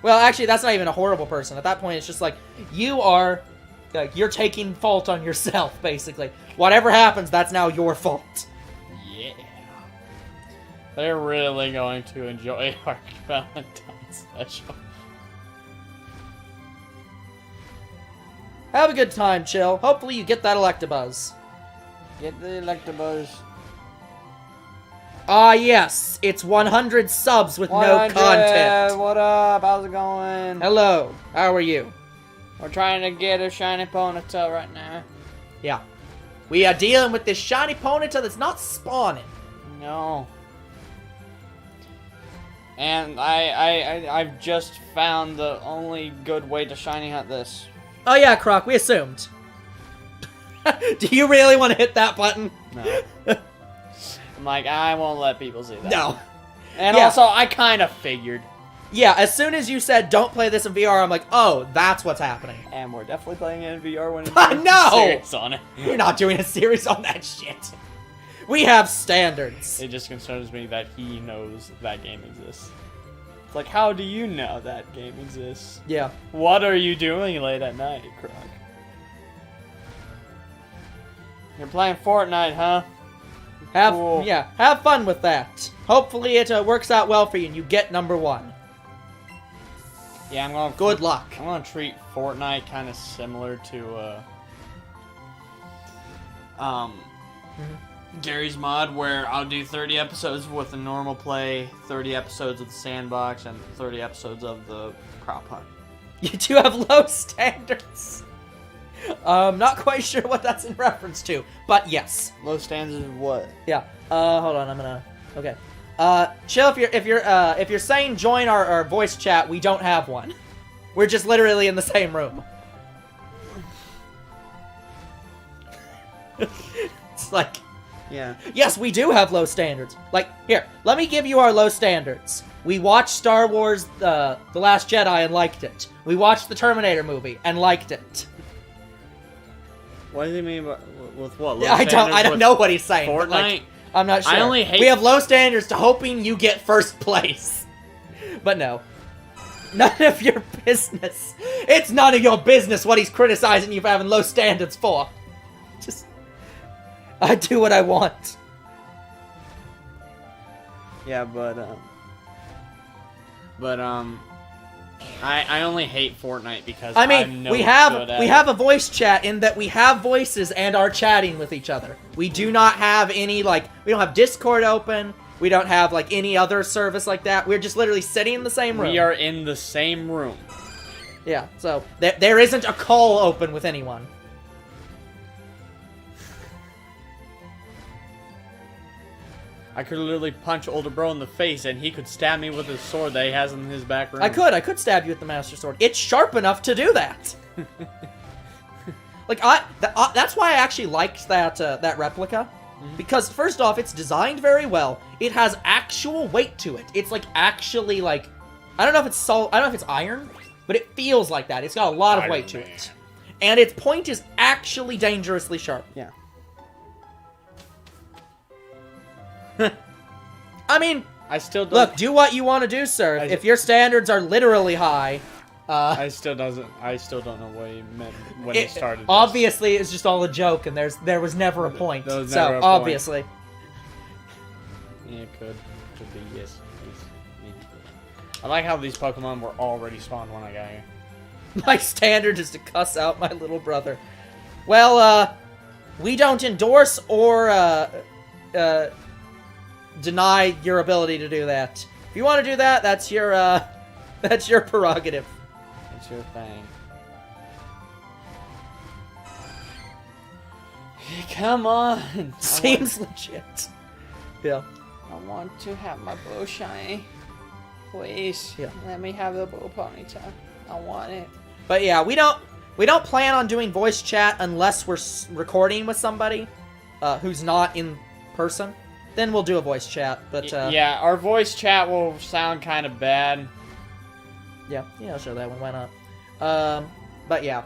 Well, actually, that's not even a horrible person. At that point, it's just like, you are... Like, you're taking fault on yourself, basically. Whatever happens, that's now your fault. Yeah. They're really going to enjoy our Valentine's special. Have a good time, Chill. Hopefully you get that Electabuzz. Get the Electabuzz. Ah, yes. It's 100 subs with no content. What up? How's it going? Hello. How are you? We're trying to get a shiny Ponyta right now. Yeah. We are dealing with this shiny Ponyta that's not spawning. No. And I've just found the only good way to shiny hunt this. Oh yeah, Croc, we assumed. Do you really want to hit that button? No. I'm like, I won't let people see that. No. And also, I kind of figured. Yeah, as soon as you said, don't play this in VR, I'm like, oh, that's what's happening. And we're definitely playing it in VR when it's no! series on it. You're not doing a series on that shit. We have standards. It just concerns me that he knows that game exists. It's like, how do you know that game exists? Yeah. What are you doing late at night, Croc? You're playing Fortnite, huh? Cool. Yeah, have fun with that. Hopefully it works out well for you and you get #1. Yeah, I'm gonna... Good luck. I'm gonna treat Fortnite kind of similar to, Gary's Mod, where I'll do 30 episodes with the normal play, 30 episodes of the sandbox, and 30 episodes of the crop hunt. You do have low standards. Not quite sure what that's in reference to, but yes. Low standards of what? Yeah. Hold on. I'm gonna. Okay. Chill. If you're saying join our voice chat, we don't have one. We're just literally in the same room. It's like. Yeah. Yes, we do have low standards. Like, here, let me give you our low standards. We watched Star Wars, The Last Jedi and liked it. We watched the Terminator movie and liked it. What does he mean with what? Low I don't know what he's saying. Fortnite? But like, I'm not sure. I only hate... We have low standards to hoping you get first place. But no. None of your business. It's none of your business what he's criticizing you for having low standards for. Just... I do what I want. Yeah, I only hate Fortnite because I mean, we have a voice chat in that we have voices and are chatting with each other. We do not have any, like, we don't have Discord open. We don't have, like, any other service like that. We're just literally sitting in the same room. We are in the same room. Yeah, so there isn't a call open with anyone. I could literally punch older bro in the face and he could stab me with his sword that he has in his back room. I could stab you with the Master Sword. It's sharp enough to do that. Like, that's why I actually liked that replica. Because, first off, it's designed very well. It has actual weight to it. It's, like, actually, like... I don't know if it's iron, but it feels like that. It's got a lot of weight to it. And its point is actually dangerously sharp. Yeah. I mean, I still don't... Look, do what you want to do, sir. If your standards are literally high... I still don't know what he meant when he started this. Obviously, it's just all a joke, and there was never a point. So, obviously. Yeah, it could be, yes. I like how these Pokemon were already spawned when I got here. My standard is to cuss out my little brother. Well, we don't endorse or, deny your ability to do that. If you want to do that, that's your prerogative. It's your thing. Come on. Seems legit. Yeah. I want to have my bow shiny. Please. Yeah. Let me have the bow Ponyta. I want it. But yeah, we don't plan on doing voice chat unless we're recording with somebody who's not in person. Then we'll do a voice chat, but... yeah, our voice chat will sound kind of bad. Yeah, I'll show that one, why not? But yeah.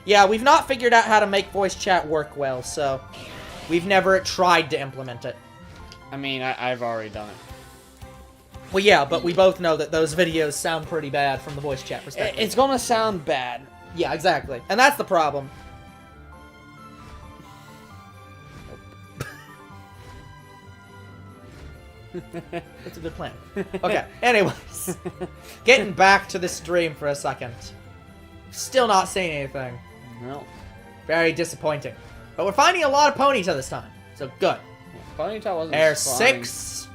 Yeah, we've not figured out how to make voice chat work well, so... We've never tried to implement it. I mean, I've already done it. Well, yeah, but we both know that those videos sound pretty bad from the voice chat perspective. It's gonna sound bad. Yeah, exactly. And that's the problem. It's a good plan. Okay, anyways. Getting back to the stream for a second. Still not seeing anything. No. Very disappointing. But we're finding a lot of Ponyta this time. So good. Ponyta wasn't There's spawning. 6.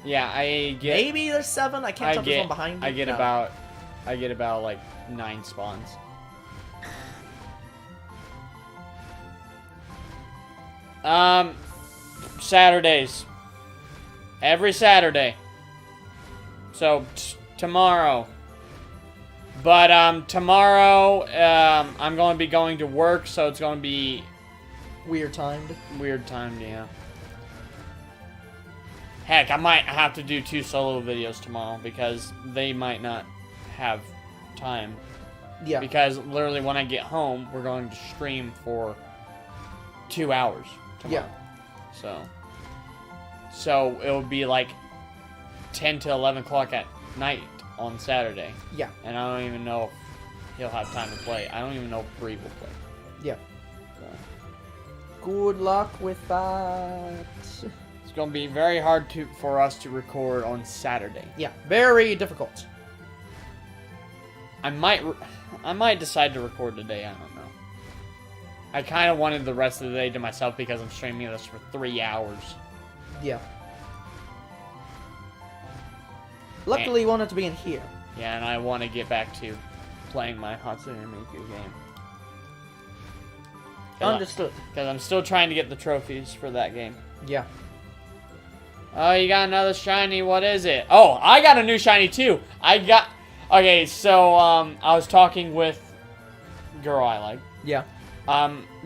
Yeah, I get... Maybe there's 7. I can't tell if there's one behind you. I get about like 9 spawns. Saturdays. Every Saturday. So, tomorrow. But, tomorrow, I'm going to be going to work, so it's going to be... Weird timed. Weird timed, yeah. Heck, I might have to do 2 solo videos tomorrow, because they might not have time. Yeah. Because, literally, when I get home, we're going to stream for 2 hours tomorrow. Yeah. So it'll be like 10 to 11 o'clock at night on Saturday. Yeah. And I don't even know if he'll have time to play. I don't even know if Bree will play. Yeah. So. Good luck with that. It's going to be very hard for us to record on Saturday. Yeah, very difficult. I might decide to record today. I don't know. I kind of wanted the rest of the day to myself because I'm streaming this for 3 hours. Yeah. Luckily, you want it to be in here. Yeah, and I want to get back to playing my Hatsune Miku game. Understood. Because I'm still trying to get the trophies for that game. Yeah. Oh, you got another shiny. What is it? Oh, I got a new shiny too. Okay, so I was talking with a girl I like. Yeah.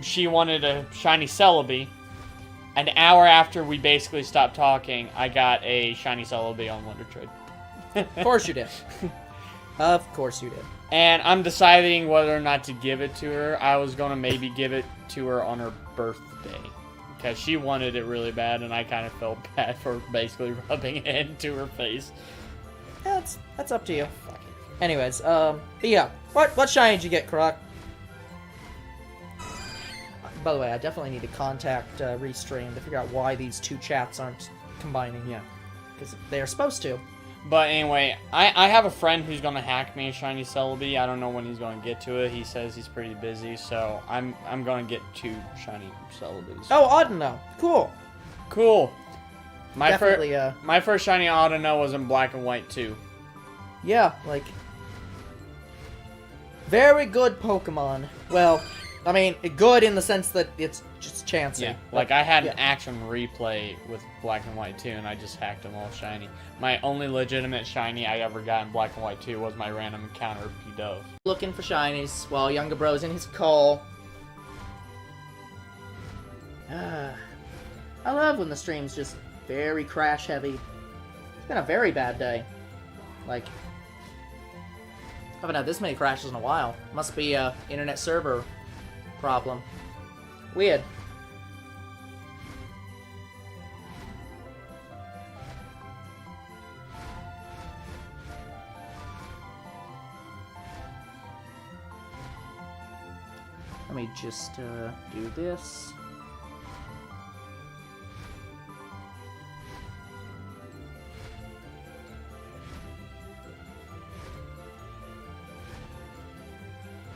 She wanted a shiny Celebi. An hour after we basically stopped talking, I got a shiny Celebi on Wonder Trade. Of course you did. Of course you did. And I'm deciding whether or not to give it to her. I was going to maybe give it to her on her birthday. Because she wanted it really bad, and I kind of felt bad for basically rubbing it into her face. Yeah, that's up to you. Anyways, but yeah. What shiny did you get, Croc? By the way, I definitely need to contact Restream to figure out why these two chats aren't combining. Yeah. Because they are supposed to. But anyway, I have a friend who's going to hack me a shiny Celebi. I don't know when he's going to get to it. He says he's pretty busy, so I'm going to get 2 shiny Celebis. Oh, Audino. Cool. Cool. My first shiny Audino was in black and white, too. Yeah, like... very good Pokemon. Well, I mean, good in the sense that it's just chancy. Yeah, like I had an action replay with black and white, too, and I just hacked them all shiny. My only legitimate shiny I ever got in black and white, too, was my random encounter P-Dove. Looking for shinies while Younger Bro's in his call. I love when the stream's just very crash heavy. It's been a very bad day. Like, haven't had this many crashes in a while. Must be a internet server problem. Weird. Let me just do this.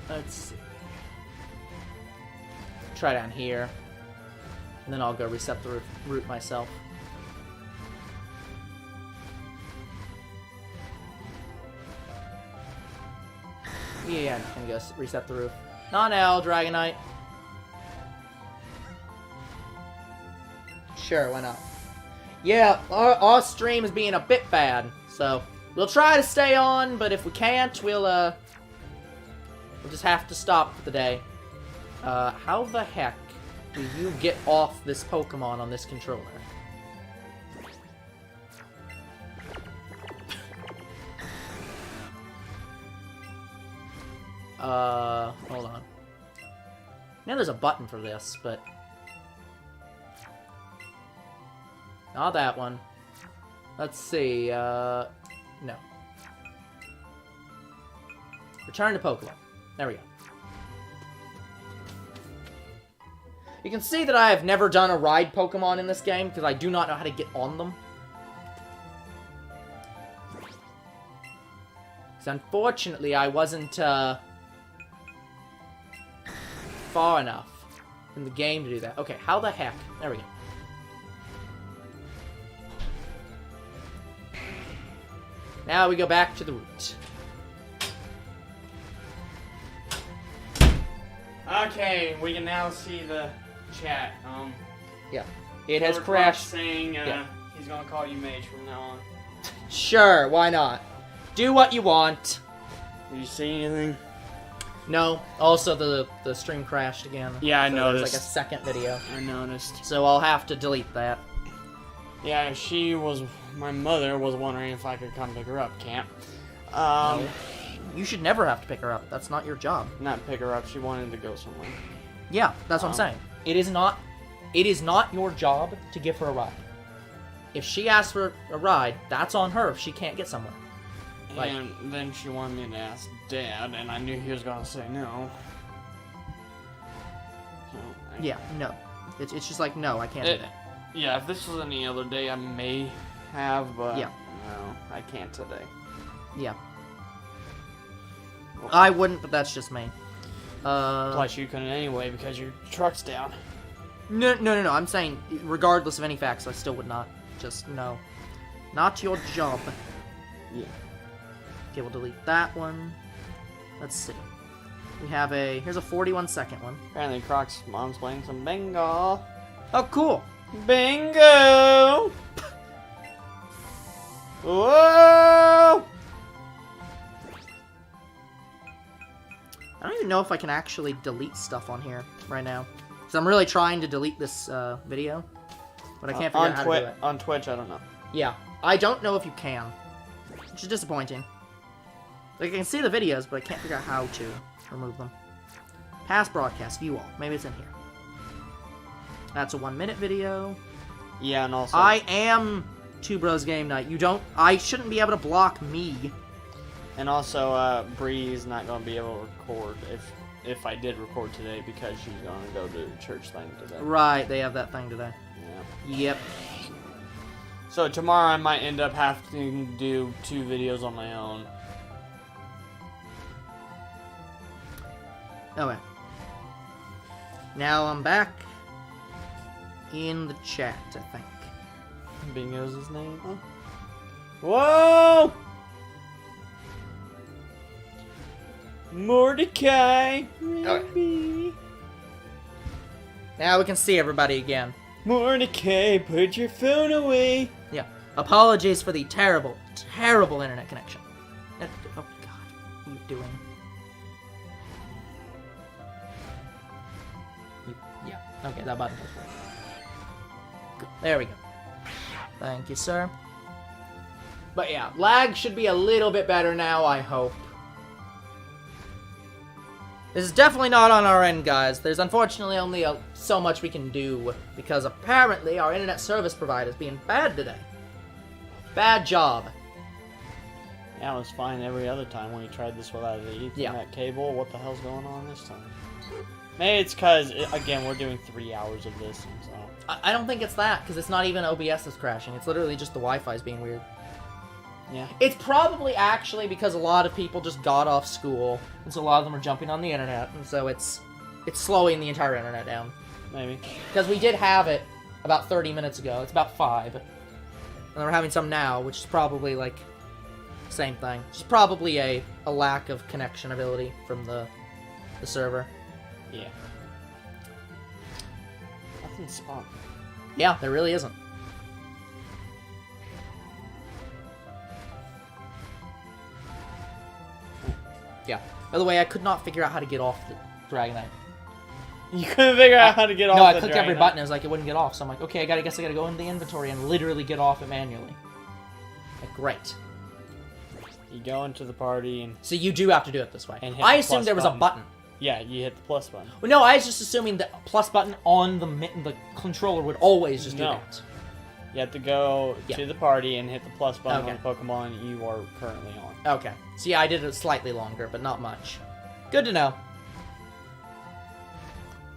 Let's see. Try down here. And then I'll go reset the route myself. Yeah, I'm gonna go reset the roof. Not now, Dragonite. Sure, why not? Yeah, our stream is being a bit bad, so we'll try to stay on, but if we can't, we'll just have to stop for the day. How the heck do you get off this Pokemon on this controller? Hold on. Now there's a button for this, but... not that one. Let's see, no. Return to Pokemon. There we go. You can see that I have never done a ride Pokemon in this game, because I do not know how to get on them. Because unfortunately, I wasn't, far enough in the game to do that. Okay, how the heck? There we go. Now we go back to the route. Okay, we can now see the chat. Yeah, it has crashed. Saying he's gonna call you Mage from now on. Sure, why not? Do what you want. Did you see anything? No. Also, the stream crashed again. Yeah, I noticed. There's like a second video. I noticed. So I'll have to delete that. Yeah, my mother was wondering if I could come pick her up. Can't. No. You should never have to pick her up. That's not your job. Not pick her up. She wanted to go somewhere. Yeah, that's what I'm saying. It is not your job to give her a ride. If she asks for a ride, that's on her if she can't get somewhere. Like, and then she wanted me to ask Dad, and I knew he was gonna say no. So yeah, no. It's just like, no, I can't do that. Yeah, if this was any other day, I may have, but yeah. No, I can't today. Yeah. I wouldn't, but that's just me. Plus, you couldn't anyway because your truck's down. No. I'm saying, regardless of any facts, I still would not. Just, no. Not your job. Yeah. Okay, we'll delete that one. Let's see. We have here's a 41-second one. Apparently, Croc's mom's playing some bingo. Oh, cool. Bingo! Whoa! I don't even know if I can actually delete stuff on here right now. Because I'm really trying to delete this video. But I can't figure out how to do it. On Twitch, I don't know. Yeah. I don't know if you can. Which is disappointing. Like, I can see the videos, but I can't figure out how to remove them. Past broadcast, view all. Maybe it's in here. That's a 1-minute video. Yeah, and also... I am Two Bros Game Night. I shouldn't be able to block me. And also, Bree's not going to be able to record if I did record today because she's going to go to the church thing today. Right, they have that thing today. Yeah. Yep. So tomorrow I might end up having to do 2 videos on my own. Okay. Now I'm back in the chat, I think. Bingo's his name. Oh. Whoa! Mordecai! Okay. Now we can see everybody again. Mordecai, put your phone away! Yeah. Apologies for the terrible, terrible internet connection. Oh, God. What are you doing? Yeah. Okay, that button does work. Good. There we go. Thank you, sir. But yeah, lag should be a little bit better now, I hope. This is definitely not on our end, guys. There's unfortunately only so much we can do, because apparently our internet service provider is being bad today. Bad job. Yeah, it was fine every other time when you tried this without the Ethernet cable. What the hell's going on this time? Maybe it's because, again, we're doing 3 hours of this, and so... I don't think it's that, because it's not even OBS that's crashing. It's literally just the Wi-Fi's being weird. Yeah. It's probably actually because a lot of people just got off school, and so a lot of them are jumping on the internet, and so it's slowing the entire internet down. Maybe. Because we did have it about 30 minutes ago. It's about 5. And we're having some now, which is probably, like, same thing. It's probably a lack of connection ability from the server. Yeah. Nothing spawned. Yeah, there really isn't. Yeah. By the way, I could not figure out how to get off the Dragonite. You couldn't figure out how to get off the No, I clicked every Dragonite. button. It was like it wouldn't get off. So I'm like, okay, I guess I gotta go into the inventory and literally get off it manually. Like, great. You go into the party and... So you do have to do it this way. And hit I the assumed plus there was button. a button. Yeah, you hit the plus button. Well, no, I was just assuming the plus button on the controller would always just do that. You have to go to the party and hit the plus button Okay. on the Pokemon you are currently on. Okay. So yeah, I did it slightly longer, but not much. Good to know.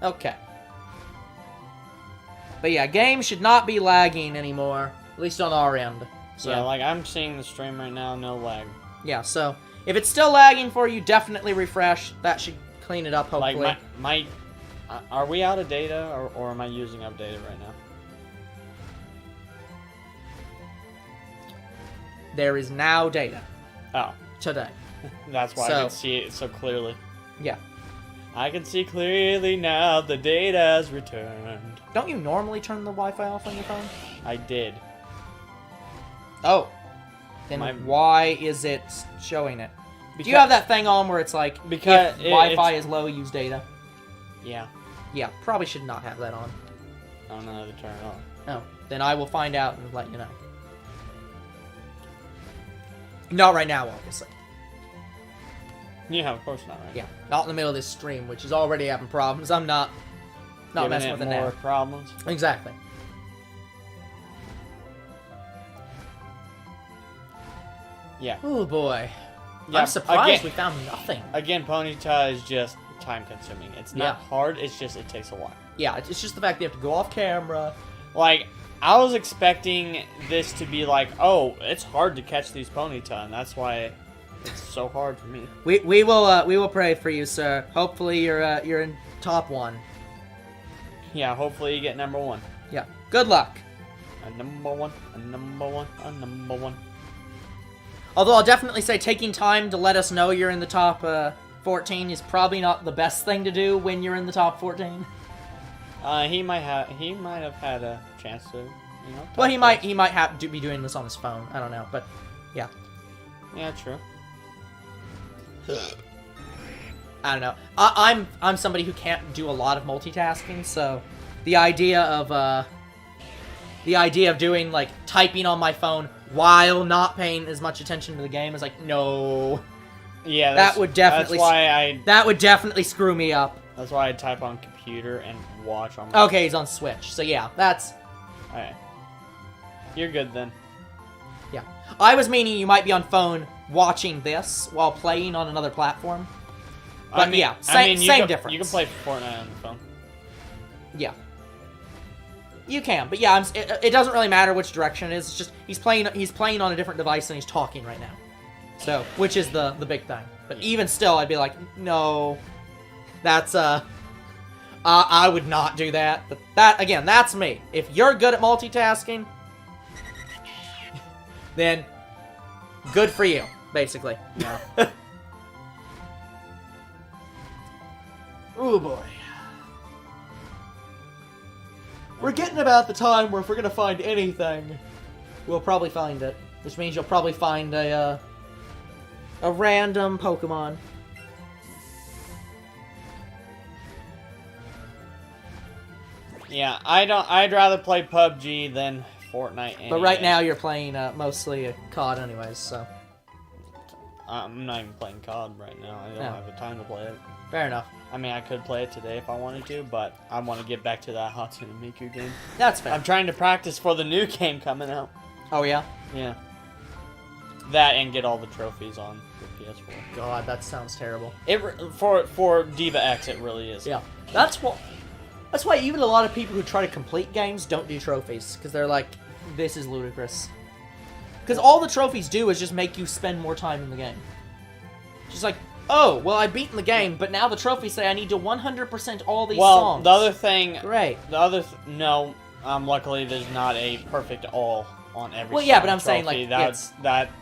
Okay. But yeah, games should not be lagging anymore, at least on our end. So, Yeah, like I'm seeing the stream right now, no lag. yeah, so if it's still lagging for you, definitely refresh. That should clean it up, hopefully. Like are we out of data or am I using up data right now? There is now data Oh, today. that's why I So- can see it so clearly. Yeah. I can see clearly now the data has returned. Don't you normally turn the Wi-Fi off on your phone? I did. Oh. Then My- why is it showing it? Because, Do you have that thing on where it's like, Because if Wi-Fi is low, use data? Yeah. Yeah, probably should not have that on. I don't know how to turn it on. Oh, then I will find out and let you know. Not right now, obviously. Yeah, of course not, right? Yeah, not in the middle of this stream, which is already having problems. I'm not Giving messing it with it more now. problems. Exactly. Yeah. Oh boy. Yeah, I'm surprised again- we found nothing. Again, Ponyta is just time consuming. It's not hard, it's just it takes a while. Yeah, it's just the fact that you have to go off camera. Like, I was expecting this to be like, oh, it's hard to catch these Ponyta, and that's why It's so hard for me. We will pray for you, sir. Hopefully you're in top 1. Yeah, hopefully you get number 1. Yeah. Good luck. A number 1, a number 1, a number 1. Although I'll definitely say taking time to let us know you're in the top 14 is probably not the best thing to do when you're in the top 14. He might have had a chance to, you know. Well, he might have to be doing this on his phone. I don't know, but yeah. Yeah, true. I don't know. I'm somebody who can't do a lot of multitasking, so the idea of doing like typing on my phone while not paying as much attention to the game is like, no. Yeah, that would definitely that would definitely screw me up. That's why I type on computer and watch on my Okay, he's on Switch. So yeah, that's Alright. You're good then. Yeah. I was meaning you might be on phone watching this while playing on another platform. But I mean, yeah, same difference. You can play Fortnite on the phone. Yeah. You can, but yeah, it doesn't really matter which direction it is. It's just he's playing on a different device and he's talking right now. So, which is the big thing. But even still, I'd be like, no, that's I would not do that. But that again, that's me. If you're good at multitasking, then good for you, basically. Yeah. Oh boy. We're getting about the time where if we're gonna find anything, we'll probably find it. Which means you'll probably find a random Pokemon. Yeah, I'd rather play PUBG than Fortnite. But right now you're playing mostly COD anyways, so. I'm not even playing COD right now. I don't have the time to play it. Fair enough. I mean, I could play it today if I wanted to, but I want to get back to that Hatsune Miku game. That's fair. I'm trying to practice for the new game coming out. Oh, yeah? Yeah. That and get all the trophies on the PS4. God, that sounds terrible. For Diva X, it really is. Yeah. That's why even a lot of people who try to complete games don't do trophies, because they're like, this is ludicrous. Because all the trophies do is just make you spend more time in the game. Just like, oh, well, I've beaten the game, but now the trophies say I need to 100% all these songs. The other thing... Great. No, luckily there's not a perfect all on every Well, yeah, but I'm trophy. saying, like, that's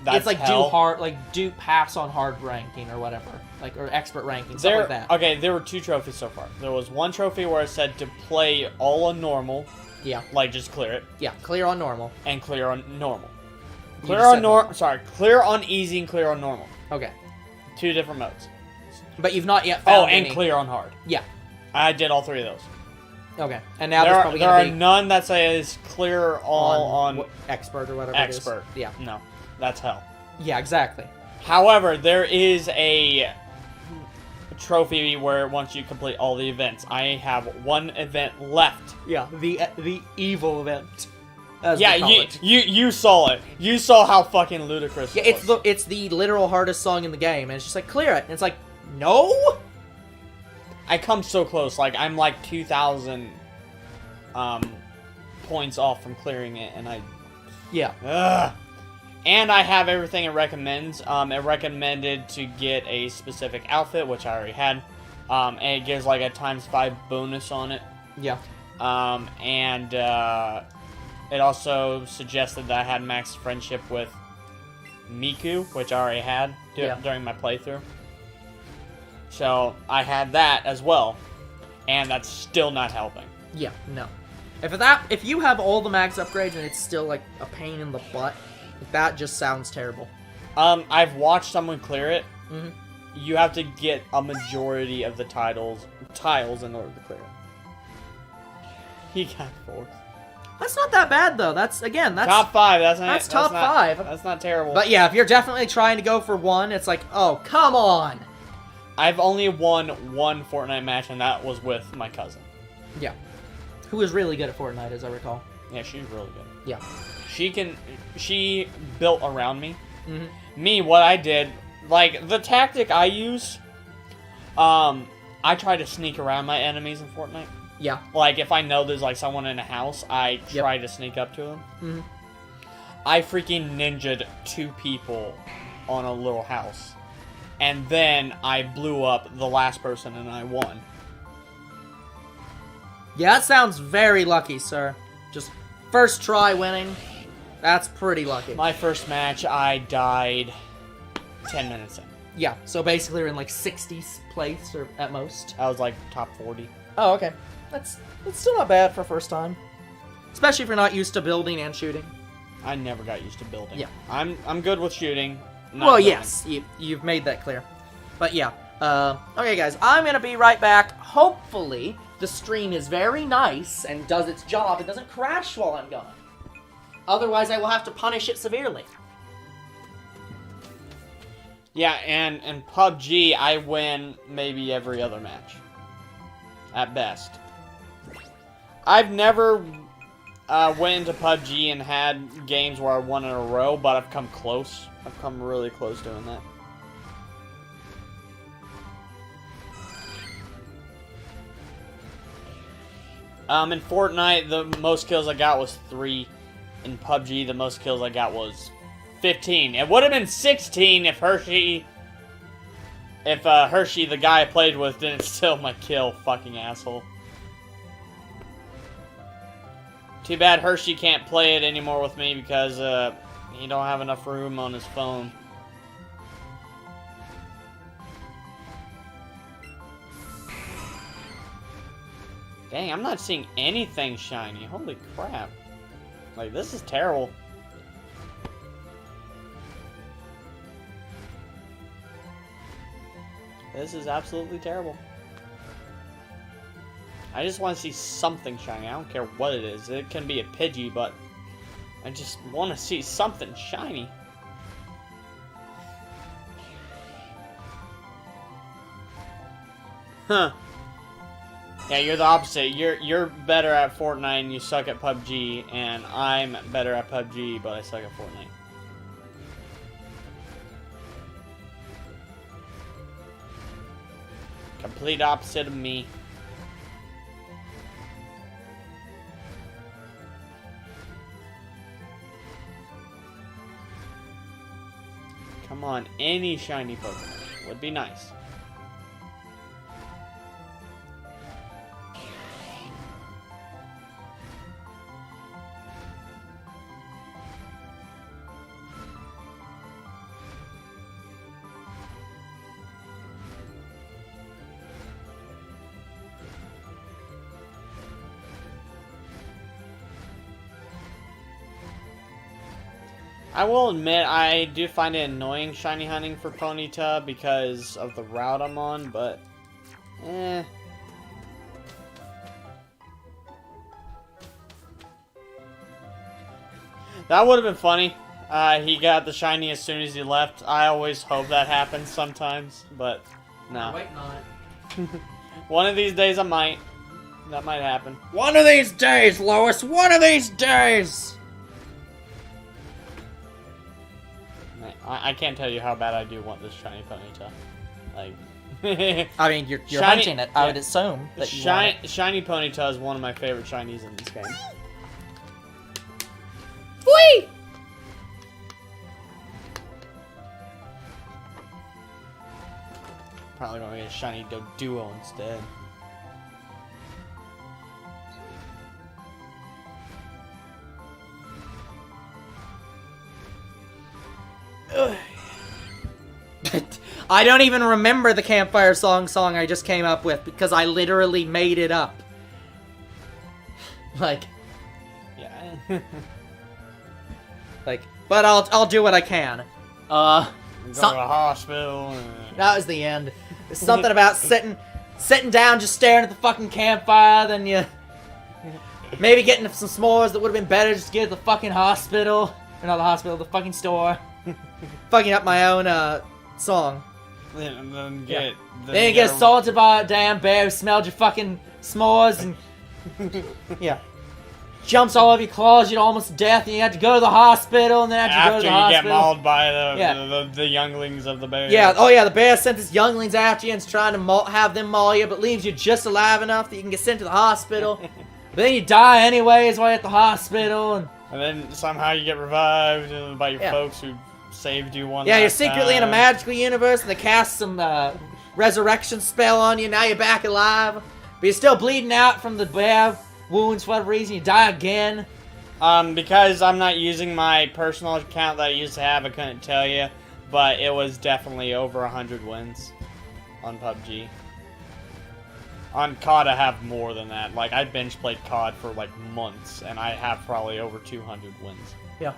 it's like hell. do pass on hard ranking or whatever. Like, or expert ranking, stuff like that. Okay, there were 2 trophies so far. There was one trophy where it said to play all on normal. Yeah. Like, just clear it. Yeah, clear on normal. And clear on normal. Clear on easy and clear on normal. Okay. 2 different modes. But you've not yet found and any. clear on hard. Yeah. I did all 3 of those. Okay. And now there's probably there going to are be... none that says clear all on... Expert or whatever Expert. it is. Yeah. No. That's hell. Yeah, exactly. However, there is a trophy where once you complete all the events, I have 1 event left. Yeah, the evil event. Yeah, you saw it. You saw how fucking ludicrous it was. It's the literal hardest song in the game, and it's just like, clear it. And it's like, no? I come so close. Like, I'm like 2,000 points off from clearing it, and I... Yeah. Ugh. And I have everything it recommends. It recommended to get a specific outfit, which I already had. And it gives like a ×5 bonus on it. Yeah. And it also suggested that I had max friendship with Miku, which I already had during my playthrough. So I had that as well, and that's still not helping. Yeah, no. If you have all the max upgrades and it's still like a pain in the butt, that just sounds terrible. I've watched someone clear it. Mm-hmm. You have to get a majority of the tiles in order to clear it. He got 4th. That's not that bad though. That's top 5. That's top 5. That's not terrible. But yeah, if you're definitely trying to go for 1, it's like, oh, come on. I've only won 1 Fortnite match, and that was with my cousin. Yeah. Who is really good at Fortnite, as I recall. Yeah, she's really good. Yeah. She built around me. Mm-hmm. Me, what I did, like, the tactic I use, I try to sneak around my enemies in Fortnite. Yeah. Like, if I know there's, like, someone in a house, I try to sneak up to them. Mm-hmm. I freaking ninja'd 2 people on a little house. And then I blew up the last person and I won. Yeah, that sounds very lucky, sir. Just first try winning. That's pretty lucky. My first match, I died 10 minutes in. Yeah, so basically we're in like 60th place or at most. I was like top 40. Oh, okay. That's still not bad for first time. Especially if you're not used to building and shooting. I never got used to building. Yeah. I'm good with shooting. Not Well, building. yes, you've made that clear. But yeah. Okay, guys, I'm gonna be right back. Hopefully, the stream is very nice and does its job and doesn't crash while I'm gone. Otherwise, I will have to punish it severely. Yeah, and in PUBG, I win maybe every other match. At best. I've never went into PUBG and had games where I won in a row, but I've come close. I've come really close doing that. In Fortnite, the most kills I got was 3. In PUBG, the most kills I got was 15. It would have been 16 if Hershey, the guy I played with, didn't steal my kill, fucking asshole. Too bad Hershey can't play it anymore with me because he don't have enough room on his phone. Dang, I'm not seeing anything shiny. Holy crap. Like, this is terrible. This is absolutely terrible. I just want to see something shiny. I don't care what it is. It can be a Pidgey, but I just want to see something shiny. Huh. Yeah, you're the opposite. You're better at Fortnite and you suck at PUBG, and I'm better at PUBG, but I suck at Fortnite. Complete opposite of me. Come on, any shiny Pokemon would be nice. I will admit, I do find it annoying shiny hunting for Ponyta because of the route I'm on, but that would have been funny. He got the shiny as soon as he left. I always hope that happens sometimes, but no. Waiting on it. One of these days I might. That might happen. One of these days, Lois! One of these days! I can't tell you how bad I do want this shiny Ponyta. Like, I mean, you're shiny, hunting it. I would assume that you want it. Shiny Ponyta is one of my favorite shinies in this game. Whee! Probably gonna get a shiny Duo instead. I don't even remember the campfire song I just came up with because I literally made it up. Like, yeah. But I'll do what I can. Go to the hospital. That was the end. There's something about sitting down, just staring at the fucking campfire, then you maybe getting some s'mores that would have been better just to get to the fucking hospital. Or not the hospital, the fucking store. Fucking up my own song. Then you get assaulted by a damn bear who smelled your fucking s'mores and yeah. Jumps all over your claws, you're almost to death, and you have to go to the hospital, and then after you go to the hospital... After you get mauled by the younglings of the bear. Yeah, oh yeah, the bear sent his younglings after you and is trying to have them maul you, but leaves you just alive enough that you can get sent to the hospital. But then you die anyways while you're at the hospital, and then somehow you get revived by your folks who saved you one. Yeah, you're last secretly in a time. magical universe, and they cast some resurrection spell on you. Now you're back alive, but you're still bleeding out from the bad wounds for whatever reason. You die again. Because I'm not using my personal account that I used to have, I couldn't tell you, but it was definitely over 100 wins on PUBG. On COD, I have more than that. Like, I binge played COD for like months, and I have probably over 200 wins. Yeah.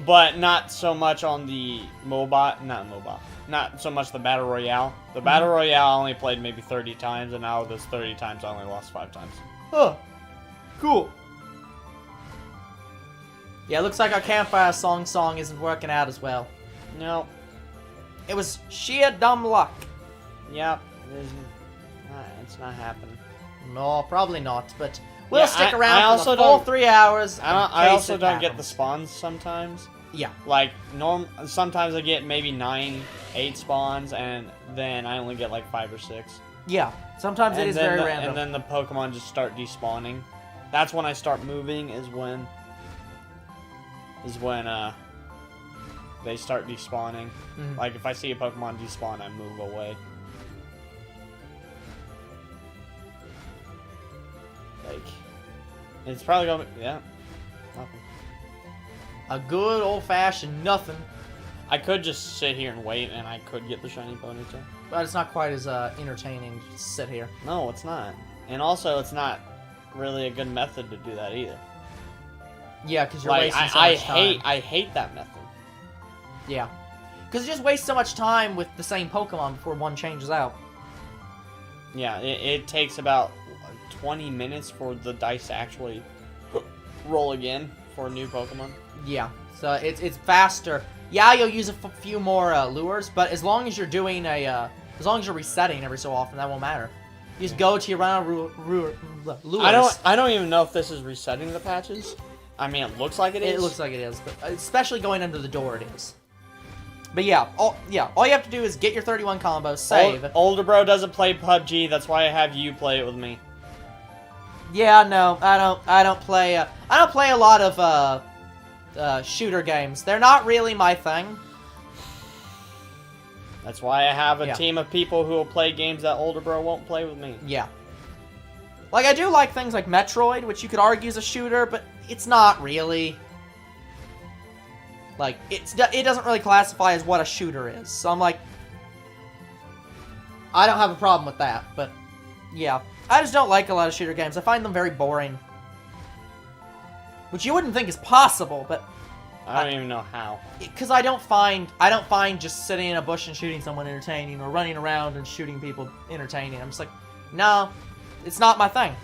But not so much on the not so much the Battle Royale. The Battle Royale I only played maybe 30 times, and out of those 30 times, I only lost 5 times. Oh, cool. Yeah, it looks like our campfire song isn't working out as well. No. It was sheer dumb luck. Yep. It's not happening. No, probably not, but we'll Yeah, stick I around for also the full don't- 3 hours. I also don't get the spawns sometimes. Yeah. Like, sometimes I get maybe 9, 8 spawns, and then I only get like 5 or 6. Yeah, sometimes it is very random. And then the Pokemon just start despawning. That's when I start moving, is when they start despawning. Mhm. Like, if I see a Pokemon despawn, I move away. Like, it's probably gonna be, yeah, nothing. A good old-fashioned nothing, I could just sit here and wait, and I could get the shiny Ponyta. but it's not quite as entertaining to sit here. No, it's not. And also, it's not really a good method to do that either. Yeah, because you're Like, wasting so I much time. I hate that method. Yeah. Because you just waste so much time with the same Pokemon before one changes out. Yeah, it takes about 20 minutes for the dice to actually roll again for a new Pokemon. Yeah, so it's faster. Yeah, you'll use a few more lures, but as long as you're doing as long as you're resetting every so often, that won't matter. You just go to your round lures. I don't even know if this is resetting the patches. I mean, it looks like it is. It looks like it is, but especially going under the door, it is. But yeah, all you have to do is get your 31 combos, save. Older bro doesn't play PUBG. That's why I have you play it with me. Yeah, no, I don't play a lot of shooter games. They're not really my thing. That's why I have a Yeah. team of people who will play games that older bro won't play with me. Yeah. Like, I do like things like Metroid, which you could argue is a shooter, but it's not really. Like, it doesn't really classify as what a shooter is. So I'm like, I don't have a problem with that, but yeah. I just don't like a lot of shooter games. I find them very boring. Which you wouldn't think is possible, but I don't even know how. because I don't find just sitting in a bush and shooting someone entertaining, or running around and shooting people entertaining. I'm just like, no, it's not my thing.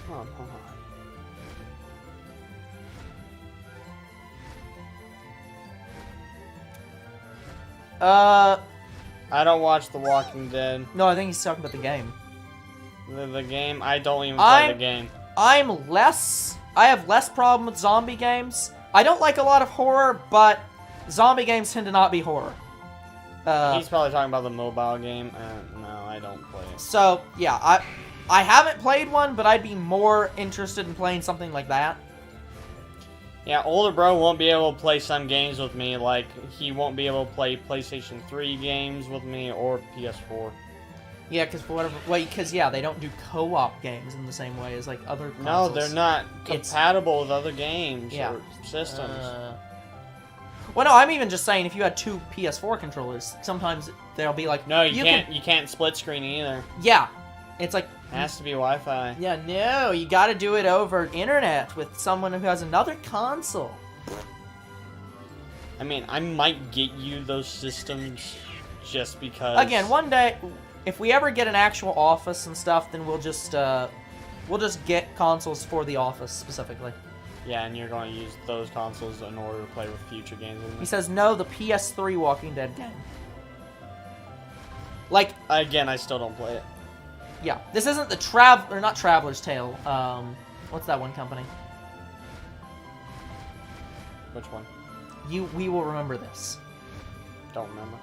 Come on. I don't watch The Walking Dead. No, I think he's talking about the game. The game, I don't even play the game. I have less problem with zombie games. I don't like a lot of horror, but zombie games tend to not be horror. He's probably talking about the mobile game. No, I don't play it. So, yeah, I haven't played one, but I'd be more interested in playing something like that. Yeah, older bro won't be able to play some games with me. Like, he won't be able to play PlayStation 3 games with me or PS4. Yeah, because they don't do co-op games in the same way as, like, other consoles. No, they're not compatible with other games or systems. Well, no, I'm even just saying, if you had 2 PS4 controllers, sometimes they'll be like... No, you can't split screen either. Yeah. It's like... It has to be Wi-Fi. Yeah, no, you gotta do it over internet with someone who has another console. I mean, I might get you those systems just because... Again, one day, if we ever get an actual office and stuff, then we'll just get consoles for the office, specifically. Yeah, and you're going to use those consoles in order to play with future games with me. He says, no, the PS3 Walking Dead game. Like... Again, I still don't play it. Yeah, this isn't the not Traveler's Tale. What's that one company? Which one? We will remember this. Don't remember.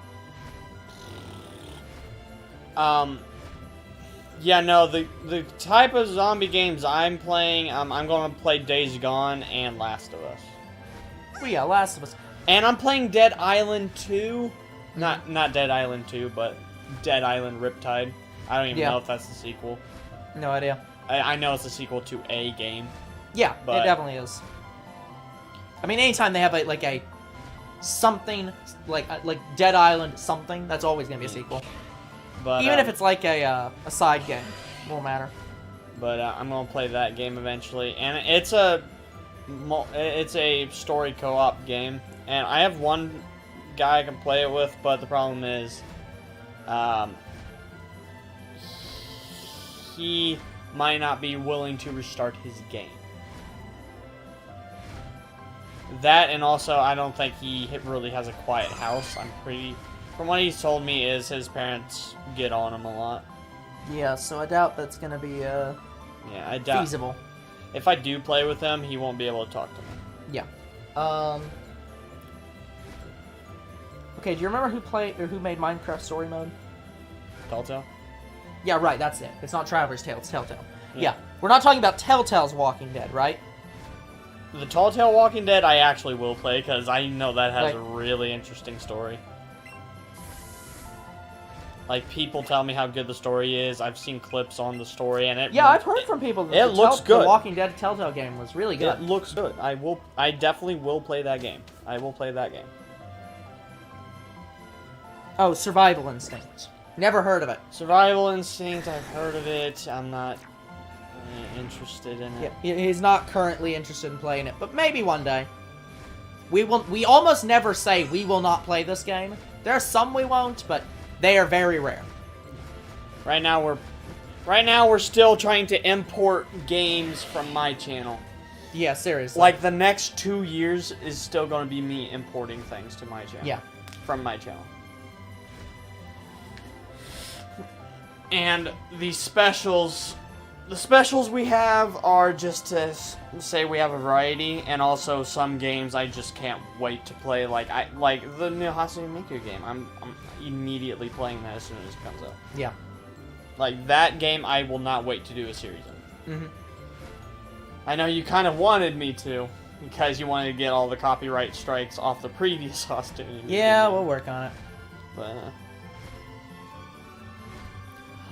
Yeah, no, the type of zombie games I'm playing, I'm going to play Days Gone and Last of Us. Well, yeah, Last of Us. And I'm playing Dead Island 2. Not Dead Island 2, but Dead Island Riptide. I don't even know if that's the sequel. No idea. I know it's a sequel to a game. Yeah, but it definitely is. I mean, anytime they have a something like Dead Island something, that's always gonna be a sequel. But even if it's like a side game, won't matter. But I'm gonna play that game eventually, and it's a story co-op game, and I have one guy I can play it with, but the problem is, he might not be willing to restart his game. That, and also, I don't think he really has a quiet house. From what he's told me, is his parents get on him a lot. Yeah, so I doubt that's gonna be I doubt feasible. If I do play with him, he won't be able to talk to me. Yeah. Okay, do you remember who made Minecraft Story Mode? Telltale? Yeah, right, that's it. It's not Traverse Tale, it's Telltale. Yeah. We're not talking about Telltale's Walking Dead, right? The Telltale Walking Dead I actually will play, because I know that has a really interesting story. Like, people tell me how good the story is. I've seen clips on the story, and I've heard from people that looks good. The Walking Dead Telltale game was really good. It looks good. I definitely will play that game. I will play that game. Oh, Survival Instinct. Never heard of it. Survival Instinct, I've heard of it. I'm not interested in it. Yeah, he's not currently interested in playing it, but maybe one day. We almost never say we will not play this game. There are some we won't, but they are very rare. Right now we're still trying to import games from my channel. Yeah, seriously. Like, the next 2 years is still going to be me importing things to my channel. Yeah. From my channel. And the specials we have are just to say we have a variety, and also some games I just can't wait to play. Like the new Hatsune Miku game. I'm immediately playing that as soon as it comes out. Yeah. Like, that game I will not wait to do a series on. Mm-hmm. I know you kind of wanted me to, because you wanted to get all the copyright strikes off the previous Hatsune Miku Yeah, game. we'll work on it. But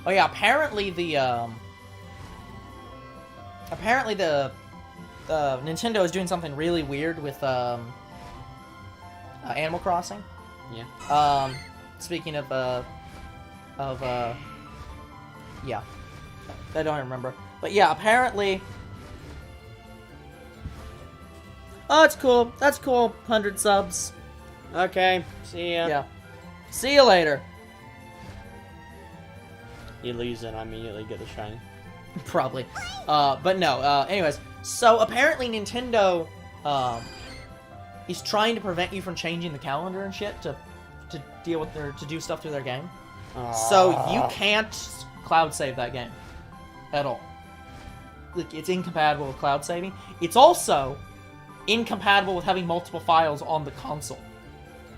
oh yeah, apparently the Nintendo is doing something really weird with Animal Crossing. yeah. Speaking of yeah, I don't remember, but yeah, apparently. Oh, it's cool. That's cool. 100 subs. Okay, see ya. Yeah. See you later. He leaves and I immediately get the shiny. Probably. But no, anyways. So, apparently Nintendo, is trying to prevent you from changing the calendar and shit to deal with to do stuff through their game. So, you can't cloud save that game. At all. Like, it's incompatible with cloud saving. It's also incompatible with having multiple files on the console.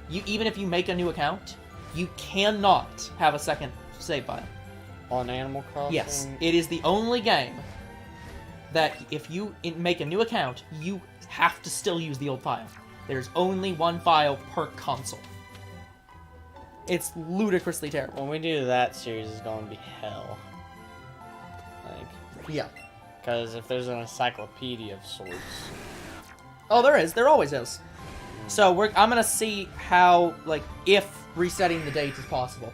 Even if you make a new account, you cannot have a second save file. On Animal Crossing? Yes, it is the only game that if you make a new account, you have to still use the old file. There's only one file per console. It's ludicrously terrible. When we do that series, it's going to be hell. Like, yeah. Because if there's an encyclopedia of sorts. Oh, there is. There always is. So I'm gonna see how, like, if resetting the date is possible.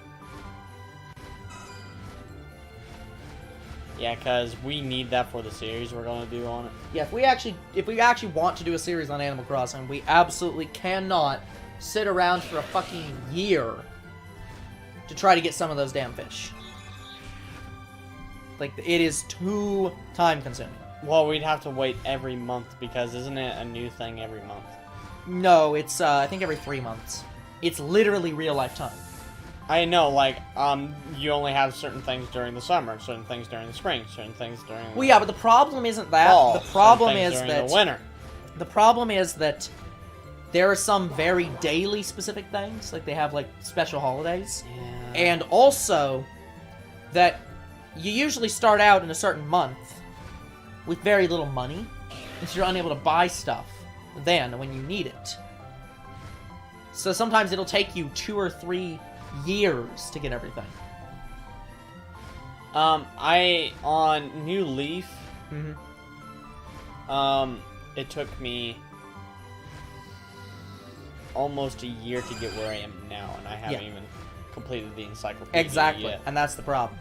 Yeah, because we need that for the series we're going to do on it. Yeah, if we actually want to do a series on Animal Crossing, we absolutely cannot sit around for a fucking year to try to get some of those damn fish. Like, it is too time-consuming. Well, we'd have to wait every month, because isn't it a new thing every month? No, it's, I think every 3 months. It's literally real-life time. I know, like, you only have certain things during the summer, certain things during the spring, certain things during the Well, yeah, but the problem isn't that. fall, The problem certain is things during that the winter. the problem is that there are some very daily specific things, like they have like special holidays, Yeah. and also that you usually start out in a certain month with very little money, and so you're unable to buy stuff then when you need it. So sometimes it'll take you 2 or 3 years to get everything. On New Leaf, it took me almost a year to get where I am now, and I haven't even completed the encyclopedia Exactly, yet. and that's the problem.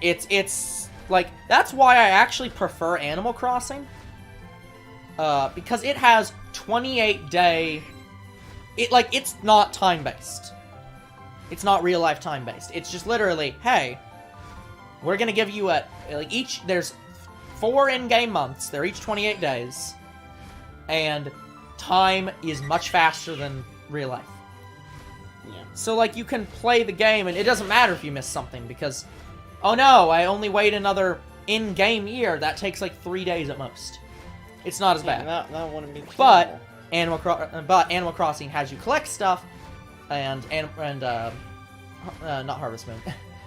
It's like, that's why I actually prefer Animal Crossing. Because it has 28-day... it's not time-based. It's not real-life time-based. It's just literally, hey, we're gonna give you there's 4 in-game months. They're each 28 days. And time is much faster than real life. Yeah. So, like, you can play the game, and it doesn't matter if you miss something, because, oh no, I only wait another in-game year. That takes, like, 3 days at most. It's not as bad. That wouldn't be But Animal Crossing has you collect stuff, and not Harvest Moon,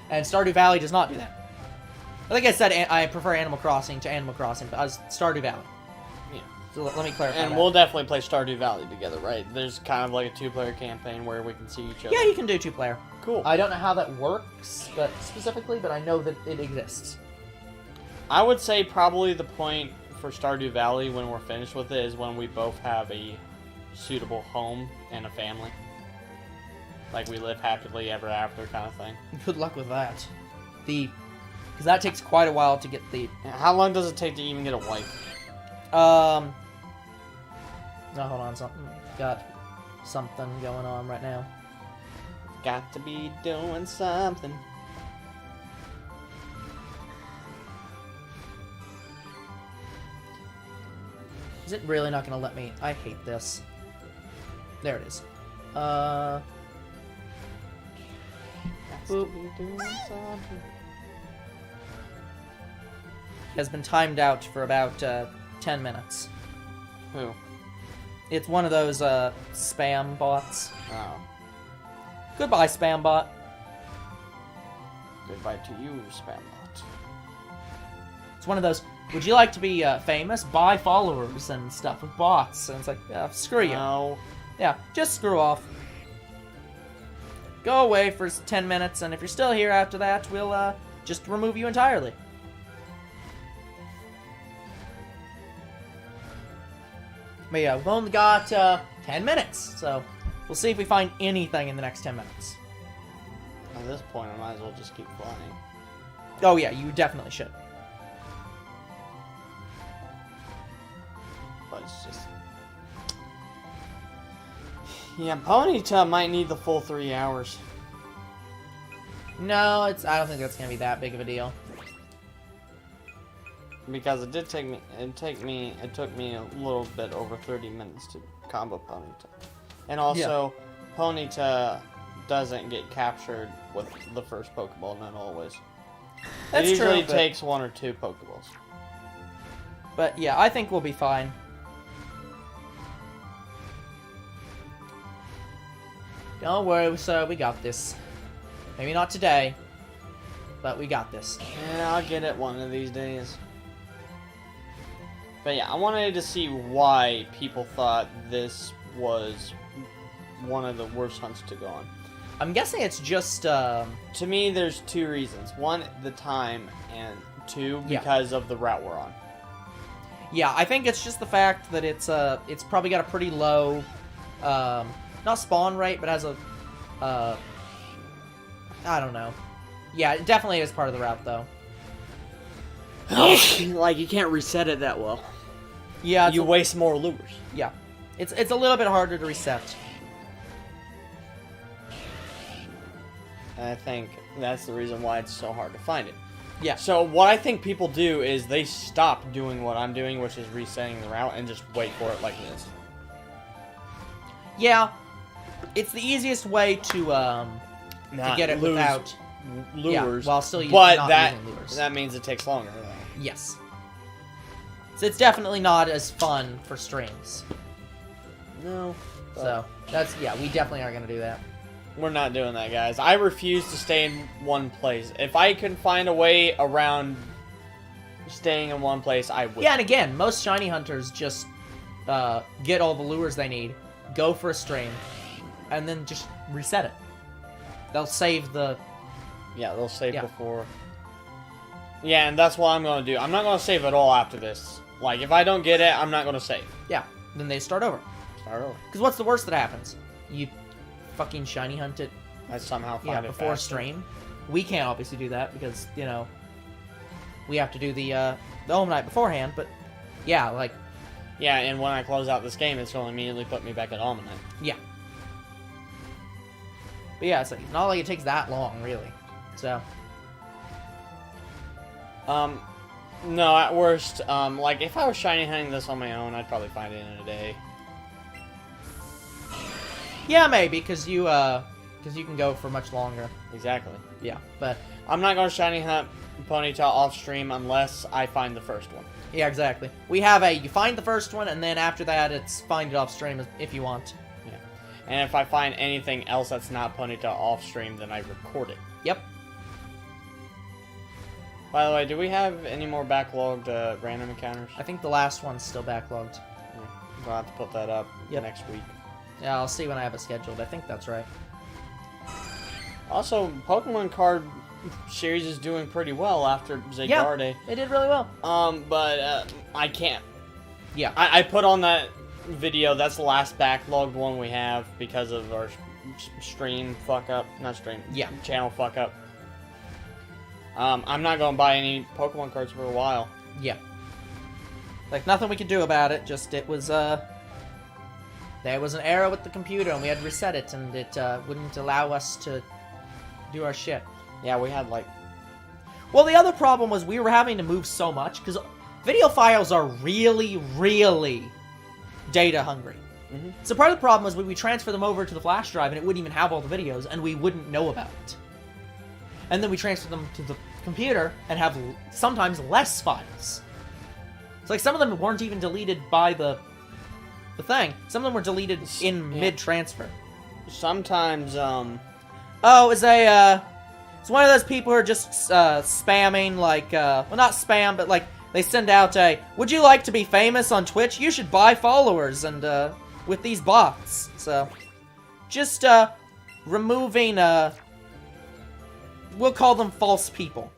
and Stardew Valley does not do that. Like I said, I prefer Animal Crossing to Animal Crossing, but Stardew Valley. Yeah. So let me clarify. And we'll definitely play Stardew Valley together, right? There's kind of like a 2-player campaign where we can see each other. Yeah, you can do 2-player. Cool. I don't know how that works, but I know that it exists. I would say probably the point for Stardew Valley when we're finished with it is when we both have a suitable home and a family. Like we live happily ever after kind of thing. Good luck with that. Because that takes quite a while to get the... How long does it take to even get a wife? No, hold on. Got something going on right now. Got to be doing something. Is it really not going to let me? I hate this. There it is. Got to be doing something. Has been timed out for about 10 minutes. Who? It's one of those spam bots. Oh. Goodbye, spam bot. Goodbye to you, spam bot. It's one of those, would you like to be famous? Buy followers and stuff with bots. And it's like, screw you. No. Yeah, just screw off. Go away for 10 minutes, and if you're still here after that, we'll just remove you entirely. But yeah, we've only got 10 minutes, so we'll see if we find anything in the next 10 minutes. At this point, I might as well just keep flying. Oh yeah, you definitely should. But it's just... Yeah, Ponyta might need the full 3 hours. No, I don't think that's gonna be that big of a deal. Because it did take me, it took me a little bit over 30 minutes to combo Ponyta. And also, Ponyta doesn't get captured with the first Pokeball, not always. That's it usually true, but... takes 1 or 2 Pokeballs. But yeah, I think we'll be fine. Don't worry, sir, we got this. Maybe not today, but we got this. Yeah, I'll get it one of these days. But yeah, I wanted to see why people thought this was one of the worst hunts to go on. I'm guessing it's just, To me, there's 2 reasons. 1, the time, and 2, because of the route we're on. Yeah, I think it's just the fact that it's probably got a pretty low, not spawn rate, but has a, I don't know. Yeah, it definitely is part of the route, though. Like, you can't reset it that well. Yeah, you waste more lures. Yeah, it's a little bit harder to reset. And I think that's the reason why it's so hard to find it. Yeah. So what I think people do is they stop doing what I'm doing, which is resetting the route, and just wait for it like this. Yeah, it's the easiest way to get it without lures, while still but not using lures. That means it takes longer. Though. Yes. So it's definitely not as fun for streams. No. So that's we definitely aren't gonna do that. We're not doing that, guys. I refuse to stay in one place. If I can find a way around staying in one place, I would. Yeah, and again, most shiny hunters just get all the lures they need, go for a stream, and then just reset it. They'll save the... Yeah, they'll save before. Yeah, and that's what I'm going to do. I'm not going to save it all after this. Like, if I don't get it, I'm not going to save. Yeah, then they start over. Start over. Because what's the worst that happens? You fucking shiny hunt it I somehow find it before faster. stream. We can't obviously do that because, you know, we have to do the Omanyte beforehand, but yeah, like... Yeah, and when I close out this game, it's going to immediately put me back at Omanyte. Yeah. But yeah, it's like, not like it takes that long, really. So... No, at worst, like, if I was shiny hunting this on my own, I'd probably find it in a day. Yeah, maybe, because you can go for much longer. Exactly. Yeah, but... I'm not going to shiny hunt Ponyta off stream unless I find the first one. Yeah, exactly. We have you find the first one, and then after that, it's find it off stream if you want. Yeah. And if I find anything else that's not Ponyta off stream, then I record it. Yep. By the way, do we have any more backlogged random encounters? I think the last one's still backlogged. Yeah. I'm going to have to put that up next week. Yeah, I'll see when I have it scheduled. I think that's right. Also, Pokemon card series is doing pretty well after Zygarde. Yeah, they did really well. But I can't. Yeah. I put on that video, that's the last backlogged one we have because of our stream fuck up. Not stream. Yeah. Channel fuck up. I'm not going to buy any Pokemon cards for a while. Yeah. Like, nothing we could do about it, just it was, there was an error with the computer, and we had to reset it, and it, wouldn't allow us to do our shit. Yeah, we had, like... Well, the other problem was we were having to move so much, because video files are really, really data hungry. Mm-hmm. So part of the problem was when we transfer them over to the flash drive, and it wouldn't even have all the videos, and we wouldn't know about it. And then we transfer them to the computer and have sometimes less files. It's like some of them weren't even deleted by the thing. Some of them were deleted in mid-transfer. Sometimes, Oh, it's one of those people who are just spamming, like, well, not spam, but, like, they send out a, would you like to be famous on Twitch? You should buy followers, and, with these bots. So, just, removing, we'll call them false people.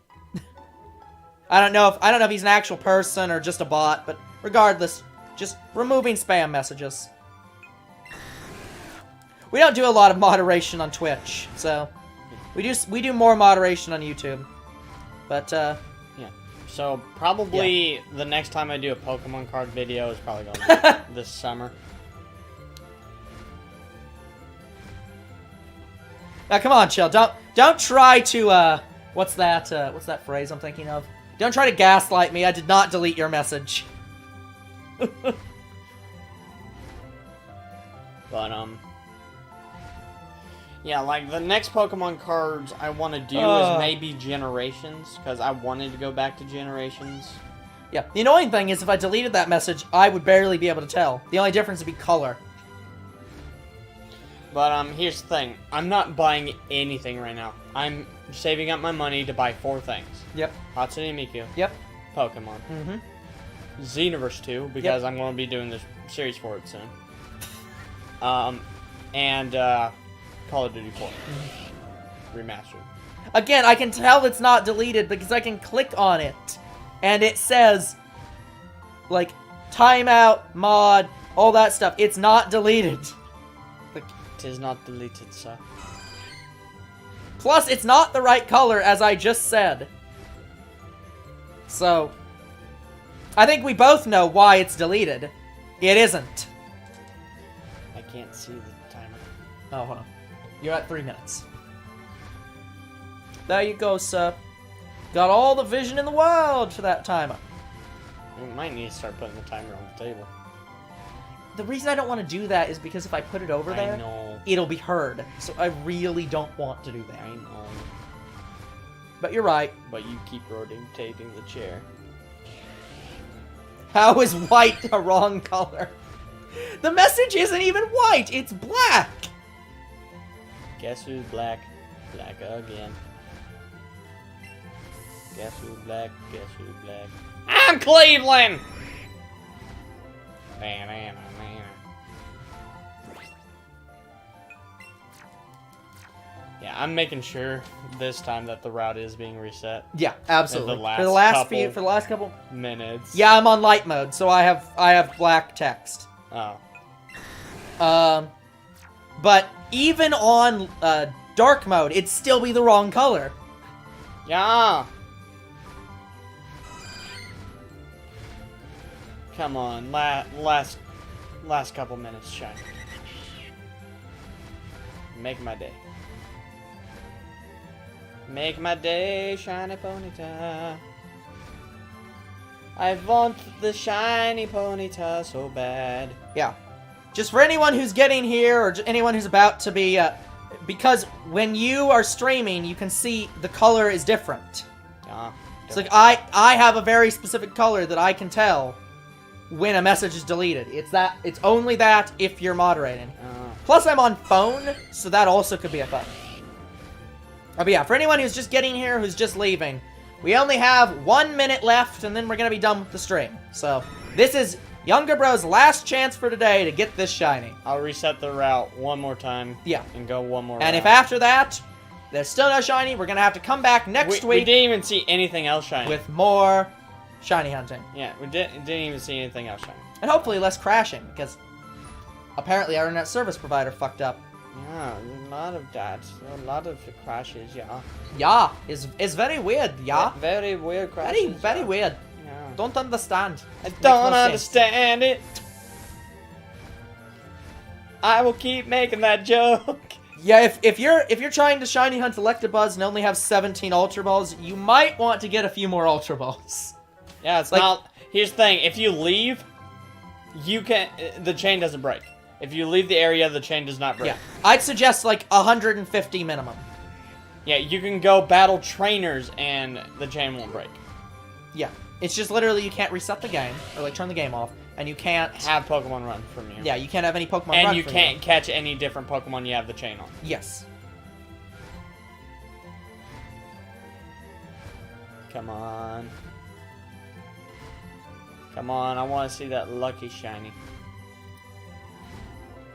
I don't know if he's an actual person or just a bot, but regardless, just removing spam messages. We don't do a lot of moderation on Twitch, so we do more moderation on YouTube. But yeah. So probably the next time I do a Pokemon card video is probably going to be this summer. Now come on, chill. Don't try to what's that phrase I'm thinking of? Don't try to gaslight me. I did not delete your message. But yeah, like the next Pokemon cards I want to do is maybe Generations, because I wanted to go back to Generations. Yeah, the annoying thing is if I deleted that message, I would barely be able to tell. The only difference would be color. But here's the thing. I'm not buying anything right now. I'm saving up my money to buy 4 things. Yep. Hatsune Miku. Yep. Pokemon. Mm-hmm. Xenoverse 2, because I'm going to be doing this series for it soon. And Call of Duty 4. Remastered. Again, I can tell it's not deleted because I can click on it. And it says, like, timeout, mod, all that stuff. It's not deleted. Tis not deleted, sir. Plus, it's not the right color, as I just said. So, I think we both know why it's deleted. It isn't. I can't see the timer. Oh, hold on. You're at 3 minutes. There you go, sir. Got all the vision in the world for that timer. We might need to start putting the timer on the table. The reason I don't want to do that is because if I put it over there, I know. it'll be heard. So I really don't want to do that. I know. But you're right. But you keep rotating the chair. How is white a wrong color? The message isn't even white, it's black! Guess who's black? Black again. Guess who's black? Guess who's black? I'm Cleveland! Yeah, I'm making sure this time that the route is being reset. Yeah, absolutely. For the For the last couple minutes. Yeah, I'm on light mode, so I have black text. Oh. But even on dark mode, it'd still be the wrong color. Yeah. Come on, last couple minutes, shine. Make my day. Make my day, shiny Ponyta. I want the shiny Ponyta so bad. Yeah. Just for anyone who's getting here, or anyone who's about to be, because when you are streaming, you can see the color is different. Yeah. It's like, I have a very specific color that I can tell when a message is deleted. It's only that if you're moderating. Plus, I'm on phone, so that also could be a bug. But yeah, for anyone who's just getting here, who's just leaving, we only have 1 minute left, and then we're gonna be done with the stream. So, this is Younger Bro's last chance for today to get this shiny. I'll reset the route one more time. Yeah. And go one more And route. if after that, there's still no shiny, we're gonna have to come back next We week didn't even see anything else shiny. with more shiny hunting. Yeah, we didn't even see anything else shiny. And hopefully less crashing, because apparently our internet service provider fucked up. Yeah, a lot of that. A lot of crashes, yeah. Yeah, it's very weird, yeah? Very weird crashes. Very yeah. weird. Yeah. Don't understand. I Makes don't no sense. understand it. I will keep making that joke. Yeah, if you're trying to shiny hunt Electabuzz and only have 17 Ultra Balls, you might want to get a few more Ultra Balls. Yeah, it's Like- not. Here's the thing: if you leave, you can. The chain doesn't break. If you leave the area, the chain does not break. Yeah, I'd suggest like 150 minimum. Yeah, you can go battle trainers and the chain won't break. Yeah, it's just literally you can't reset the game or like turn the game off, and you can't Have Pokemon run from you. Yeah, you can't have any Pokemon And run you from can't catch any different Pokemon you have the chain on. Yes. Come on. Come on, I want to see that lucky shiny.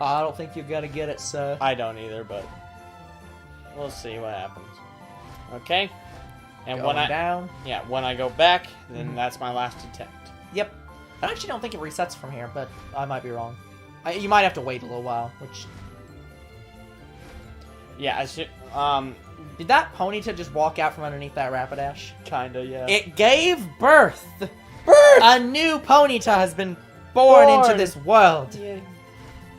I don't think you're gonna get it, sir. I don't either, but we'll see what happens. Okay? And when Going down. Yeah, when I go back, then that's my last attempt. Yep. I actually don't think it resets from here, but I might be wrong. You might have to wait a little while, which... Yeah, I should, Did that Ponyta just walk out from underneath that Rapidash? kinda, yeah. It gave birth! A new Ponyta has been born into this world. Yeah.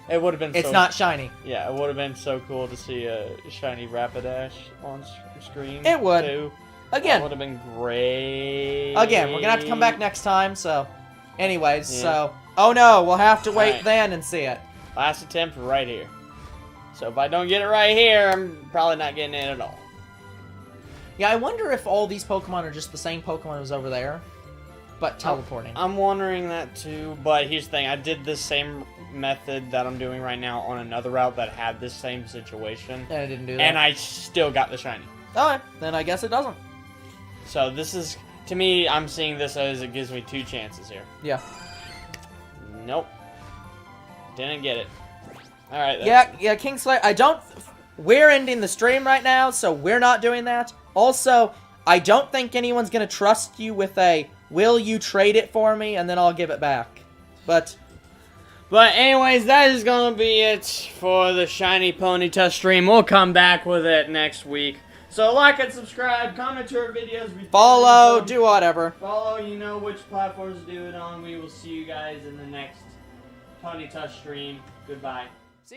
It would have been It's so... not shiny. Yeah, it would have been so cool to see a shiny Rapidash on screen. It would. Too. Again. That would have been great. Again, we're gonna have to come back next time, so... Anyways, Yeah. so... Oh no, we'll have to wait Alright. then and see it. Last attempt right here. So if I don't get it right here, I'm probably not getting it at all. Yeah, I wonder if all these Pokemon are just the same Pokemon that was over there, but teleporting. I'm wondering that too, but here's the thing. I did the same method that I'm doing right now on another route that had this same situation. And I didn't do that. And I still got the shiny. Alright, then I guess it doesn't. So this is, to me, I'm seeing this as it gives me 2 chances here. Yeah. Nope. Didn't get it. Alright. Yeah, Kingslayer, I don't... We're ending the stream right now, so we're not doing that. Also, I don't think anyone's gonna trust you with a, will you trade it for me, and then I'll give it back. But anyways, that is gonna be it for the Shiny Ponyta stream. We'll come back with it next week. So like and subscribe, comment to our videos. follow, do whatever. Follow, you know which platforms to do it on. We will see you guys in the next Ponyta stream. Goodbye.